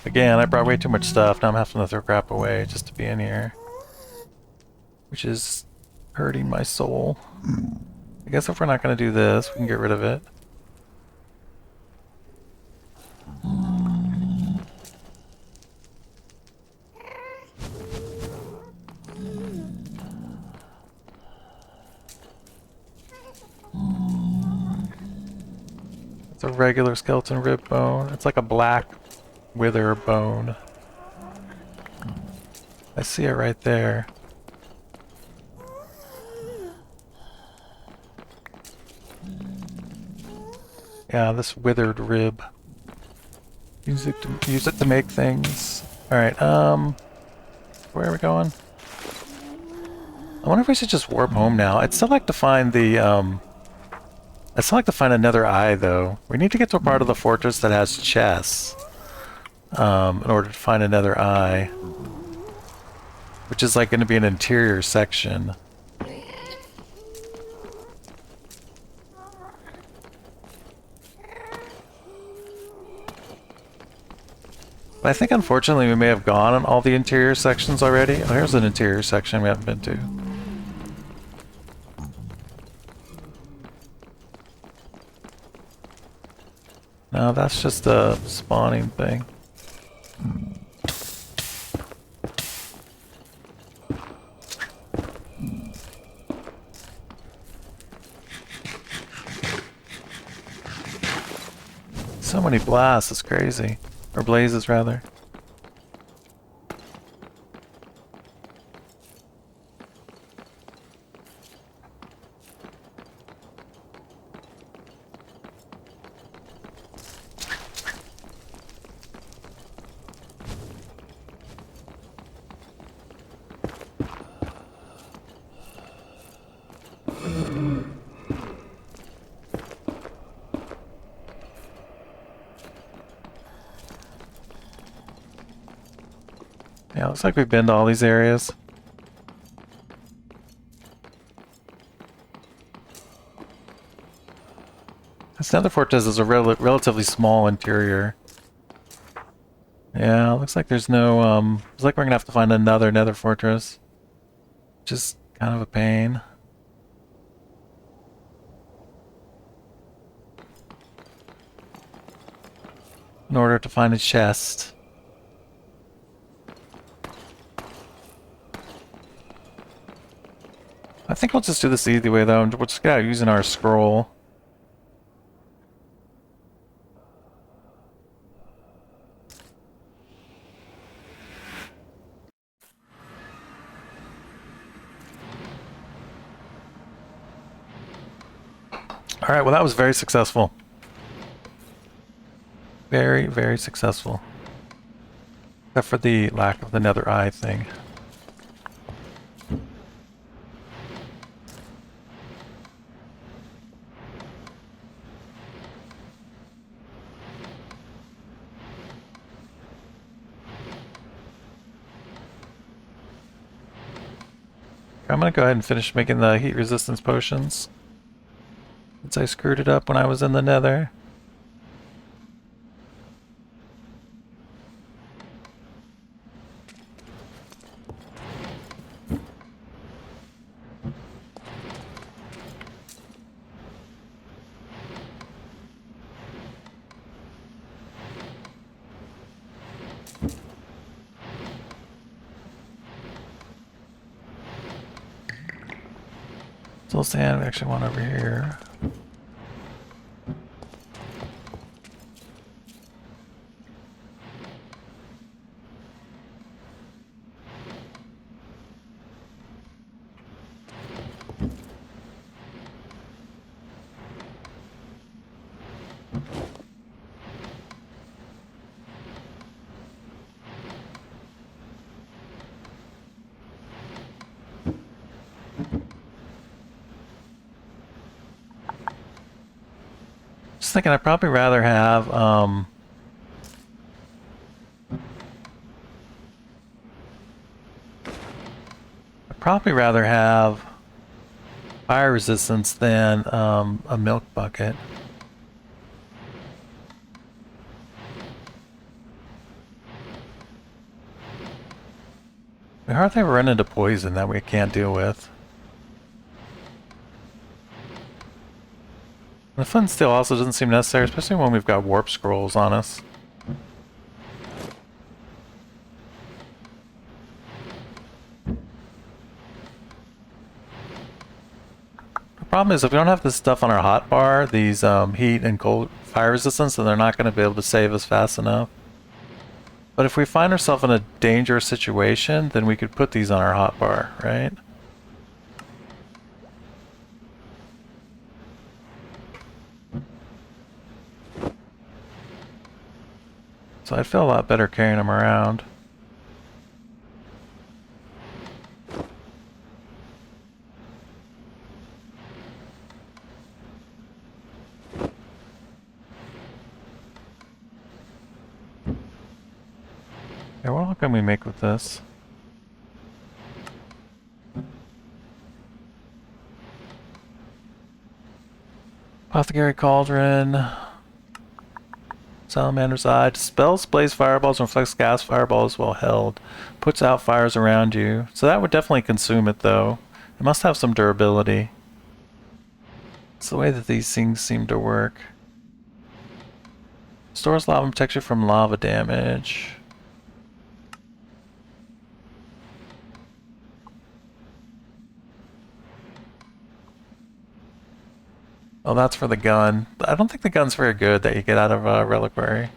Again, I brought way too much stuff, now I'm having to throw crap away just to be in here. Which is hurting my soul. I guess if we're not going to do this, we can get rid of it. a regular skeleton rib bone. It's like a black wither bone. I see it right there. Yeah, this withered rib. Use it to make things. Alright, where are we going? I wonder if we should just warp home now. I'd still like to find the, I'd still like to find another eye, though. We need to get to a part of the fortress that has chests, in order to find another eye. Which is like going to be an interior section. But I think unfortunately we may have gone on all the interior sections already. Oh, here's an interior section we haven't been to. No, that's just a spawning thing. So many blasts, it's crazy. Or blazes, rather. Yeah, looks like we've been to all these areas. This Nether Fortress is a relatively small interior. Yeah, looks like there's no, looks like we're gonna have to find another Nether Fortress. Which is kind of a pain. In order to find a chest. I think we'll just do this the easy way, though. We'll just get out using our scroll. Alright, well that was very successful. Very, very successful. Except for the lack of the nether eye thing. I'm gonna go ahead and finish making the heat resistance potions. Since I screwed it up when I was in the nether. Still sand, we actually want over here. Just thinking I'd probably rather have, fire resistance than, a milk bucket. We hardly ever run into poison that we can't deal with. The flint steel also doesn't seem necessary, especially when we've got warp scrolls on us. I'll problem is if we don't have this stuff on our hotbar, these heat and cold fire resistance, then they're not going to be able to save us fast enough. But if we find ourselves in a dangerous situation, then we could put these on our hotbar, right? So I'd feel a lot better carrying them around. Okay, what can we make with this? Apothecary Cauldron. Salamander's Eye. Dispels blaze fireballs and reflects gas fireballs while held. Puts out fires around you. So that would definitely consume it though. It must have some durability. It's the way that these things seem to work. Stores lava protection from lava damage. Oh, that's for the gun. I don't think the gun's very good that you get out of a reliquary.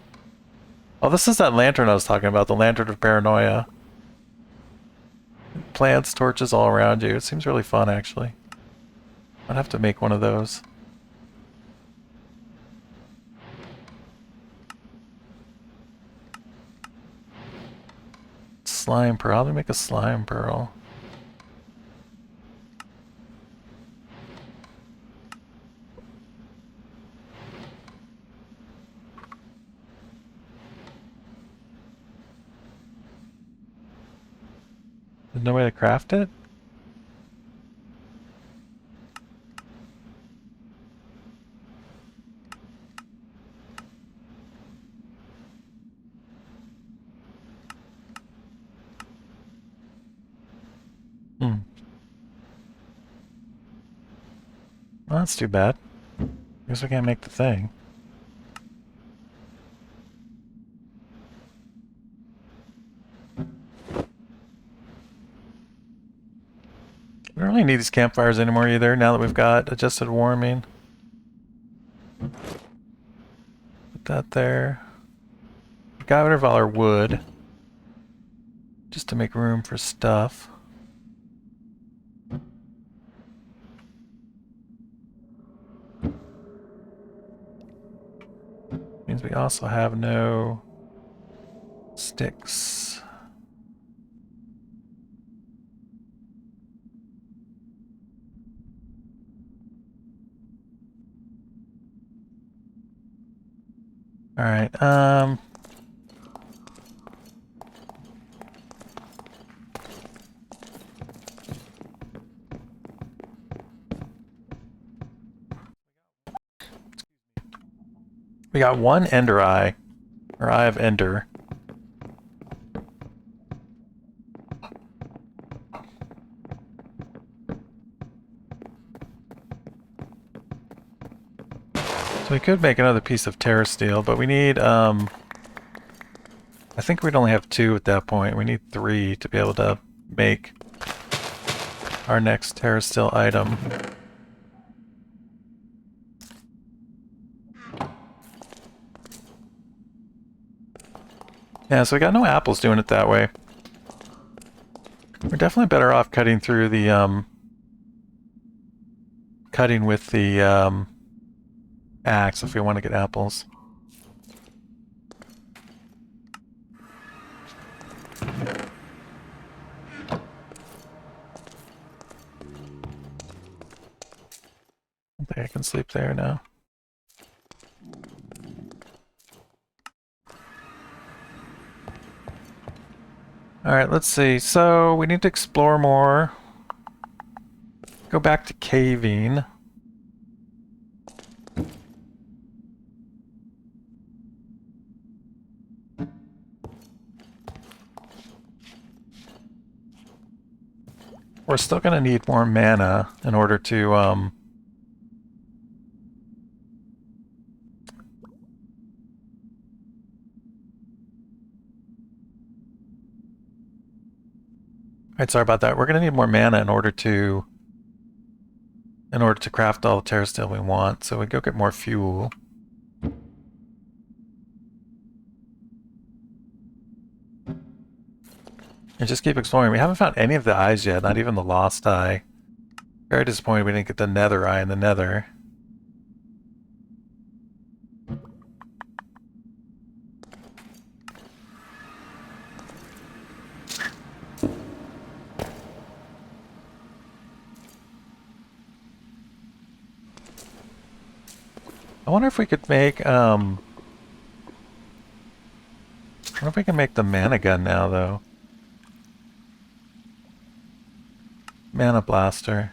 Oh, this is that lantern I was talking about, the Lantern of Paranoia. Plants, torches all around you. It seems really fun, actually. I'd have to make one of those. Slime pearl. How do we make a slime pearl? There's no way to craft it? Hmm. Well, that's too bad. Guess we can't make the thing. We don't really need these campfires anymore either, now that we've got adjusted warming. Put that there. We got rid of all our wood. Just to make room for stuff. Means we also have no sticks. Alright, we got one Ender Eye, or Eye of Ender. So we could make another piece of Terra Steel, but we need, I think we'd only have 2 at that point. We need 3 to be able to make our next Terra Steel item. Yeah, so we got no apples doing it that way. We're definitely better off cutting through the, cutting with the, axe if we want to get apples. I think I can sleep there now. Alright, let's see. So, we need to explore more. Go back to caving. We're still gonna need more mana in order to, Alright, sorry about that. We're gonna need more mana in order to in order to craft all the terra steel we want. So we go get more fuel. And just keep exploring. We haven't found any of the eyes yet, not even the lost eye. Very disappointed we didn't get the nether eye in the nether. I wonder if we could make, I wonder if we can make the mana gun now, though. Mana blaster.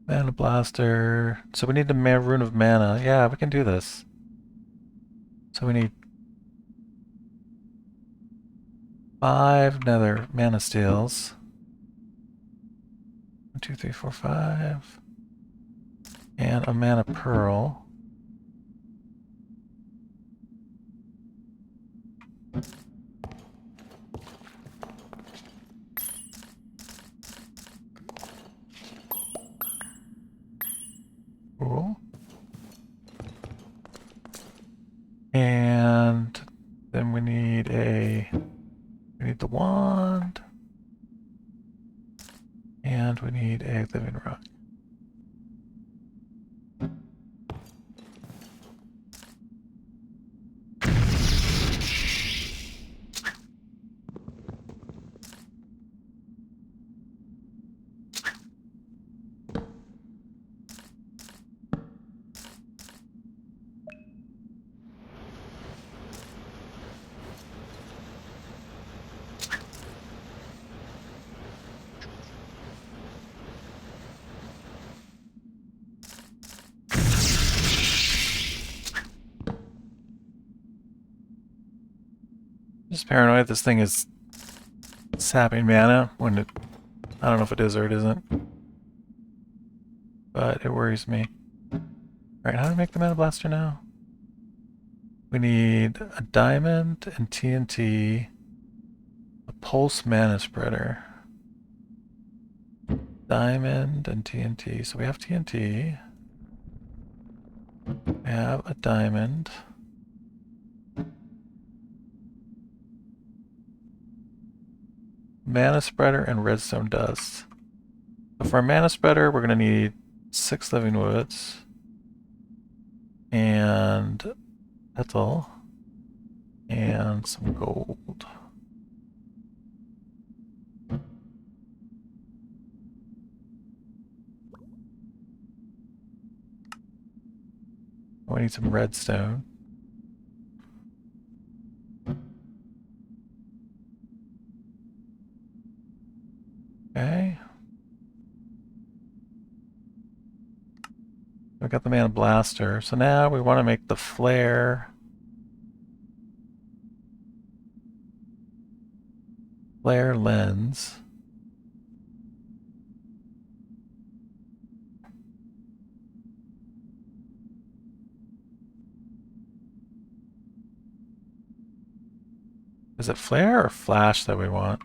Mana blaster. So we need the rune of mana. Yeah, we can do this. So we need 5 nether mana steels. 1, 2, 3, 4, 5. And a mana pearl. Cool. And then we need the wand. And we need a living rock. Just paranoid this thing is sapping mana when it... I don't know if it is or it isn't. But it worries me. Alright, how do we make the mana blaster now? We need a diamond and TNT. A pulse mana spreader. Diamond and TNT. So we have TNT. We have a diamond. Mana spreader and redstone dust. So for our mana spreader, we're going to need 6 living woods. And metal. And some gold. We need some redstone. Okay. We got the mana blaster. So now we want to make the flare. Flare lens. Is it flare or flash that we want?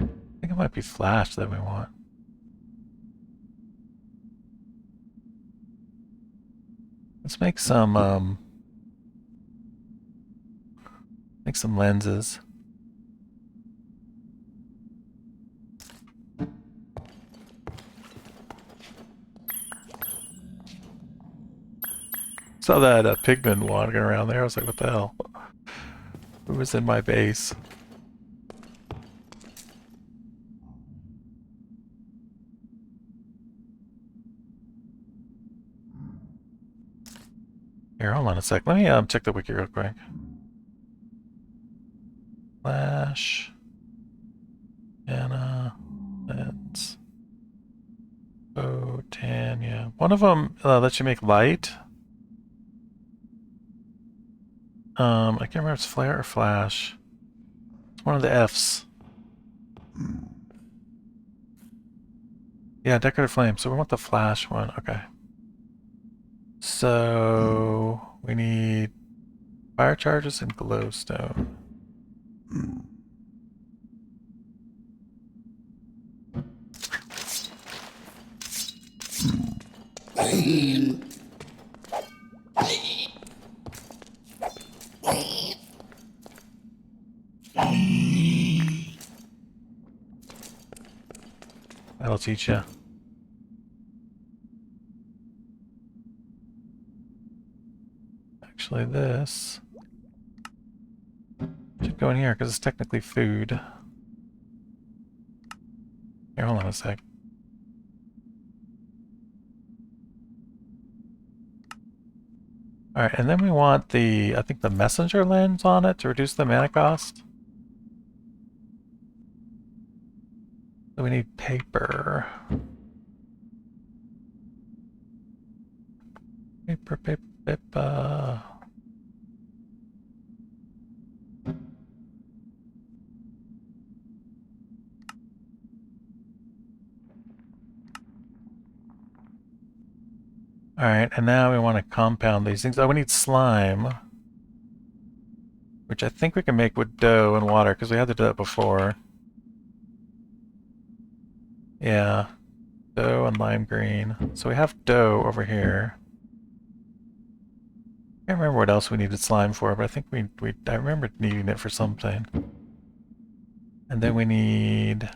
I think it might be flash that we want. Let's make some lenses. Saw that pigman walking around there. I was like, what the hell? Who was in my base? Here, hold on a sec. Let me check the wiki real quick. Flash. Anna. Lens. Botania. One of them lets you make light. I can't remember if it's flare or flash. It's one of the F's. Yeah, decorative flame. So we want the flash one. Okay. So we need fire charges and glowstone. That'll teach you. Actually, this should go in here because it's technically food. Here, hold on a sec. Alright, and then we want the, I think the messenger lens on it to reduce the mana cost. So we need paper. Paper, paper, paper. Alright, and now we want to compound these things. Oh, we need slime. Which I think we can make with dough and water, because we had to do that before. Yeah. Dough and lime green. So we have dough over here. I can't remember what else we needed slime for, but I think I remember needing it for something. And then we need...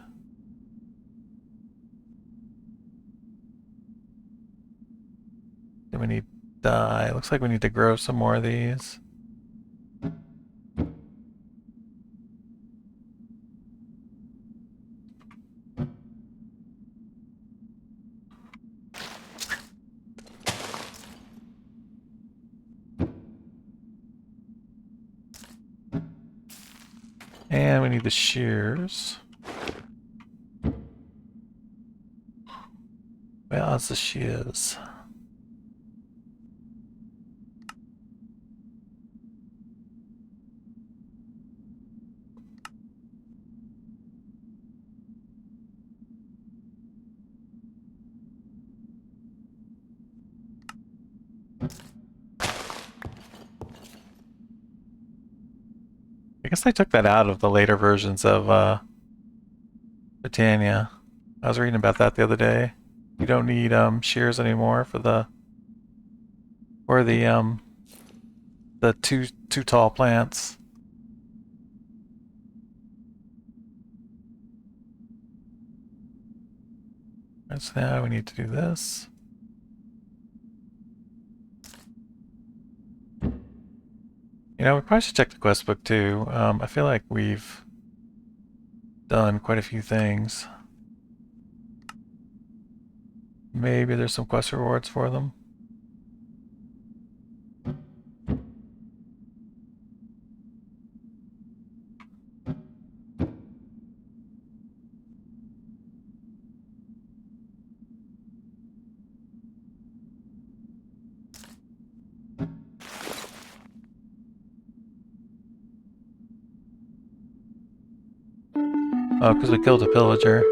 Then we need dye. Looks like we need to grow some more of these. And we need the shears. Where's the shears? I guess I took that out of the later versions of Botania. I was reading about that the other day. You don't need shears anymore for the too tall plants. And so now we need to do this. You know, we probably should check the quest book too. I feel like we've done quite a few things. Maybe there's some quest rewards for them. Oh, because we killed a pillager.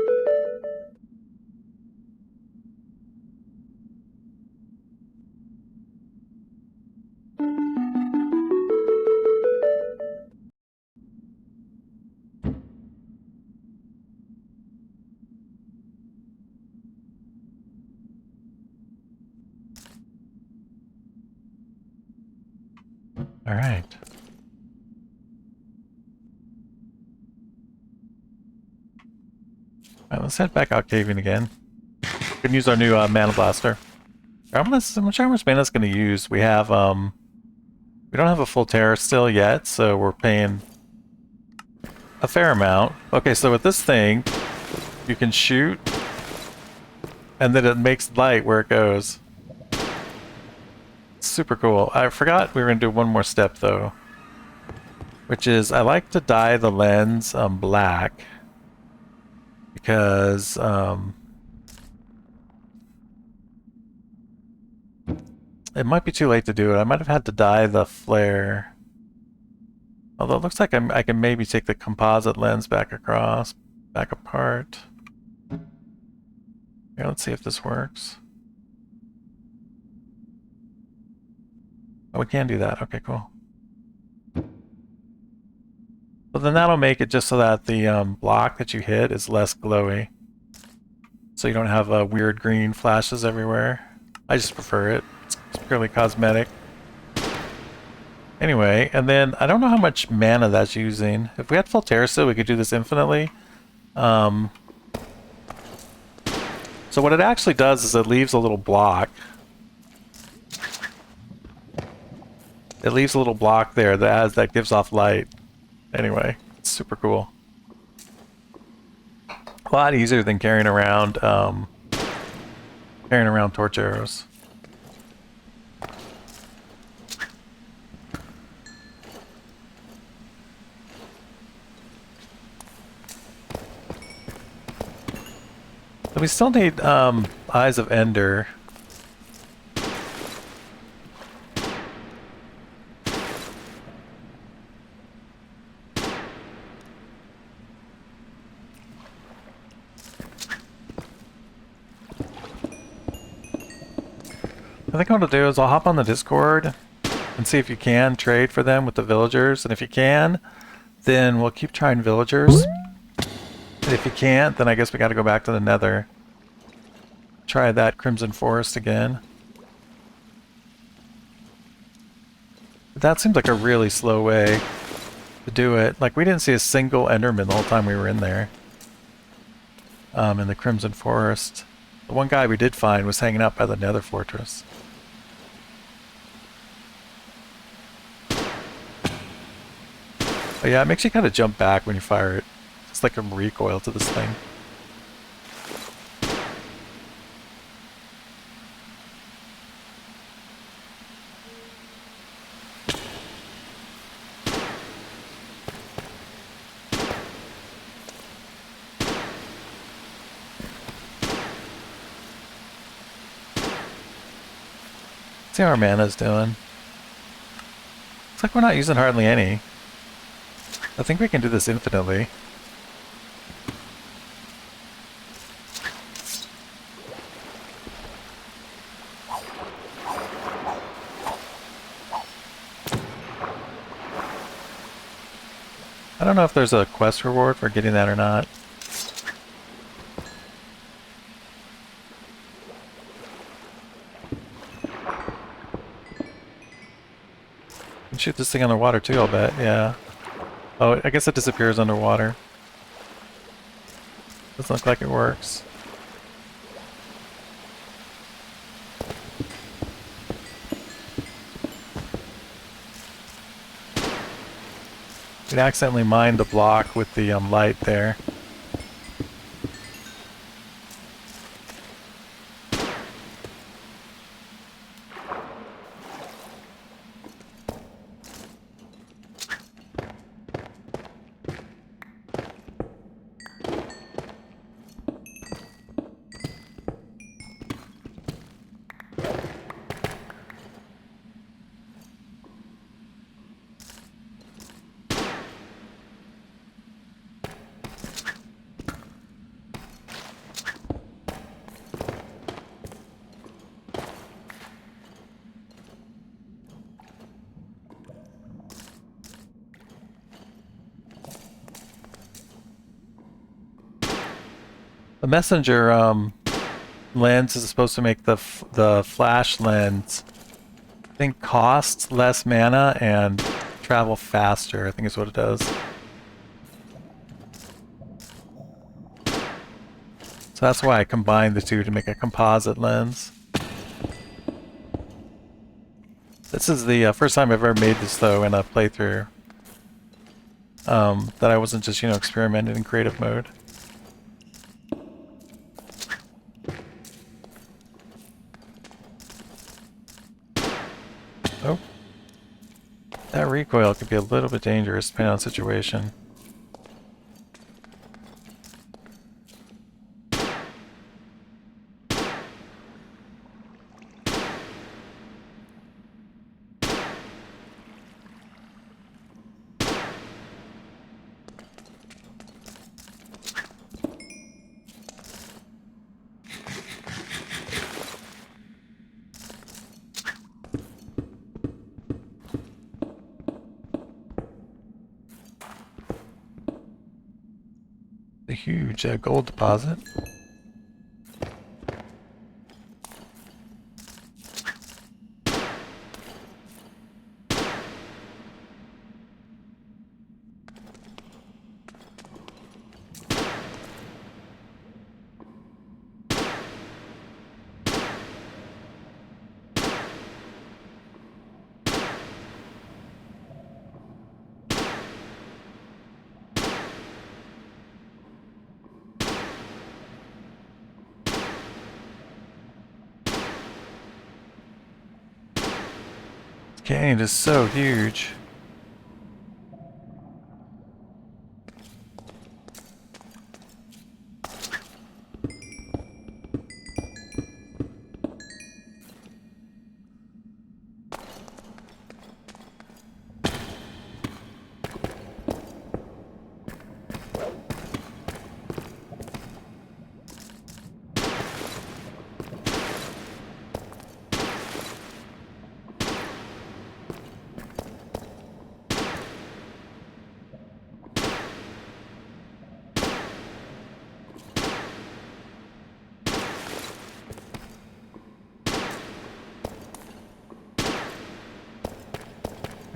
All right. Alright, let's head back out caving again. We can use our new mana blaster. How much mana is going to use? We have we don't have a full terror still yet, so we're paying a fair amount. Okay, so with this thing, you can shoot, and then it makes light where it goes. Super cool. I forgot we were going to do one more step though, which is I like to dye the lens black because it might be too late to do it. I might have had to dye the flare. Although it looks like I can maybe take the composite lens back apart. Here, Okay, let's see if this works. Oh, we can do that. Okay, cool. But then that'll make it just so that the block that you hit is less glowy. So you don't have weird green flashes everywhere. I just prefer it. It's purely cosmetic. Anyway, and then I don't know how much mana that's using. If we had full terrace, we could do this infinitely. So what it actually does is it leaves a little block. It leaves a little block there that gives off light. Anyway, it's super cool. A lot easier than carrying around torch arrows. So we still need Eyes of Ender. I think what I'll do is I'll hop on the Discord and see if you can trade for them with the villagers. And if you can, then we'll keep trying villagers. And if you can't, then I guess we gotta go back to the Nether. Try that Crimson Forest again. That seems like a really slow way to do it. Like, we didn't see a single Enderman the whole time we were in there. In the Crimson Forest. The one guy we did find was hanging out by the Nether Fortress. But yeah, it makes you kind of jump back when you fire it. It's like a recoil to this thing. See how our mana's doing. Looks like we're not using hardly any. I think we can do this infinitely. I don't know if there's a quest reward for getting that or not. You can shoot this thing underwater too, I'll bet, yeah. Oh, I guess it disappears underwater. Doesn't look like it works. We'd accidentally mined the block with the light there. The messenger lens is supposed to make the flash lens, I think, cost less mana and travel faster, I think is what it does. So that's why I combined the two to make a composite lens. This is the first time I've ever made this, though, in a playthrough. That I wasn't just, experimenting in creative mode. Oh. That recoil could be a little bit dangerous depending on the situation. A huge gold deposit. Canyon is so huge.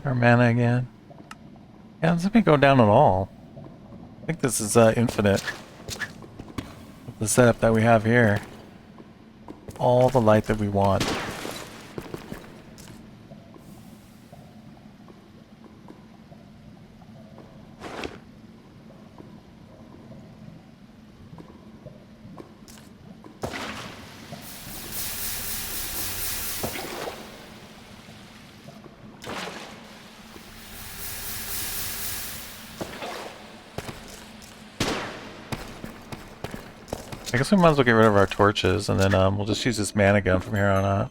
Our mana again. Yeah, let me go down at all. I think this is infinite. With the setup that we have here. All the light that we want. I guess we might as well get rid of our torches, and then we'll just use this mana gun from here on out.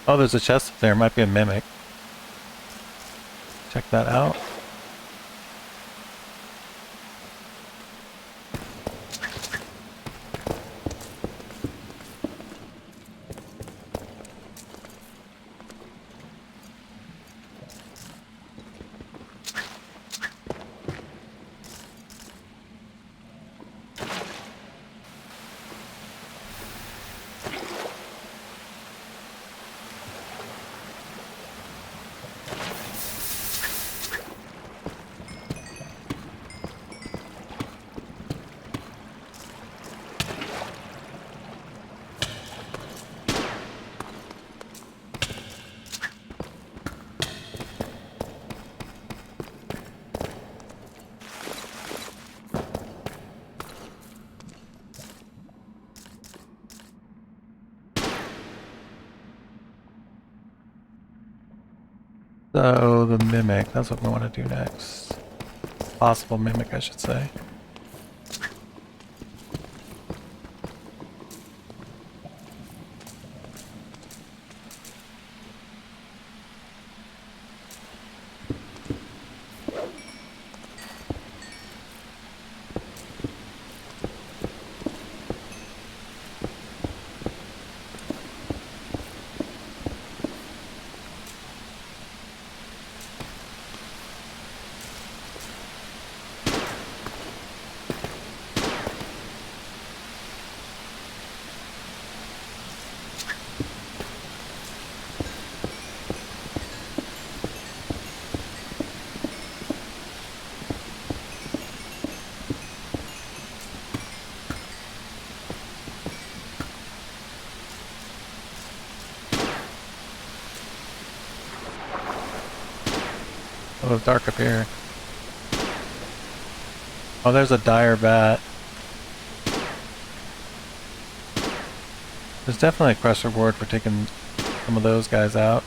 Oh, there's a chest up there. Might be a mimic. Check that out. So, the mimic, that's what we want to do next. Possible mimic, I should say. Oh, it's dark up here. Oh, there's a dire bat. There's definitely a quest reward for taking some of those guys out.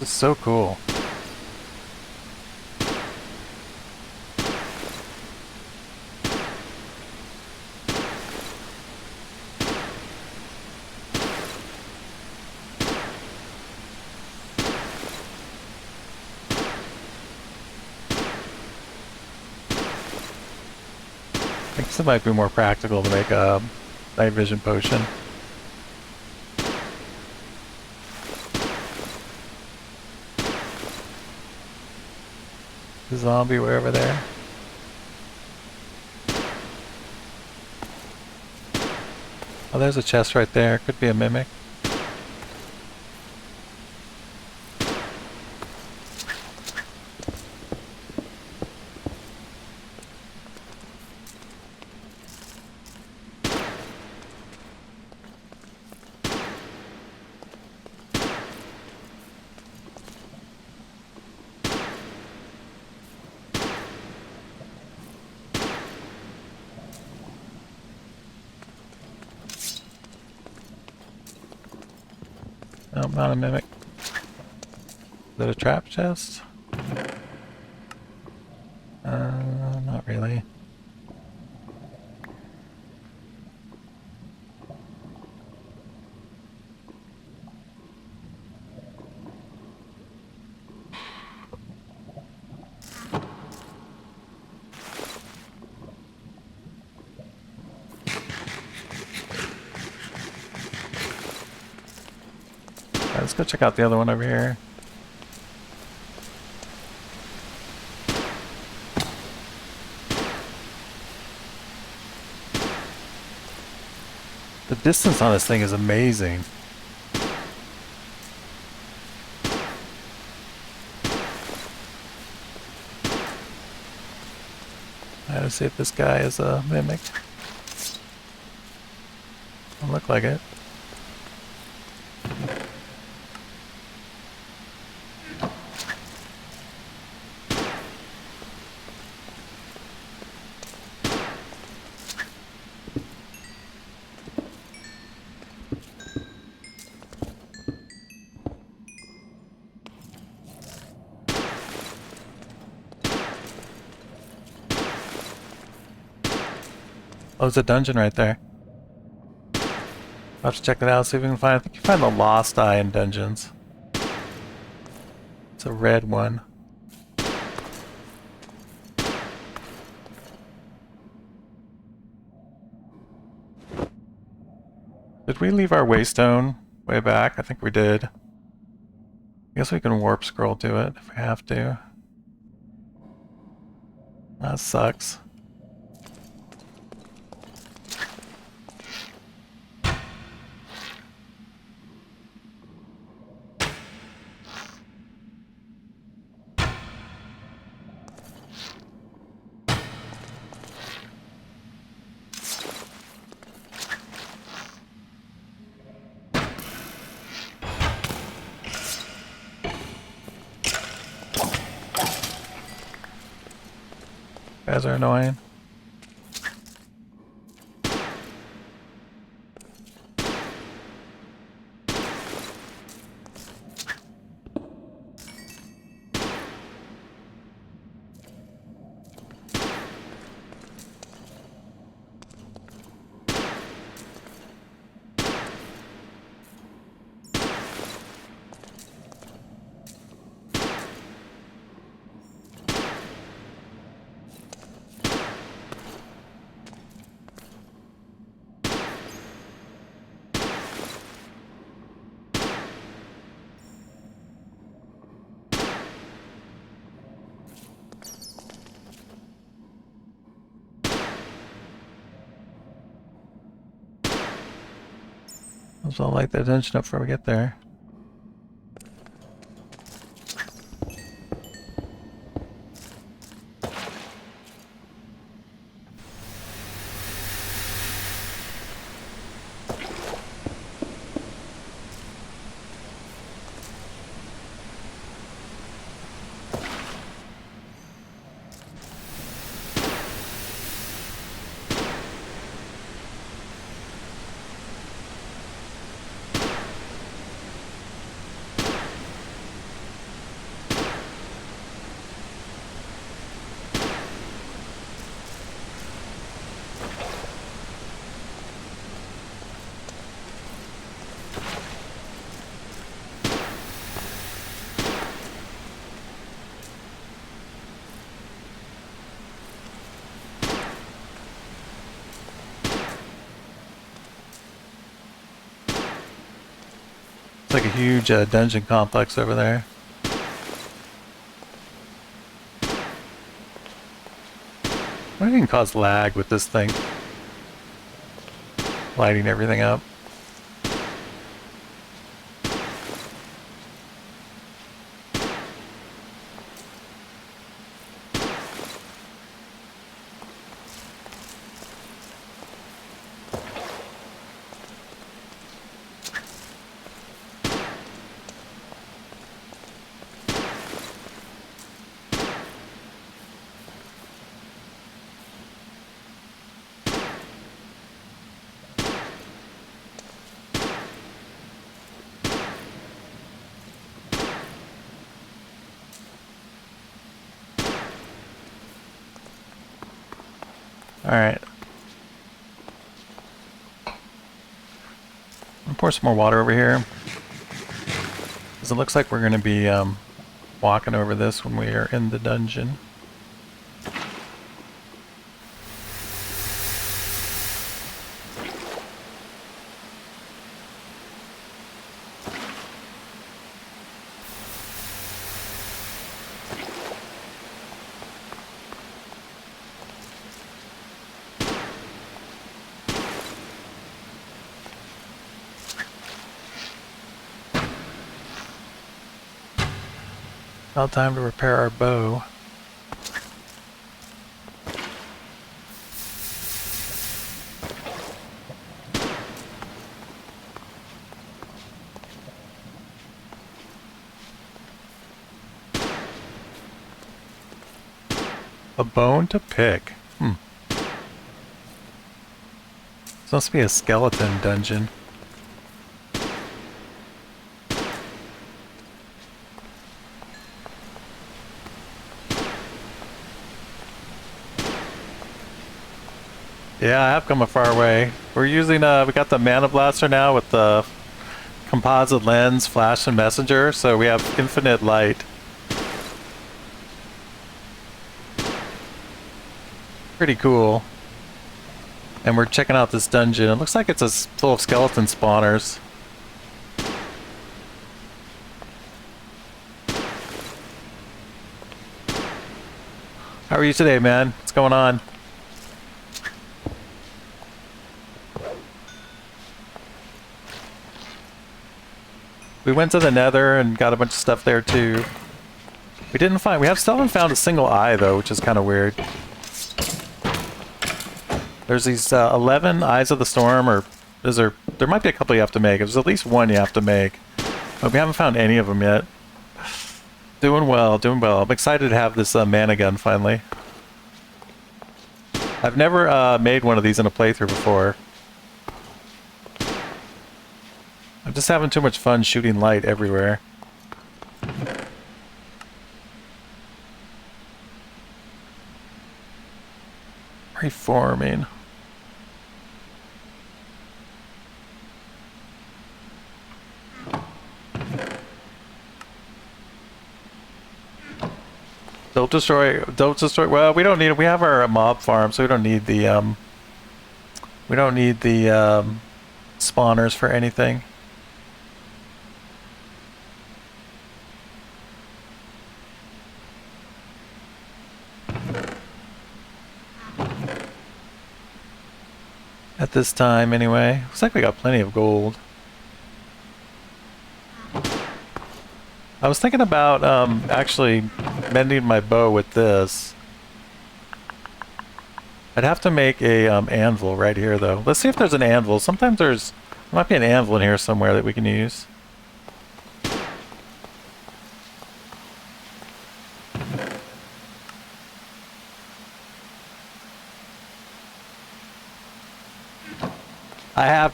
This is so cool. I guess it might be more practical to make a night vision potion. The zombie way over there. Oh, there's a chest right there. Could be a mimic. No, not a mimic. Is it a trap chest? Not really. Alright, let's go check out the other one over here. The distance on this thing is amazing. Let's see if this guy is a mimic. Doesn't look like it. Oh, there's a dungeon right there. I'll have to check it out, see if we can find. I think you find the lost eye in dungeons. It's a red one. Did we leave our waystone way back? I think we did. I guess we can warp scroll to it if we have to. That sucks. Guys are annoying. So I'll light the attention up before we get there. It's like a huge dungeon complex over there. What do you think cause lag with this thing? Lighting everything up. Alright. I'll pour some more water over here. Because it looks like we're going to be walking over this when we are in the dungeon. Now time to repair our bow. A bone to pick. This must be a skeleton dungeon. Yeah, I have come a far way. We're using, we got the Mana Blaster now with the composite lens, flash, and messenger, so we have infinite light. Pretty cool. And we're checking out this dungeon. It looks like it's full of skeleton spawners. How are you today, man? What's going on? We went to the Nether and got a bunch of stuff there too. We still haven't found a single eye though, which is kind of weird. There's these 11 Eyes of the Storm, or there might be a couple you have to make. There's at least one you have to make. But we haven't found any of them yet. Doing well, doing well. I'm excited to have this mana gun finally. I've never made one of these in a playthrough before. I'm just having too much fun shooting light everywhere. Reforming. Don't destroy, well, we don't need it. We have our mob farm, so we don't need the, spawners for anything. At this time, anyway. Looks like we got plenty of gold. I was thinking about actually mending my bow with this. I'd have to make a anvil right here, though. Let's see if there's an anvil. Sometimes there might be an anvil in here somewhere that we can use.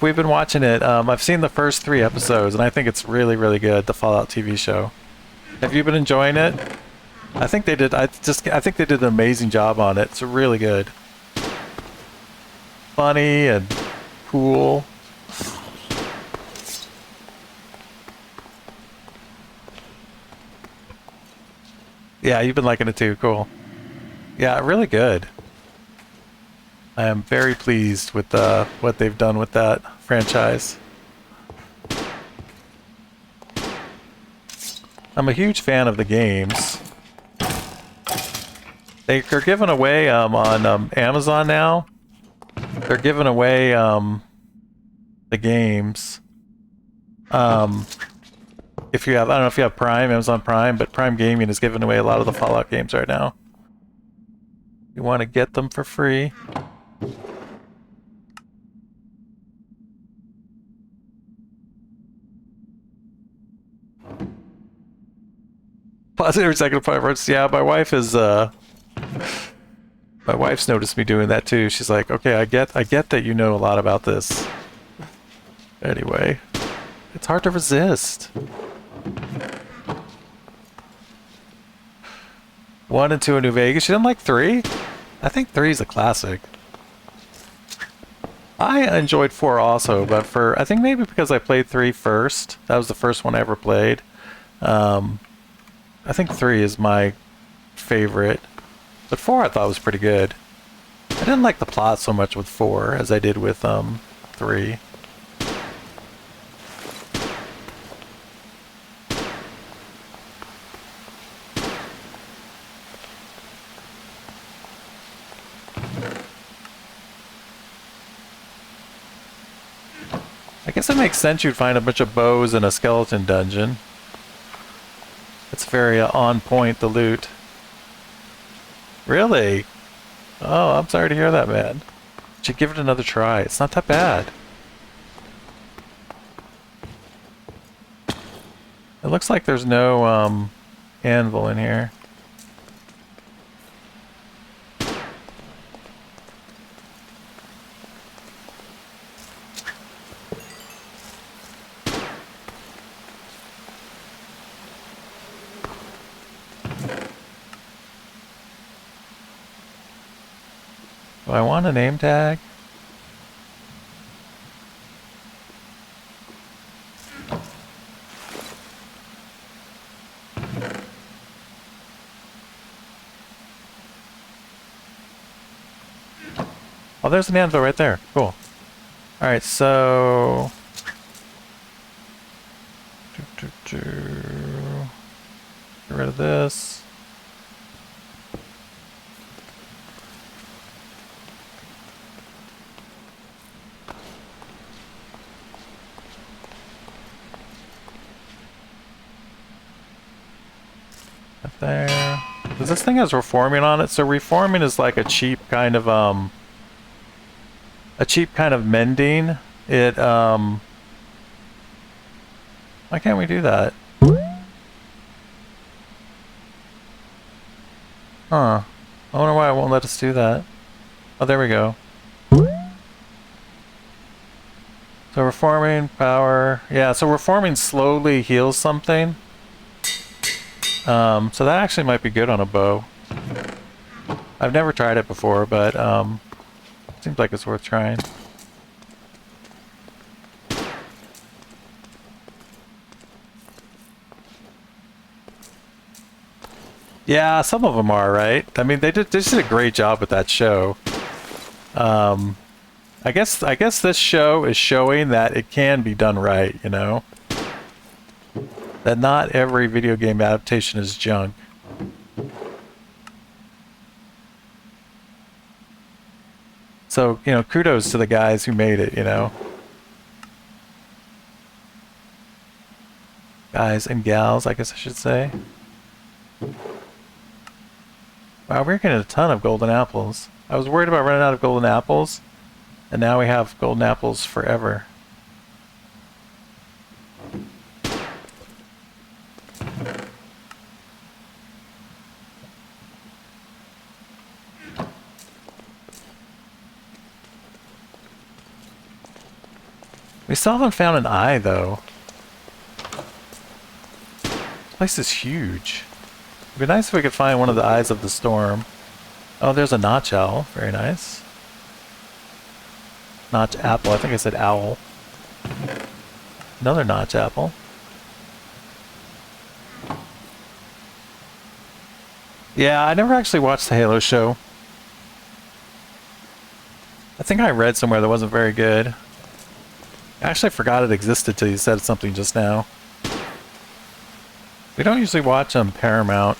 We've been watching it. I've seen the first 3 episodes, and I think it's really, really good, the Fallout TV show. Have you been enjoying it? I think they did, I think they did an amazing job on it. It's really good. Funny and cool. Yeah, you've been liking it too, cool. Yeah, really good. I am very pleased with what they've done with that franchise. I'm a huge fan of the games. They're giving away on Amazon now. They're giving away the games. If you have, I don't know if you have Prime, Amazon Prime, but Prime Gaming is giving away a lot of the Fallout games right now. You want to get them for free. Positive recycled parts. Yeah, my wife is my wife's noticed me doing that too. She's like, okay, I get that you know a lot about this. Anyway, it's hard to resist. 1 and 2 in New Vegas. You didn't like 3? I think 3 is a classic. I enjoyed 4 also, but I think maybe because I played 3 first. That was the first one I ever played. I think 3 is my favorite. But 4 I thought was pretty good. I didn't like the plot so much with 4 as I did with 3. I guess it makes sense you'd find a bunch of bows in a skeleton dungeon. It's very on point, the loot. Really? Oh, I'm sorry to hear that, man. Should give it another try. It's not that bad. It looks like there's no anvil in here. Do I want a name tag? Oh, there's an anvil right there. Cool. Alright, so... Get rid of this. There. Because this thing has reforming on it, so reforming is like a cheap kind of mending. It why can't we do that? Huh. I wonder why it won't let us do that. Oh, there we go. So reforming power, yeah, so reforming slowly heals something. So that actually might be good on a bow. I've never tried it before, but seems like it's worth trying. Yeah, some of them are, right? I mean, they just did a great job with that show. I guess this show is showing that it can be done right, you know? That not every video game adaptation is junk. So, you know, kudos to the guys who made it, you know? Guys and gals, I guess I should say. Wow, we're getting a ton of golden apples. I was worried about running out of golden apples, and now we have golden apples forever. We still haven't found an eye, though. This place is huge. It'd be nice if we could find one of the eyes of the storm. Oh, there's a notch owl. Very nice. Notch apple. I think I said owl. Another notch apple. Yeah, I never actually watched the Halo show. I think I read somewhere that wasn't very good. I actually forgot it existed till you said something just now. We don't usually watch on Paramount.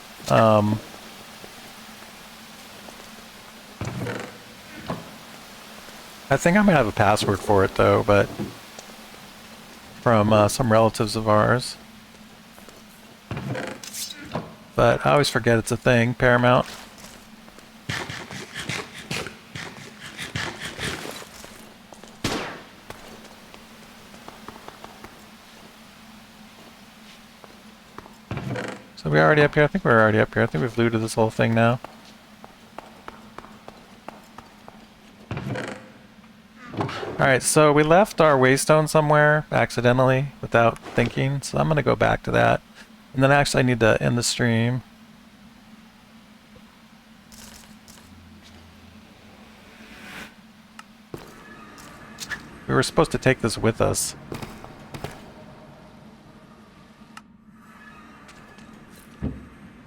I think I might have a password for it though, but from some relatives of ours. But I always forget it's a thing, Paramount. So we already up here? I think we're already up here. I think we've looted this whole thing now. Alright, so we left our waystone somewhere accidentally without thinking, so I'm going to go back to that. And then actually I need to end the stream. We were supposed to take this with us.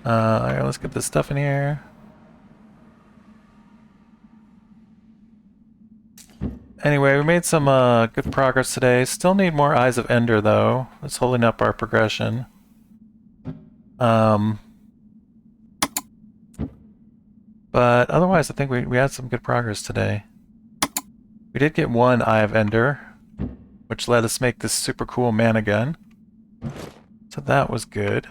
Alright, let's get this stuff in here. Anyway, we made some good progress today. Still need more Eyes of Ender, though. It's holding up our progression. But otherwise, I think we had some good progress today. We did get one Eye of Ender, which let us make this super cool mana gun. So that was good.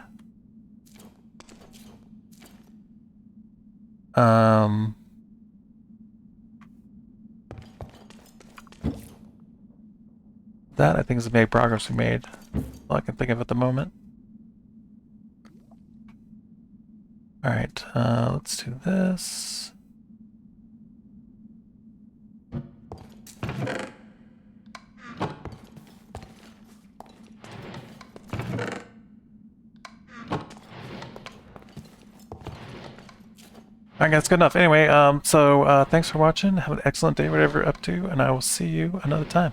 That, I think, is the big progress we made. All I can think of at the moment. Alright, let's do this. Alright guys, good enough. Anyway, thanks for watching. Have an excellent day, whatever you're up to, and I will see you another time.